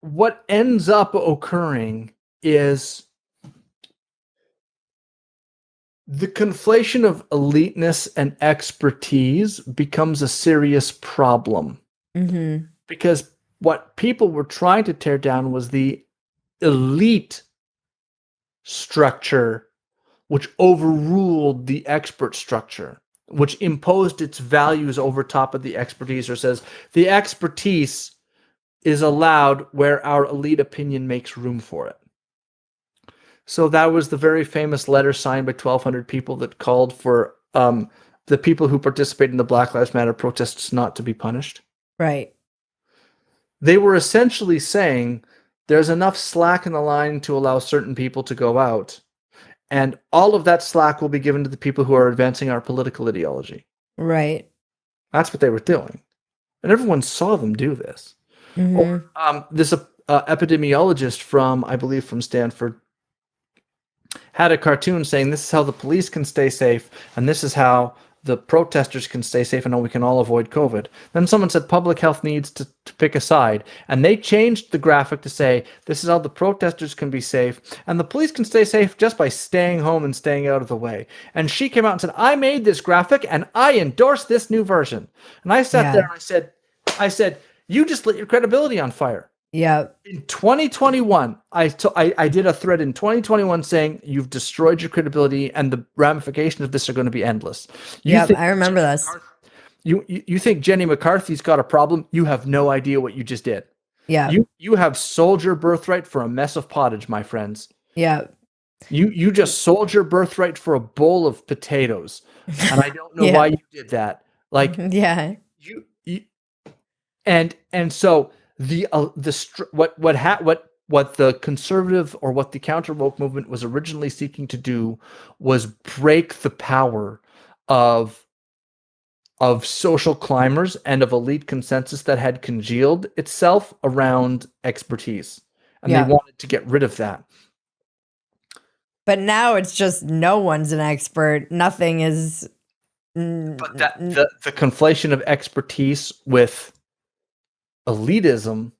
what ends up occurring is the conflation of eliteness and expertise becomes a serious problem. Mm-hmm. Because what people were trying to tear down was the elite structure, which overruled the expert structure, which imposed its values over top of the expertise, or says the expertise is allowed where our elite opinion makes room for it. So that was the very famous letter signed by 1,200 people that called for the people who participated in the Black Lives Matter protests not to be punished. Right. They were essentially saying there's enough slack in the line to allow certain people to go out, and all of that slack will be given to the people who are advancing our political ideology. Right. That's what they were doing. And everyone saw them do this. Mm-hmm. Or, this epidemiologist from, I believe, from Stanford, had a cartoon saying this is how the police can stay safe, and this is how the protesters can stay safe, and how we can all avoid COVID. Then someone said public health needs to pick a side, and they changed the graphic to say this is how the protesters can be safe, and the police can stay safe just by staying home and staying out of the way. And she came out and said, I made this graphic, and I endorse this new version. And I sat there and I said, you just lit your credibility on fire. Yeah. In 2021, I did a thread in 2021 saying you've destroyed your credibility, and the ramifications of this are going to be endless. Yeah, I remember this. You think Jenny McCarthy's got a problem? You have no idea what you just did. Yeah. You have sold your birthright for a mess of pottage, my friends. Yeah. You just sold your birthright for a bowl of potatoes, and I don't know why you did that. Like, yeah. And so what the conservative or what the counter woke movement was originally seeking to do was break the power of social climbers and of elite consensus that had congealed itself around expertise, and they wanted to get rid of that. But now it's just no one's an expert. Nothing is. But the conflation of expertise with elitism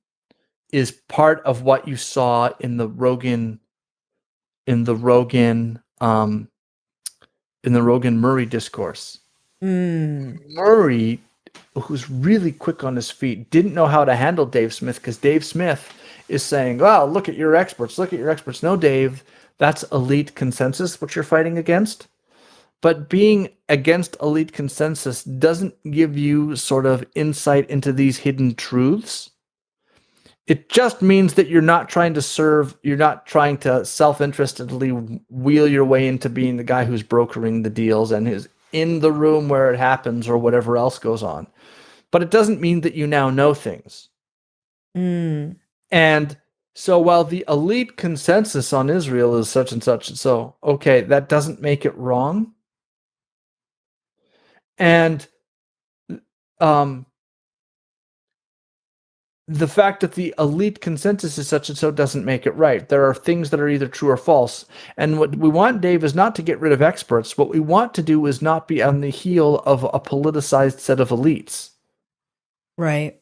is part of what you saw in the Rogan Murray discourse. Murray, who's really quick on his feet, didn't know how to handle Dave Smith, because Dave Smith is saying, well, look at your experts. No, Dave, that's elite consensus, what you're fighting against. But being against elite consensus doesn't give you sort of insight into these hidden truths. It just means that you're not trying to self-interestedly wheel your way into being the guy who's brokering the deals and who's in the room where it happens or whatever else goes on. But it doesn't mean that you now know things. And so while the elite consensus on Israel is such and such, so, okay, that doesn't make it wrong. And the fact that the elite consensus is such and so doesn't make it right. There are things that are either true or false. And what we want, Dave, is not to get rid of experts. What we want to do is not be on the heel of a politicized set of elites. Right.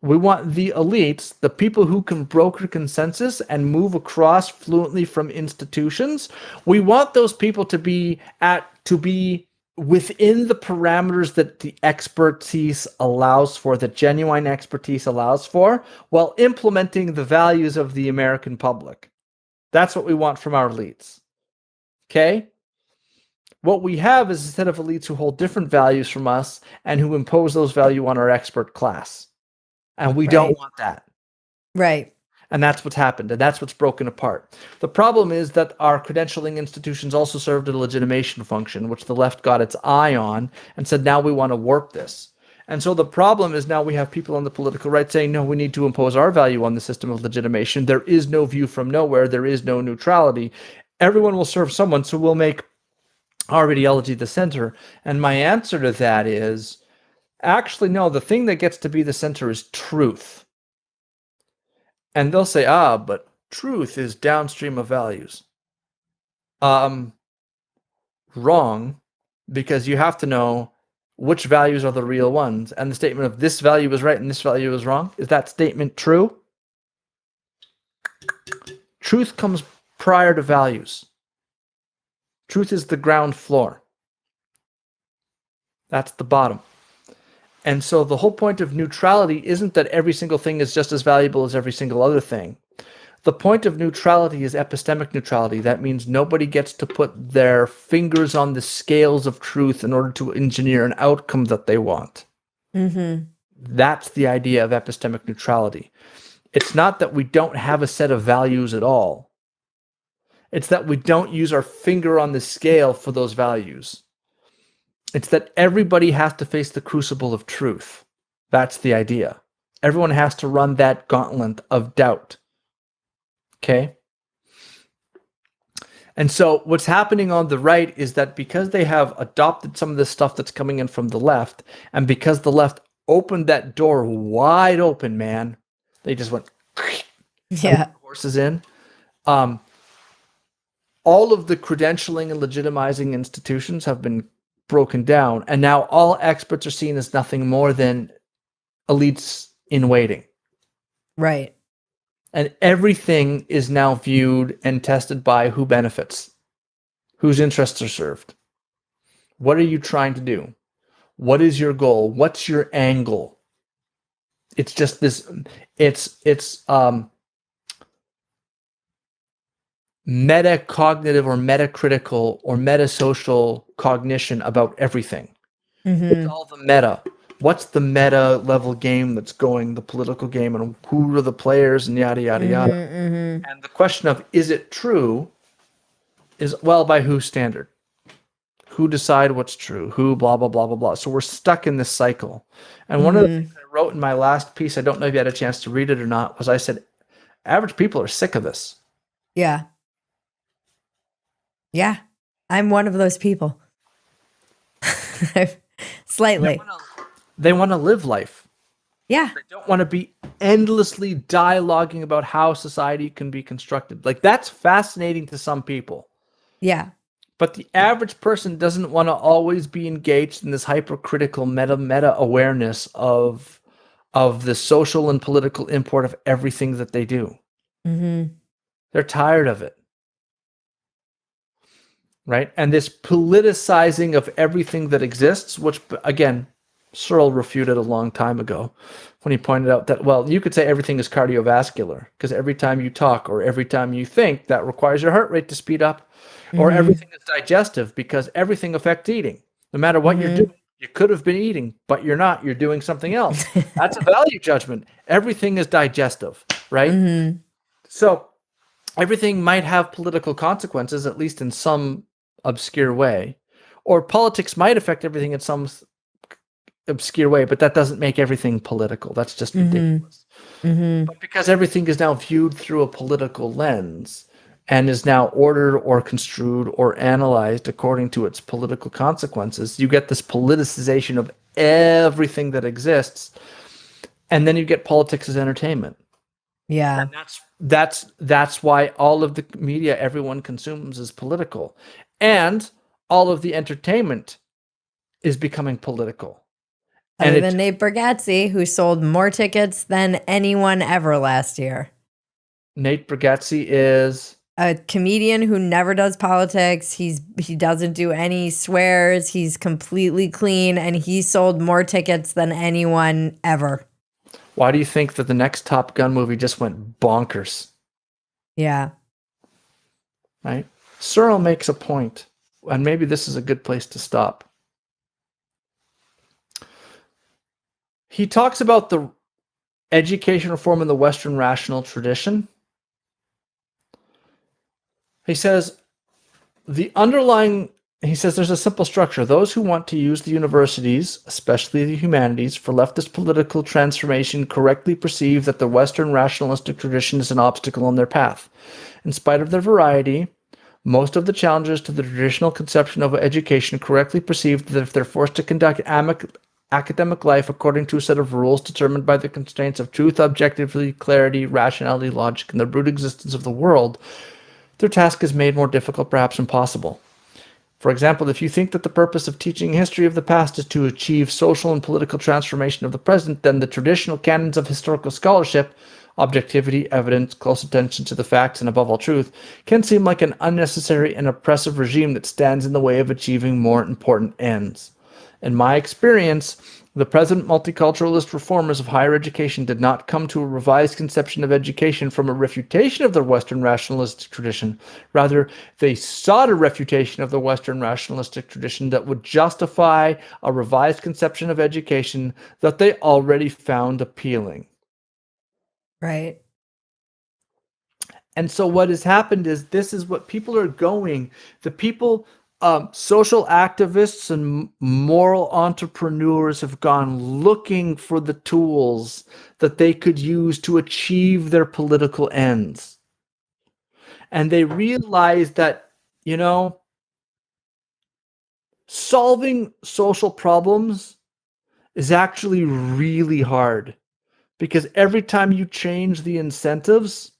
We want the elites, the people who can broker consensus and move across fluently from institutions. We want those people to be within the parameters that the expertise allows for, that genuine expertise allows for, while implementing the values of the American public. That's what we want from our elites. Okay? What we have is a set of elites who hold different values from us and who impose those values on our expert class. And we don't want that. Right. And that's what's happened, and that's what's broken apart. The problem is that our credentialing institutions also served a legitimation function, which the left got its eye on and said, now we want to warp this. And so the problem is now we have people on the political right saying, no, we need to impose our value on the system of legitimation. There is no view from nowhere. There is no neutrality. Everyone will serve someone, so we'll make our ideology the center. And my answer to that is, actually, no, the thing that gets to be the center is truth. And they'll say, but truth is downstream of values. Wrong, because you have to know which values are the real ones. And the statement of this value is right and this value is wrong, is that statement true? Truth comes prior to values. Truth is the ground floor. That's the bottom. And so the whole point of neutrality isn't that every single thing is just as valuable as every single other thing. The point of neutrality is epistemic neutrality. That means nobody gets to put their fingers on the scales of truth in order to engineer an outcome that they want. Mm-hmm. That's the idea of epistemic neutrality. It's not that we don't have a set of values at all. It's that we don't use our finger on the scale for those values. It's that everybody has to face the crucible of truth. That's the idea. Everyone has to run that gauntlet of doubt. Okay? And so what's happening on the right is that because they have adopted some of this stuff that's coming in from the left, and because the left opened that door wide open, man, they just went horses in. All of the credentialing and legitimizing institutions have been broken down, and now all experts are seen as nothing more than elites in waiting. Right. And everything is now viewed and tested by who benefits, whose interests are served. What are you trying to do? What is your goal? What's your angle? It's just this, it's metacognitive or metacritical or metasocial cognition about everything. Mm-hmm. It's all the meta. What's the meta level game that's going, the political game, and who are the players, and yada, yada, yada. Mm-hmm. And the question of, is it true, is, well, by whose standard? Who decide what's true? Who, blah, blah, blah, blah, blah. So we're stuck in this cycle. And one of the things I wrote in my last piece, I don't know if you had a chance to read it or not, was I said, average people are sick of this. Yeah. Yeah. I'm one of those people. Slightly. They want to live life. Yeah. They don't want to be endlessly dialoguing about how society can be constructed. Like, that's fascinating to some people. Yeah. But the average person doesn't want to always be engaged in this hypercritical meta awareness of the social and political import of everything that they do. Mm-hmm. They're tired of it. Right? And this politicizing of everything that exists, which, again, Searle refuted a long time ago when he pointed out that, well, you could say everything is cardiovascular because every time you talk or every time you think, that requires your heart rate to speed up. Or everything is digestive because everything affects eating. No matter what you're doing, you could have been eating, but you're not. You're doing something else. That's a value judgment. Everything is digestive, right? So everything might have political consequences, at least in some obscure way. Or politics might affect everything in some obscure way, but that doesn't make everything political. That's just ridiculous. But because everything is now viewed through a political lens, and is now ordered or construed or analyzed according to its political consequences, you get this politicization of everything that exists, and then you get politics as entertainment. Yeah. And that's why all of the media everyone consumes is political, and all of the entertainment is becoming political. Other than Nate Bargatze, who sold more tickets than anyone ever last year. Nate Bargatze is a comedian who never does politics. He doesn't do any swears. He's completely clean, and he sold more tickets than anyone ever. Why do you think that the next Top Gun movie just went bonkers? Yeah. right? Searle makes a point, and maybe this is a good place to stop. He talks about the education reform in the Western rational tradition. He says there's a simple structure. Those who want to use the universities, especially the humanities, for leftist political transformation correctly perceive that the Western rationalistic tradition is an obstacle on their path. In spite of their variety, most of the challengers to the traditional conception of education correctly perceive that if they're forced to conduct academic life according to a set of rules determined by the constraints of truth, objectivity, clarity, rationality, logic, and the brute existence of the world, their task is made more difficult, perhaps impossible. For example, if you think that the purpose of teaching history of the past is to achieve social and political transformation of the present, then the traditional canons of historical scholarship, objectivity, evidence, close attention to the facts, and above all truth, can seem like an unnecessary and oppressive regime that stands in the way of achieving more important ends. In my experience, the present multiculturalist reformers of higher education did not come to a revised conception of education from a refutation of the Western rationalistic tradition. Rather, they sought a refutation of the Western rationalistic tradition that would justify a revised conception of education that they already found appealing. Right. And so what has happened is this is what people are going. The people, social activists and moral entrepreneurs have gone looking for the tools that they could use to achieve their political ends. And they realize that, solving social problems is actually really hard. Because every time you change the incentives,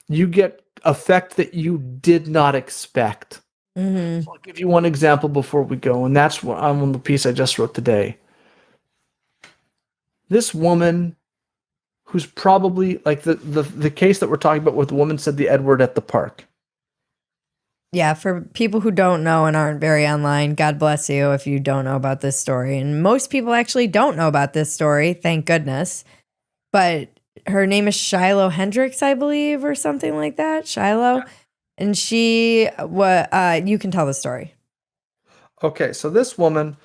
you get effect that you did not expect. Mm-hmm. So I'll give you one example before we go, and that's on the piece I just wrote today. This woman, who's probably like the case that we're talking about where the woman said the Edward at the park. Yeah, for people who don't know and aren't very online, God bless you if you don't know about this story. And most people actually don't know about this story, thank goodness. But her name is Shiloh Hendricks, I believe, or something like that. Shiloh. Yeah. And she, you can tell the story. Okay, so this woman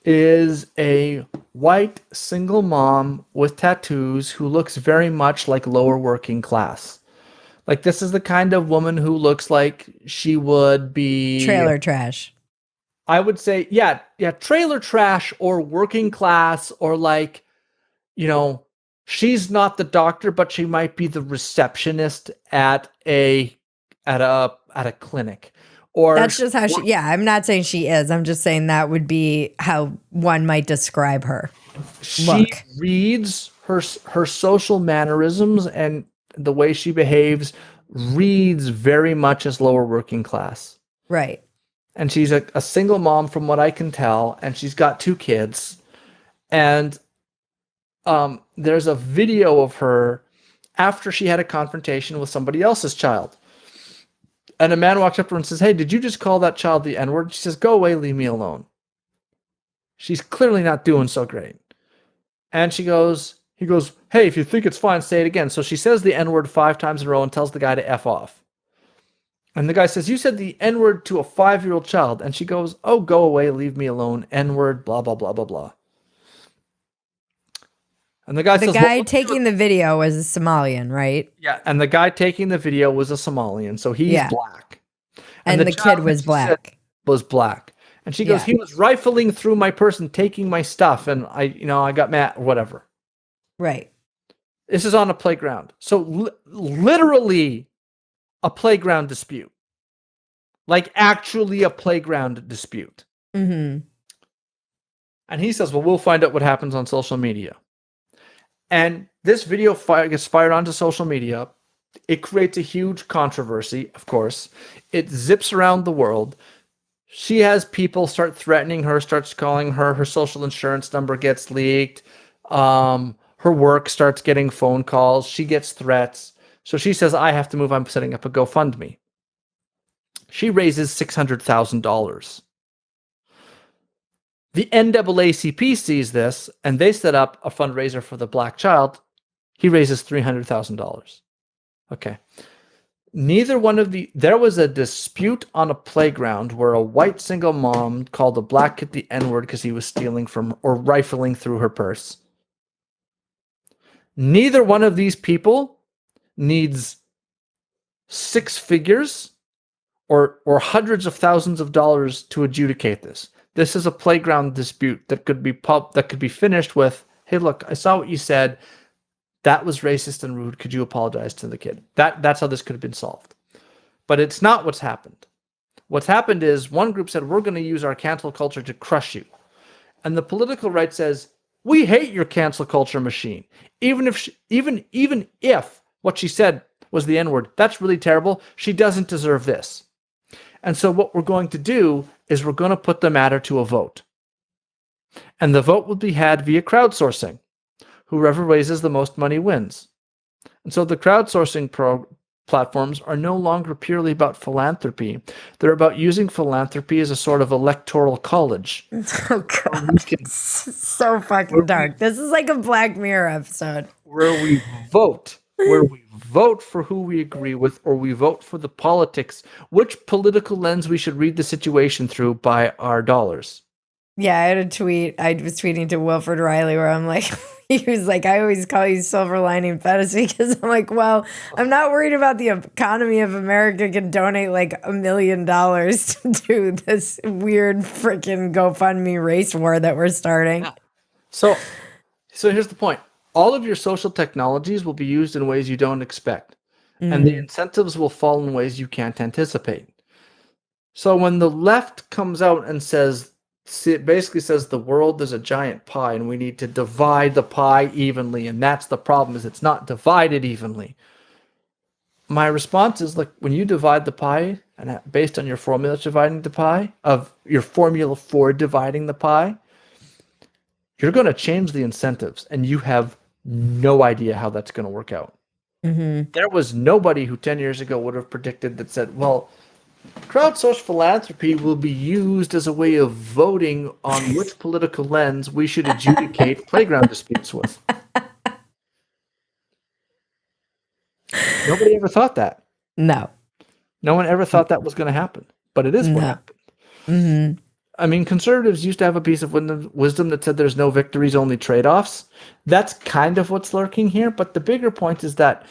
is a white single mom with tattoos who looks very much like lower working class. Like, this is the kind of woman who looks like she would be... trailer trash. I would say, yeah, trailer trash or working class, or like, she's not the doctor, but she might be the receptionist at a clinic. Or that's just how she, I'm not saying she is. I'm just saying that would be how one might describe her. She reads her social mannerisms and the way she behaves reads very much as lower working class. Right. And she's a single mom from what I can tell, and she's got 2 kids. And there's a video of her after she had a confrontation with somebody else's child. And a man walks up to her and says, "Hey, did you just call that child the N-word?" She says, "Go away, leave me alone." She's clearly not doing so great. And he goes, "Hey, if you think it's fine, say it again." So she says the N-word 5 times in a row and tells the guy to F off. And the guy says, "You said the N-word to a 5-year-old child." And she goes, "Oh, go away, leave me alone, N-word, blah, blah, blah, blah, blah." And the guy says, guy taking the video was a Somalian, right? Yeah, and the guy taking the video was a Somalian, so he's black. And the kid was black. And she goes, "He was rifling through my purse and taking my stuff, and I got mad, whatever." Right. This is on a playground. So literally a playground dispute. Like actually a playground dispute. Mm-hmm. And he says, "Well, we'll find out what happens on social media." And this video gets fired onto social media. It creates a huge controversy, of course. It zips around the world. She has people start threatening her, starts calling her. Her social insurance number gets leaked. Her work starts getting phone calls. She gets threats. So she says, "I have to move. I'm setting up a GoFundMe." She raises $600,000. The NAACP sees this, and they set up a fundraiser for the black child. He raises $300,000. Okay. There was a dispute on a playground where a white single mom called a black kid the N-word because he was stealing from or rifling through her purse. Neither one of these people needs six figures or hundreds of thousands of dollars to adjudicate this. This is a playground dispute that could be finished with, "Hey, look, I saw what you said. That was racist and rude. Could you apologize to the kid?" That's how this could have been solved. But it's not what's happened. What's happened is one group said, "We're going to use our cancel culture to crush you." And the political right says, "We hate your cancel culture machine. Even if what she said was the N-word, that's really terrible. She doesn't deserve this." And so what we're going to do is we're going to put the matter to a vote. And the vote will be had via crowdsourcing. Whoever raises the most money wins. And so the crowdsourcing platforms are no longer purely about philanthropy. They're about using philanthropy as a sort of electoral college. Oh, God. So fucking dark. This is like a Black Mirror episode. Where we vote for who we agree with, or we vote for the politics, which political lens we should read the situation through by our dollars. Yeah, I had a tweet. I was tweeting to Wilford Riley where I'm like, he was like, "I always call you silver lining fantasy," because I'm like, well, I'm not worried about the economy if America can donate like $1 million to this weird freaking GoFundMe race war that we're starting. Yeah. So here's the point. All of your social technologies will be used in ways you don't expect, and the incentives will fall in ways you can't anticipate. So when the left comes out and basically says the world is a giant pie and we need to divide the pie evenly, and that's the problem, is it's not divided evenly. My response is, like, when you divide the pie, and based on your formula dividing the pie, of your formula for dividing the pie, you're going to change the incentives, and you have no idea how that's going to work out. There was nobody who 10 years ago would have predicted that said, well, crowdsourced philanthropy will be used as a way of voting on which political lens we should adjudicate playground disputes with. Nobody ever thought that. No. No one ever thought that was going to happen, but it is what happened. I mean, conservatives used to have a piece of wisdom that said there's no victories, only trade-offs. That's kind of what's lurking here, but the bigger point is that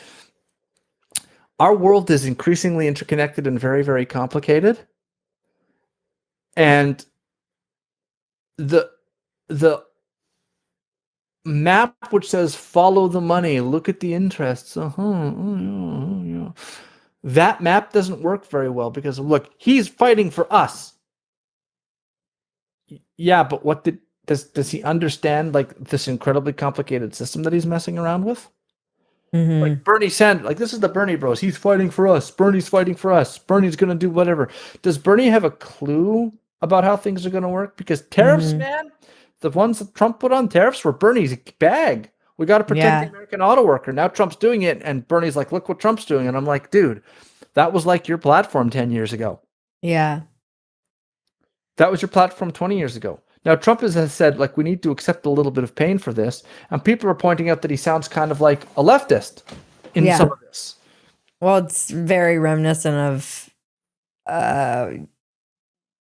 our world is increasingly interconnected and very, very complicated. And the map which says follow the money, look at the interests, that map doesn't work very well, because look, he's fighting for us. Yeah, but does he understand, like, this incredibly complicated system that he's messing around with? Like Bernie Sanders, like, this is the Bernie bros. He's fighting for us. Bernie's fighting for us. Bernie's going to do whatever. Does Bernie have a clue about how things are going to work? Because tariffs, man, the ones that Trump put on tariffs were Bernie's bag. We got to protect the American auto worker. Now Trump's doing it, and Bernie's like, look what Trump's doing. And I'm like, dude, that was like your platform 10 years ago. Yeah. That was your platform 20 years ago. Now, Trump has said, like, we need to accept a little bit of pain for this. And people are pointing out that he sounds kind of like a leftist in some of this. Well, it's very reminiscent of,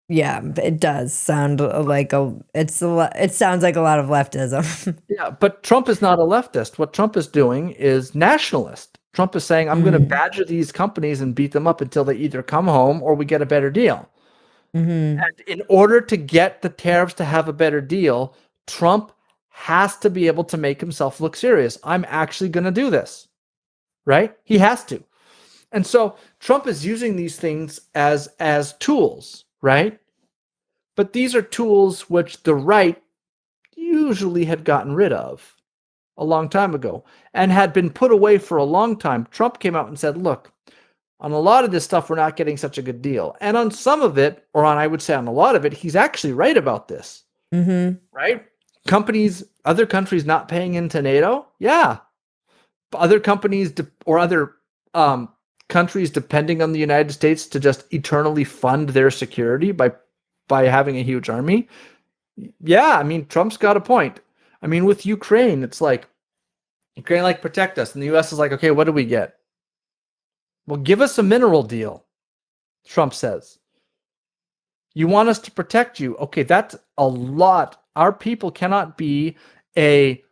it does sound like it sounds like a lot of leftism. Yeah, but Trump is not a leftist. What Trump is doing is nationalist. Trump is saying, I'm going to badger these companies and beat them up until they either come home or we get a better deal. And in order to get the tariffs to have a better deal, Trump has to be able to make himself look serious. I'm actually going to do this, right? He has to. And so Trump is using these things as tools, right? But these are tools which the right usually had gotten rid of a long time ago and had been put away for a long time. Trump came out and said, look, on a lot of this stuff, we're not getting such a good deal. And on some of it, or I would say on a lot of it, he's actually right about this, right? Other countries not paying into NATO? Yeah. Other companies or other countries depending on the United States to just eternally fund their security by having a huge army? Yeah, I mean, Trump's got a point. I mean, with Ukraine, it's like, Ukraine, like, protect us. And the U.S. is like, okay, what do we get? Well, give us a mineral deal, Trump says. You want us to protect you. Okay, that's a lot. Our people cannot be a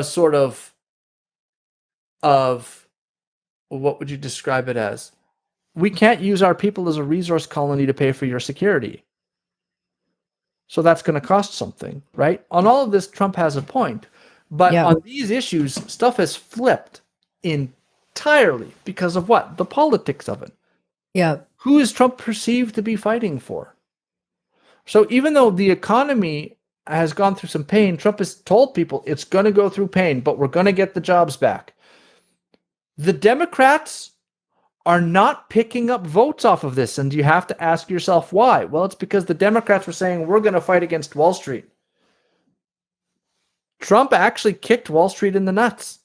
sort of what would you describe it as? We can't use our people as a resource colony to pay for your security. So that's going to cost something, right? On all of this, Trump has a point. But on these issues, stuff has flipped entirely because of what? The politics of it. Yeah. Who is Trump perceived to be fighting for? So even though the economy has gone through some pain, Trump has told people it's going to go through pain, but we're going to get the jobs back. The Democrats are not picking up votes off of this, and you have to ask yourself why. Well, it's because the Democrats were saying we're going to fight against Wall Street. Trump actually kicked Wall Street in the nuts.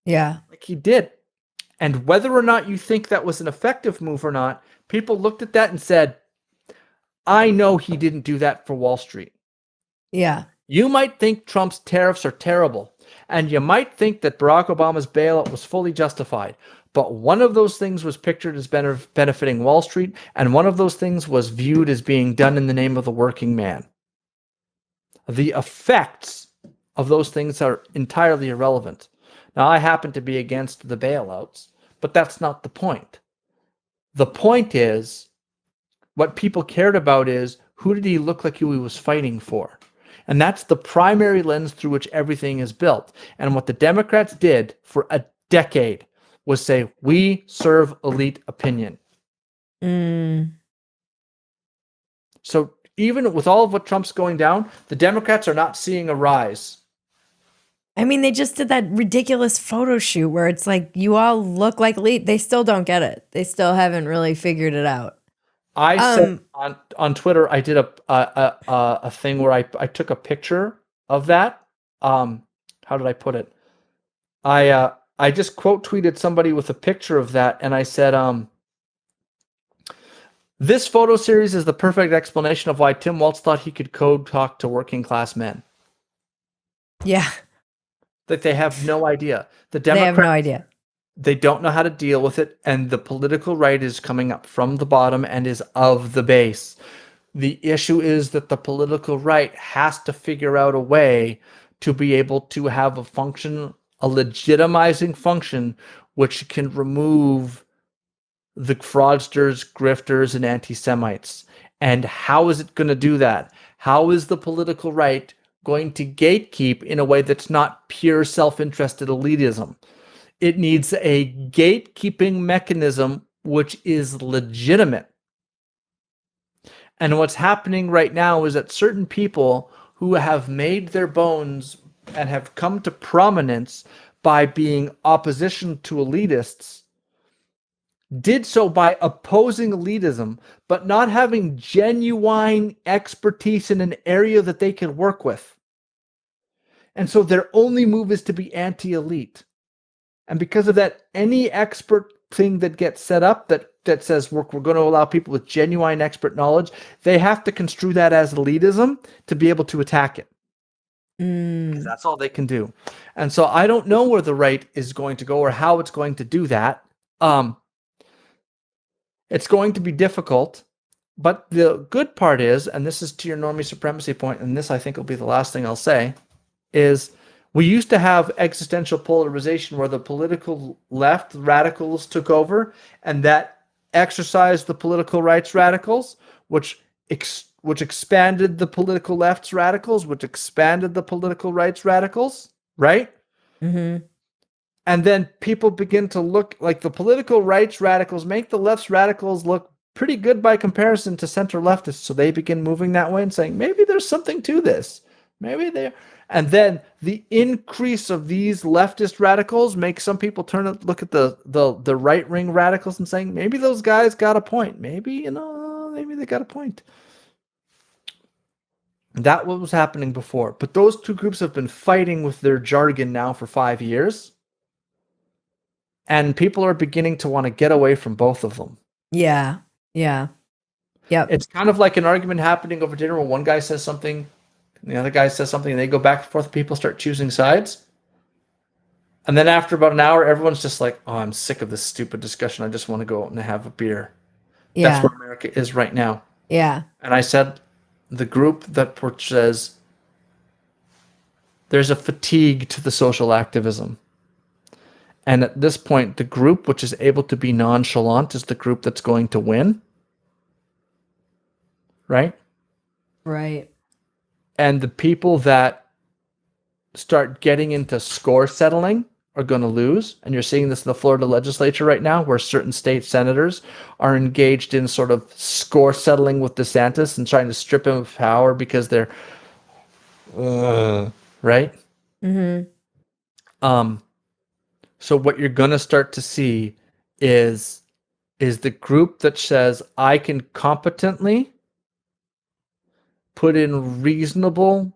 Yeah. Like he did. And whether or not you think that was an effective move or not, people looked at that and said, I know he didn't do that for Wall Street. Yeah. You might think Trump's tariffs are terrible, and you might think that Barack Obama's bailout was fully justified. But one of those things was pictured as benefiting Wall Street, and one of those things was viewed as being done in the name of the working man. The effects of those things are entirely irrelevant. Now, I happen to be against the bailouts, but that's not the point. The point is, what people cared about is, who did he look like he was fighting for? And that's the primary lens through which everything is built. And what the Democrats did for a decade was say, we serve elite opinion. So even with all of what Trump's going down, the Democrats are not seeing a rise. I mean, they just did that ridiculous photo shoot where it's like, you all look like elite. They still don't get it. They still haven't really figured it out. I said on Twitter, I did a thing where I took a picture of that. How did I put it? I just quote tweeted somebody with a picture of that, and I said, this photo series is the perfect explanation of why Tim Walz thought he could code talk to working class men. Yeah. That they have no idea. They have no idea. They don't know how to deal with it, and the political right is coming up from the bottom and is of the base. The issue is that the political right has to figure out a way to be able to have a function, a legitimizing function, which can remove the fraudsters, grifters, and anti-Semites. And how is it going to do that? How is the political right going to gatekeep in a way that's not pure self-interested elitism? It needs a gatekeeping mechanism which is legitimate. And what's happening right now is that certain people who have made their bones and have come to prominence by being opposition to elitists did so by opposing elitism, but not having genuine expertise in an area that they can work with. And so their only move is to be anti-elite. And because of that, any expert thing that gets set up that says we're going to allow people with genuine expert knowledge, they have to construe that as elitism to be able to attack it. Because that's all they can do. And so I don't know where the right is going to go or how it's going to do that. It's going to be difficult. But the good part is, and this is to your normie supremacy point, and this I think will be the last thing I'll say, is we used to have existential polarization where the political left radicals took over, and that exercised the political rights radicals, which expanded the political left's radicals, which expanded the political rights radicals, right? Mm-hmm. And then people begin to look like the political rights radicals make the left's radicals look pretty good by comparison to center leftists. So they begin moving that way and saying, maybe there's something to this. Maybe there. And then the increase of these leftist radicals makes some people turn and look at the right-wing radicals and saying, maybe those guys got a point. Maybe, maybe they got a point. That was happening before. But those two groups have been fighting with their jargon now for 5 years. And people are beginning to want to get away from both of them. Yeah. Yeah. Yep. It's kind of like an argument happening over dinner where one guy says something, and the other guy says something, and they go back and forth, and people start choosing sides. And then after about an hour, everyone's just like, oh, I'm sick of this stupid discussion. I just want to go out and have a beer. That's Yeah. where America is right now. Yeah. And I said, the group that says there's a fatigue to the social activism. And at this point, the group which is able to be nonchalant is the group that's going to win. Right? Right. And the people that start getting into score settling are going to lose. And you're seeing this in the Florida legislature right now, where certain state senators are engaged in sort of score settling with DeSantis and trying to strip him of power because they're, right? Mm-hmm. So what you're going to start to see is the group that says, I can competently put in reasonable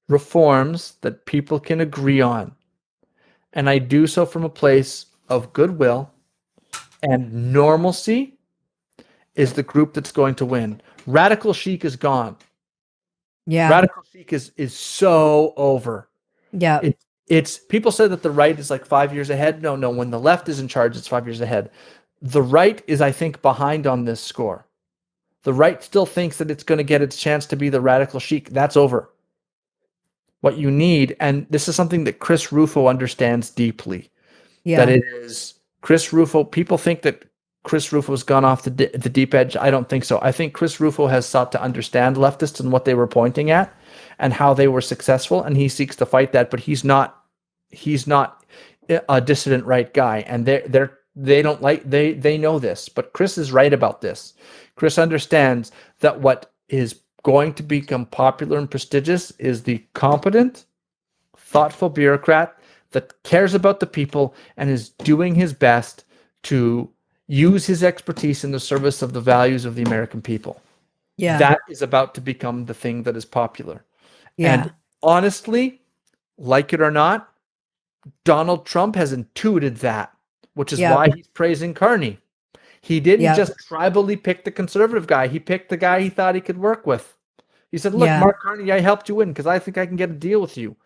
reforms that people can agree on. And I do so from a place of goodwill and normalcy, is the group that's going to win. Radical chic is gone. Yeah. Radical chic is so over. Yeah. It's people say that the right is like 5 years ahead. No, when the left is in charge, it's 5 years ahead. The right is, I think, behind on this score. The right still thinks that it's going to get its chance to be the radical chic. That's over. What you need, and this is something that Chris Rufo understands deeply, that it is Chris Rufo. People think that Chris Rufo's gone off the deep edge. I don't think so. I think Chris Rufo has sought to understand leftists and what they were pointing at and how they were successful, and he seeks to fight that, but he's not a dissident right guy, and they don't like, they know this, but Chris is right about this. Chris understands that what is going to become popular and prestigious is the competent, thoughtful bureaucrat that cares about the people and is doing his best to use his expertise in the service of the values of the American people. Yeah. That is about to become the thing that is popular. Yeah. And honestly, like it or not, Donald Trump has intuited that, which is why he's praising Carney. He didn't just tribally pick the conservative guy. He picked the guy he thought he could work with. He said, look, Mark Carney, I helped you win because I think I can get a deal with you.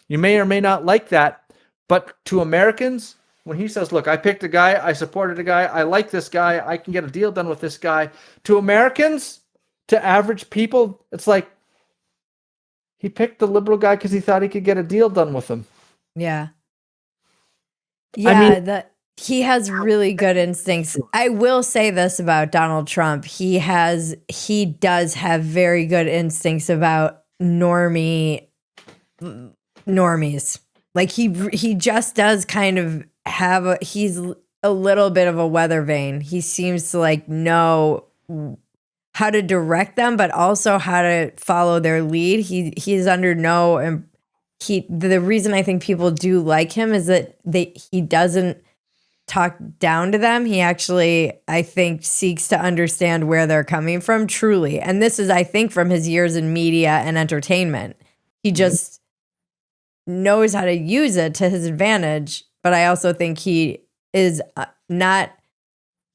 You may or may not like that, but to Americans, when he says, look, I picked a guy, I supported a guy, I like this guy, I can get a deal done with this guy. To Americans, to average people, it's like he picked the liberal guy because he thought he could get a deal done with him. Yeah. Yeah, he has really good instincts. I will say this about Donald Trump. He does have very good instincts about normies. Like he just does kind of have he's a little bit of a weather vane. He seems to like know how to direct them, but also how to follow their lead. He's under the reason I think people do like him is that he doesn't talk down to them. He actually, I think, seeks to understand where they're coming from truly. And this is, I think, from his years in media and entertainment. He just knows how to use it to his advantage. But I also think he is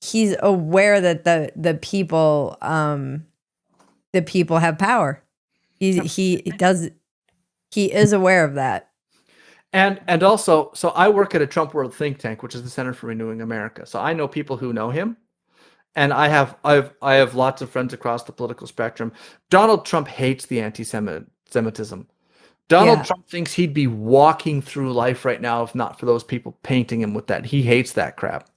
he's aware that the people have power. He is aware of that. And also, so I work at a Trump World think tank, which is the Center for Renewing America. So I know people who know him, and I have lots of friends across the political spectrum. Donald Trump hates the anti-Semitism. Donald Trump thinks he'd be walking through life right now if not for those people painting him with that. He hates that crap.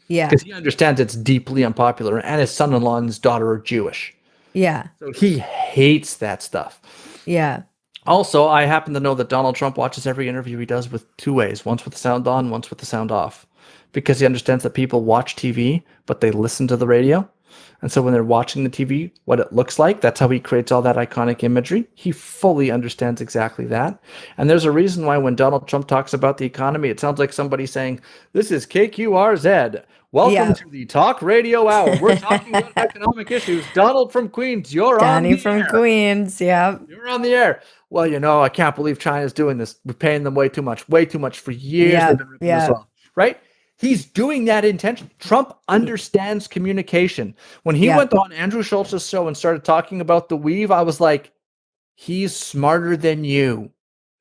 Yeah, because he understands it's deeply unpopular, and his son-in-law and his daughter are Jewish. Yeah, so he hates that stuff. Yeah. Also, I happen to know that Donald Trump watches every interview he does with two ways, once with the sound on, once with the sound off, because he understands that people watch TV, but they listen to the radio. And so when they're watching the TV, what it looks like, that's how he creates all that iconic imagery. He fully understands exactly that. And there's a reason why when Donald Trump talks about the economy, it sounds like somebody saying, this is KQRZ. Welcome to the Talk Radio Hour. We're talking about economic issues. Donald from Queens, you're on the air. Donnie from Queens, yeah. You're on the air. Well, I can't believe China's doing this. We're paying them way too much for years. They've been ripping us off, right? He's doing that intentionally. Trump understands communication. When he went on Andrew Schultz's show and started talking about the weave, I was like, he's smarter than you.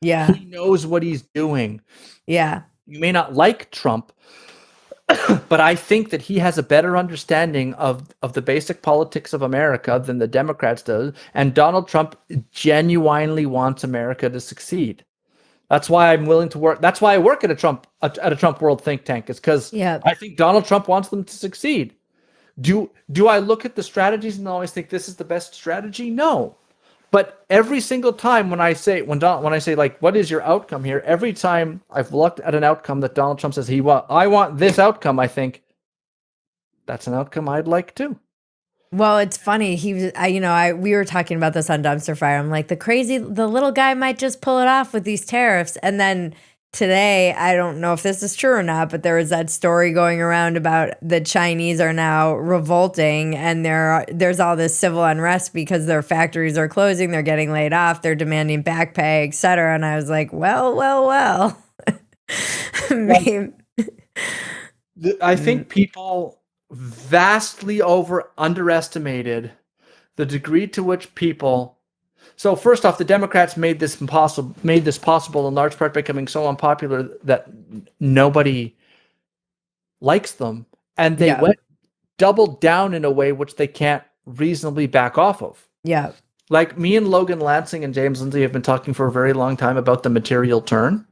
Yeah. He knows what he's doing. Yeah. You may not like Trump, but I think that he has a better understanding of the basic politics of America than the Democrats do. And Donald Trump genuinely wants America to succeed. That's why I'm willing to work. That's why I work at a Trump World think tank. Is because Yeah. I think Donald Trump wants them to succeed. Do I look at the strategies and always think this is the best strategy? No. But every single time when I say like, what is your outcome here? Every time I've looked at an outcome that Donald Trump says I want this outcome, I think that's an outcome I'd like too. Well, it's funny. We were talking about this on Dumpster Fire. I'm like, the little guy might just pull it off with these tariffs. And then today, I don't know if this is true or not, but there was that story going around about the Chinese are now revolting, and there's all this civil unrest because their factories are closing, they're getting laid off, they're demanding back pay, etc. And I was like, well. I think people vastly underestimated the degree to which people. So first off, the Democrats made this possible in large part by becoming so unpopular that nobody likes them, and they doubled down in a way which they can't reasonably back off of. Yeah. Like me and Logan Lansing and James Lindsay have been talking for a very long time about the material turn.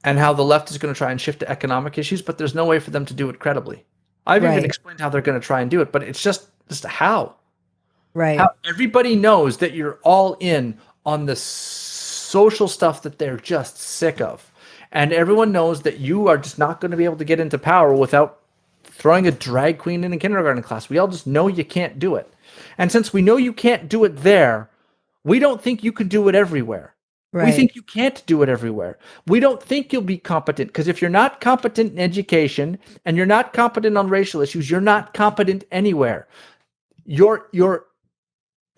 And how the left is going to try and shift to economic issues, but there's no way for them to do it credibly. I've even explained how they're going to try and do it, but it's just how. Right. How everybody knows that you're all in on the social stuff that they're just sick of. And everyone knows that you are just not going to be able to get into power without throwing a drag queen in a kindergarten class. We all just know you can't do it. And since we know you can't do it there, we don't think you can do it everywhere. Right. We think you can't do it everywhere. We don't think you'll be competent, because if you're not competent in education and you're not competent on racial issues, you're not competent anywhere.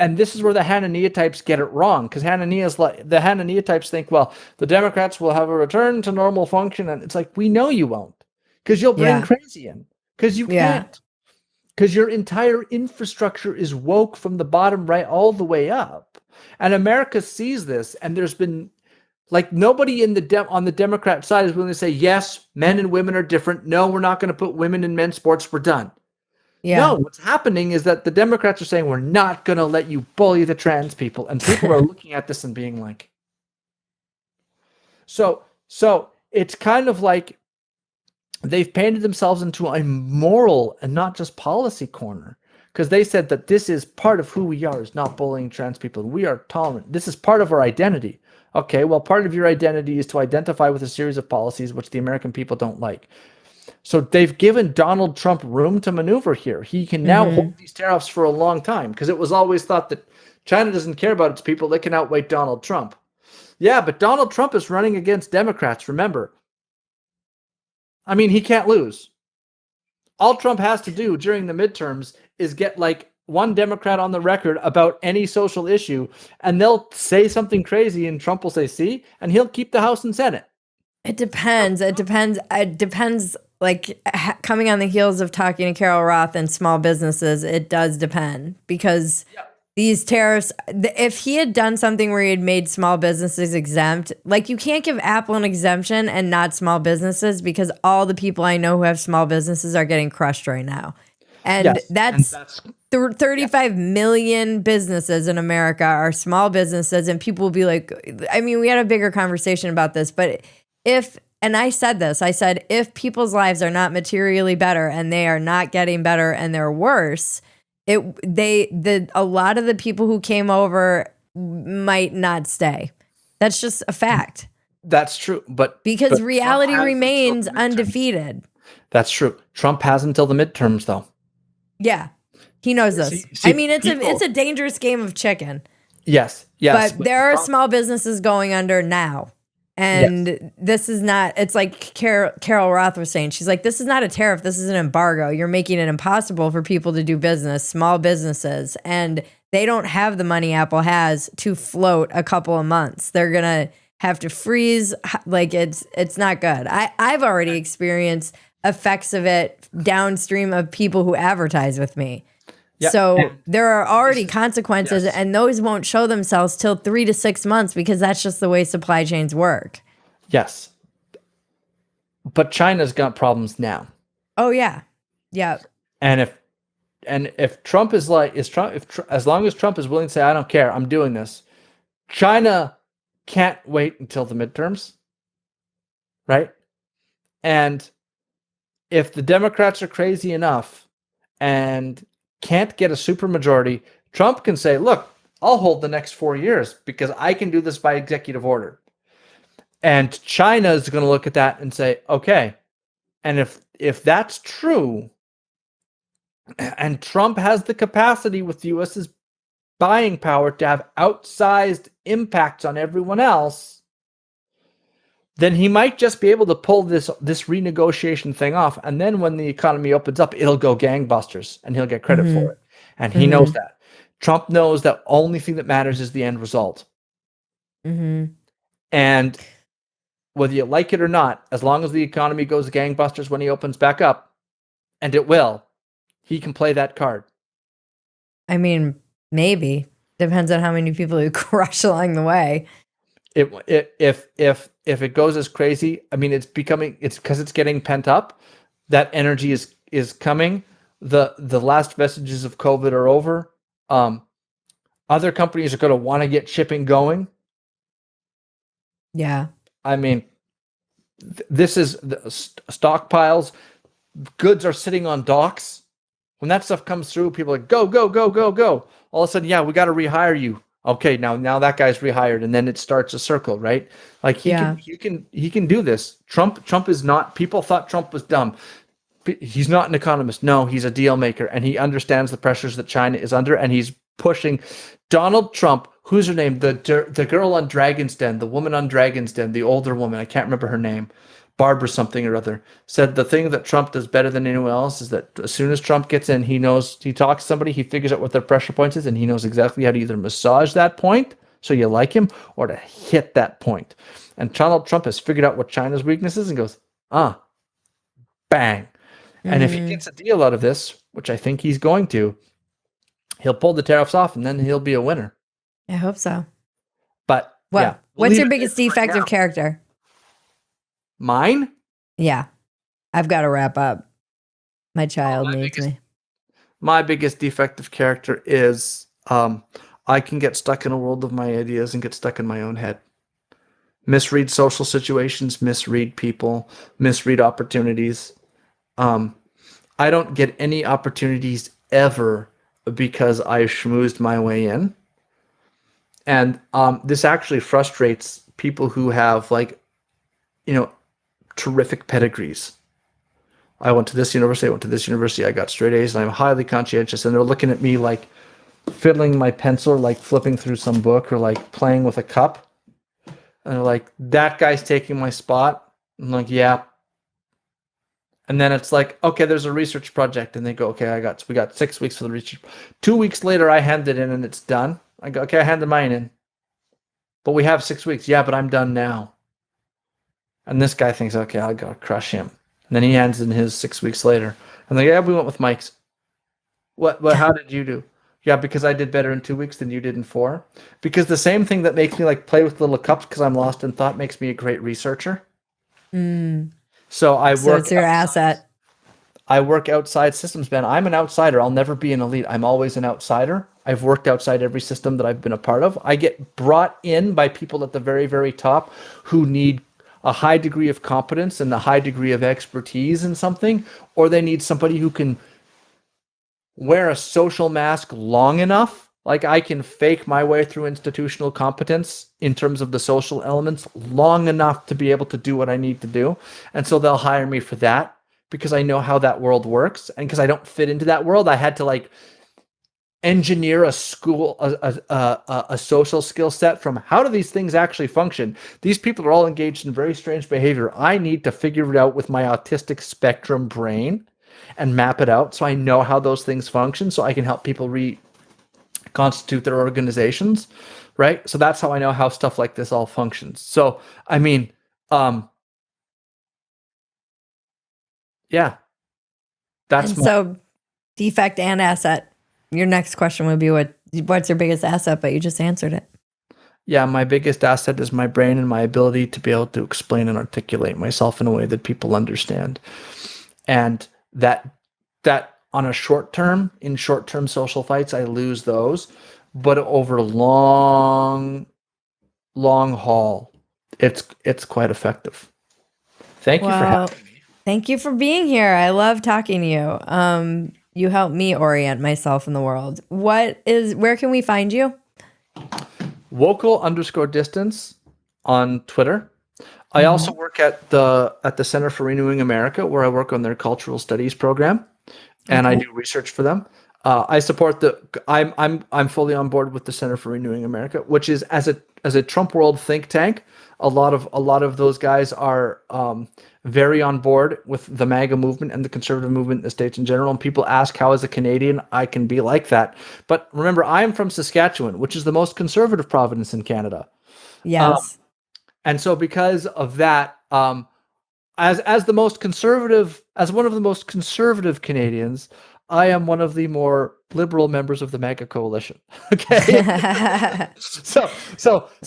And this is where the Hananiah types get it wrong, because the Hananiah types think, well, the Democrats will have a return to normal function, and it's like, we know you won't, because you'll bring crazy in, because you can't, because your entire infrastructure is woke from the bottom right all the way up, and America sees this, and there's been like nobody on the Democrat side is willing to say, yes, men and women are different. No, we're not going to put women in men's sports. We're done. Yeah. No, what's happening is that the Democrats are saying, we're not going to let you bully the trans people. And people are looking at this and being like, so it's kind of like they've painted themselves into a moral and not just policy corner, because they said that this is part of who we are, is not bullying trans people. We are tolerant. This is part of our identity. Okay, well, part of your identity is to identify with a series of policies which the American people don't like. So they've given Donald Trump room to maneuver here. He can now hold these tariffs for a long time, because it was always thought that China doesn't care about its people. They can outweigh Donald Trump. Yeah, but Donald Trump is running against Democrats, remember. I mean, he can't lose. All Trump has to do during the midterms is get like one Democrat on the record about any social issue, and they'll say something crazy, and Trump will say, see, and he'll keep the House and Senate. It depends. Like coming on the heels of talking to Carol Roth and small businesses, it does depend, because these tariffs, if he had done something where he had made small businesses exempt, like you can't give Apple an exemption and not small businesses, because all the people I know who have small businesses are getting crushed right now. And that's 35 million businesses in America are small businesses, and people will be like, I mean, we had a bigger conversation about this, but and I said this, I said, if people's lives are not materially better and they are not getting better and they're worse, a lot of the people who came over might not stay. That's just a fact. That's true. Because reality remains undefeated. That's true. Trump has until the midterms, though. Yeah. He knows this. I mean, it's a dangerous game of chicken. Yes. But there are small businesses going under now. And this is not, it's like Carol Roth was saying, she's like, this is not a tariff, this is an embargo. You're making it impossible for people to do business, small businesses, and they don't have the money Apple has to float a couple of months. They're going to have to freeze. Like it's not good. I've already experienced effects of it downstream of people who advertise with me. Yeah. So there are already consequences, yes. and those won't show themselves till 3 to 6 months because that's just the way supply chains work. Yes. But China's got problems now. Oh yeah. Yeah. And if Trump is like, as long as Trump is willing to say, I don't care, I'm doing this, China can't wait until the midterms, right? And if the Democrats are crazy enough and can't get a supermajority, Trump can say, look, I'll hold the next 4 years because I can do this by executive order. And China is going to look at that and say, okay. And if that's true, and Trump has the capacity with the US's buying power to have outsized impacts on everyone else, then he might just be able to pull this renegotiation thing off. And then when the economy opens up, it'll go gangbusters and he'll get credit for it. And he knows that. Trump knows that only thing that matters is the end result. And whether you like it or not, as long as the economy goes gangbusters when he opens back up, and it will, he can play that card. I mean, maybe. Depends on how many people you crush along the way. If it goes as crazy, I mean, it's because it's getting pent up. That energy is coming. The last vestiges of COVID are over. Other companies are going to want to get shipping going. Yeah. I mean, this is the stockpiles. Goods are sitting on docks. When that stuff comes through, people are like, go, go, go, go, go. All of a sudden, yeah, we got to rehire you. Okay, now that guy's rehired, and then it starts a circle, right? Like he can do this. Trump is not. People thought Trump was dumb. He's not an economist. No, he's a deal maker, and he understands the pressures that China is under, and he's pushing. Donald Trump, who's her name? The girl on Dragon's Den, the woman on Dragon's Den, the older woman. I can't remember her name. Barbara something or other, said the thing that Trump does better than anyone else is that as soon as Trump gets in, he talks to somebody, he figures out what their pressure points is, and he knows exactly how to either massage that point so you like him or to hit that point. And Donald Trump has figured out what China's weakness is and goes, bang. And if he gets a deal out of this, which I think he's going to, he'll pull the tariffs off and then he'll be a winner. I hope so. But yeah. What's your biggest defect of character? Mine? Yeah. I've got to wrap up. My child needs me. My biggest defect of character is I can get stuck in a world of my ideas and get stuck in my own head. Misread social situations, misread people, misread opportunities. I don't get any opportunities ever because I schmoozed my way in. And this actually frustrates people who have terrific pedigrees. I went to this university, I got straight A's, and I'm highly conscientious, and they're looking at me like fiddling my pencil, or like flipping through some book, or like playing with a cup. And they're like, that guy's taking my spot. I'm like, yeah. And then it's like, okay, there's a research project. And they go, okay, we got 6 weeks for the research. 2 weeks later, I hand it in and it's done. I go, okay, I handed mine in. But we have 6 weeks. Yeah, but I'm done now. And this guy thinks, okay, I'll go crush him. And then he hands in his 6 weeks later. And they're like, yeah, we went with Mike's. What? How did you do? Yeah, because I did better in 2 weeks than you did in 4. Because the same thing that makes me like play with little cups because I'm lost in thought makes me a great researcher. So it's your asset. I work outside systems, man. I'm an outsider. I'll never be an elite. I'm always an outsider. I've worked outside every system that I've been a part of. I get brought in by people at the very, very top who need a high degree of competence and a high degree of expertise in something, or they need somebody who can wear a social mask long enough. Like I can fake my way through institutional competence in terms of the social elements long enough to be able to do what I need to do. And so they'll hire me for that because I know how that world works. And because I don't fit into that world, I had to like engineer a social skill set from how do these things actually function. These people are all engaged in very strange behavior. I need to figure it out with my autistic spectrum brain and map it out so I know how those things function so I can help people reconstitute their organizations, right? So that's how I know how stuff like this all functions. So, I mean, yeah. So defect and asset. your next question would be what's your biggest asset, but you just answered it. Yeah, my biggest asset is my brain and my ability to be able to explain and articulate myself in a way that people understand. And that on a in short-term social fights, I lose those. But over long haul, it's quite effective. Thank you for having me. Thank you for being here. I love talking to you. You help me orient myself in the world. Where can we find you? Wokel_distance on Twitter. I also work at the Center for Renewing America, where I work on their cultural studies program, and I do research for them. I support I'm fully on board with the Center for Renewing America, which is as a Trump world think tank. A lot of those guys are very on board with the MAGA movement and the conservative movement in the States in general. And people ask how, as a Canadian, I can be like that. But remember, I am from Saskatchewan, which is the most conservative province in Canada. Yes. And so because of that, as one of the most conservative Canadians, I am one of the more liberal members of the MAGA coalition. Okay. so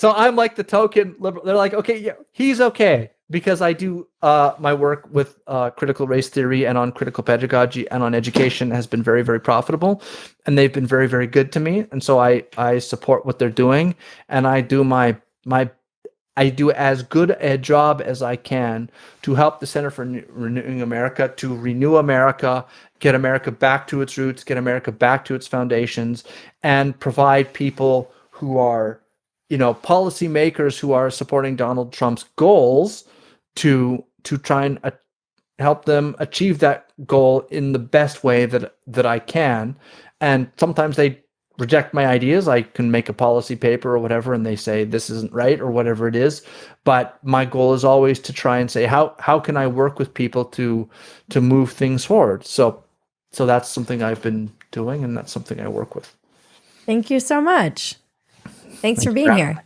I'm like the token liberal. They're like, okay, yeah, he's okay, because I do my work with critical race theory and on critical pedagogy and on education has been very, very profitable, and they've been very, very good to me. And so I support what they're doing, and I do I do as good a job as I can to help the Center for Renewing America to renew America, get America back to its roots, get America back to its foundations, and provide people who are, policymakers who are supporting Donald Trump's goals to try and help them achieve that goal in the best way that I can. And sometimes they reject my ideas. I can make a policy paper or whatever, and they say this isn't right or whatever it is. But my goal is always to try and say, how can I work with people to move things forward? So that's something I've been doing, and that's something I work with. Thank you so much. Thanks for being here.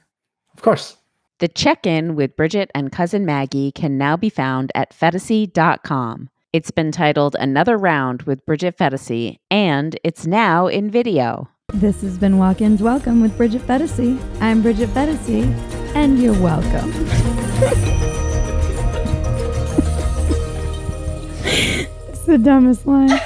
Of course. The check-in with Bridget and Cousin Maggie can now be found at Fedesi.com. It's been titled Another Round with Bridget Fedesi, and it's now in video. This has been Walk-Ins Welcome with Bridget Fedesi. I'm Bridget Fedesi, and you're welcome. It's the dumbest line.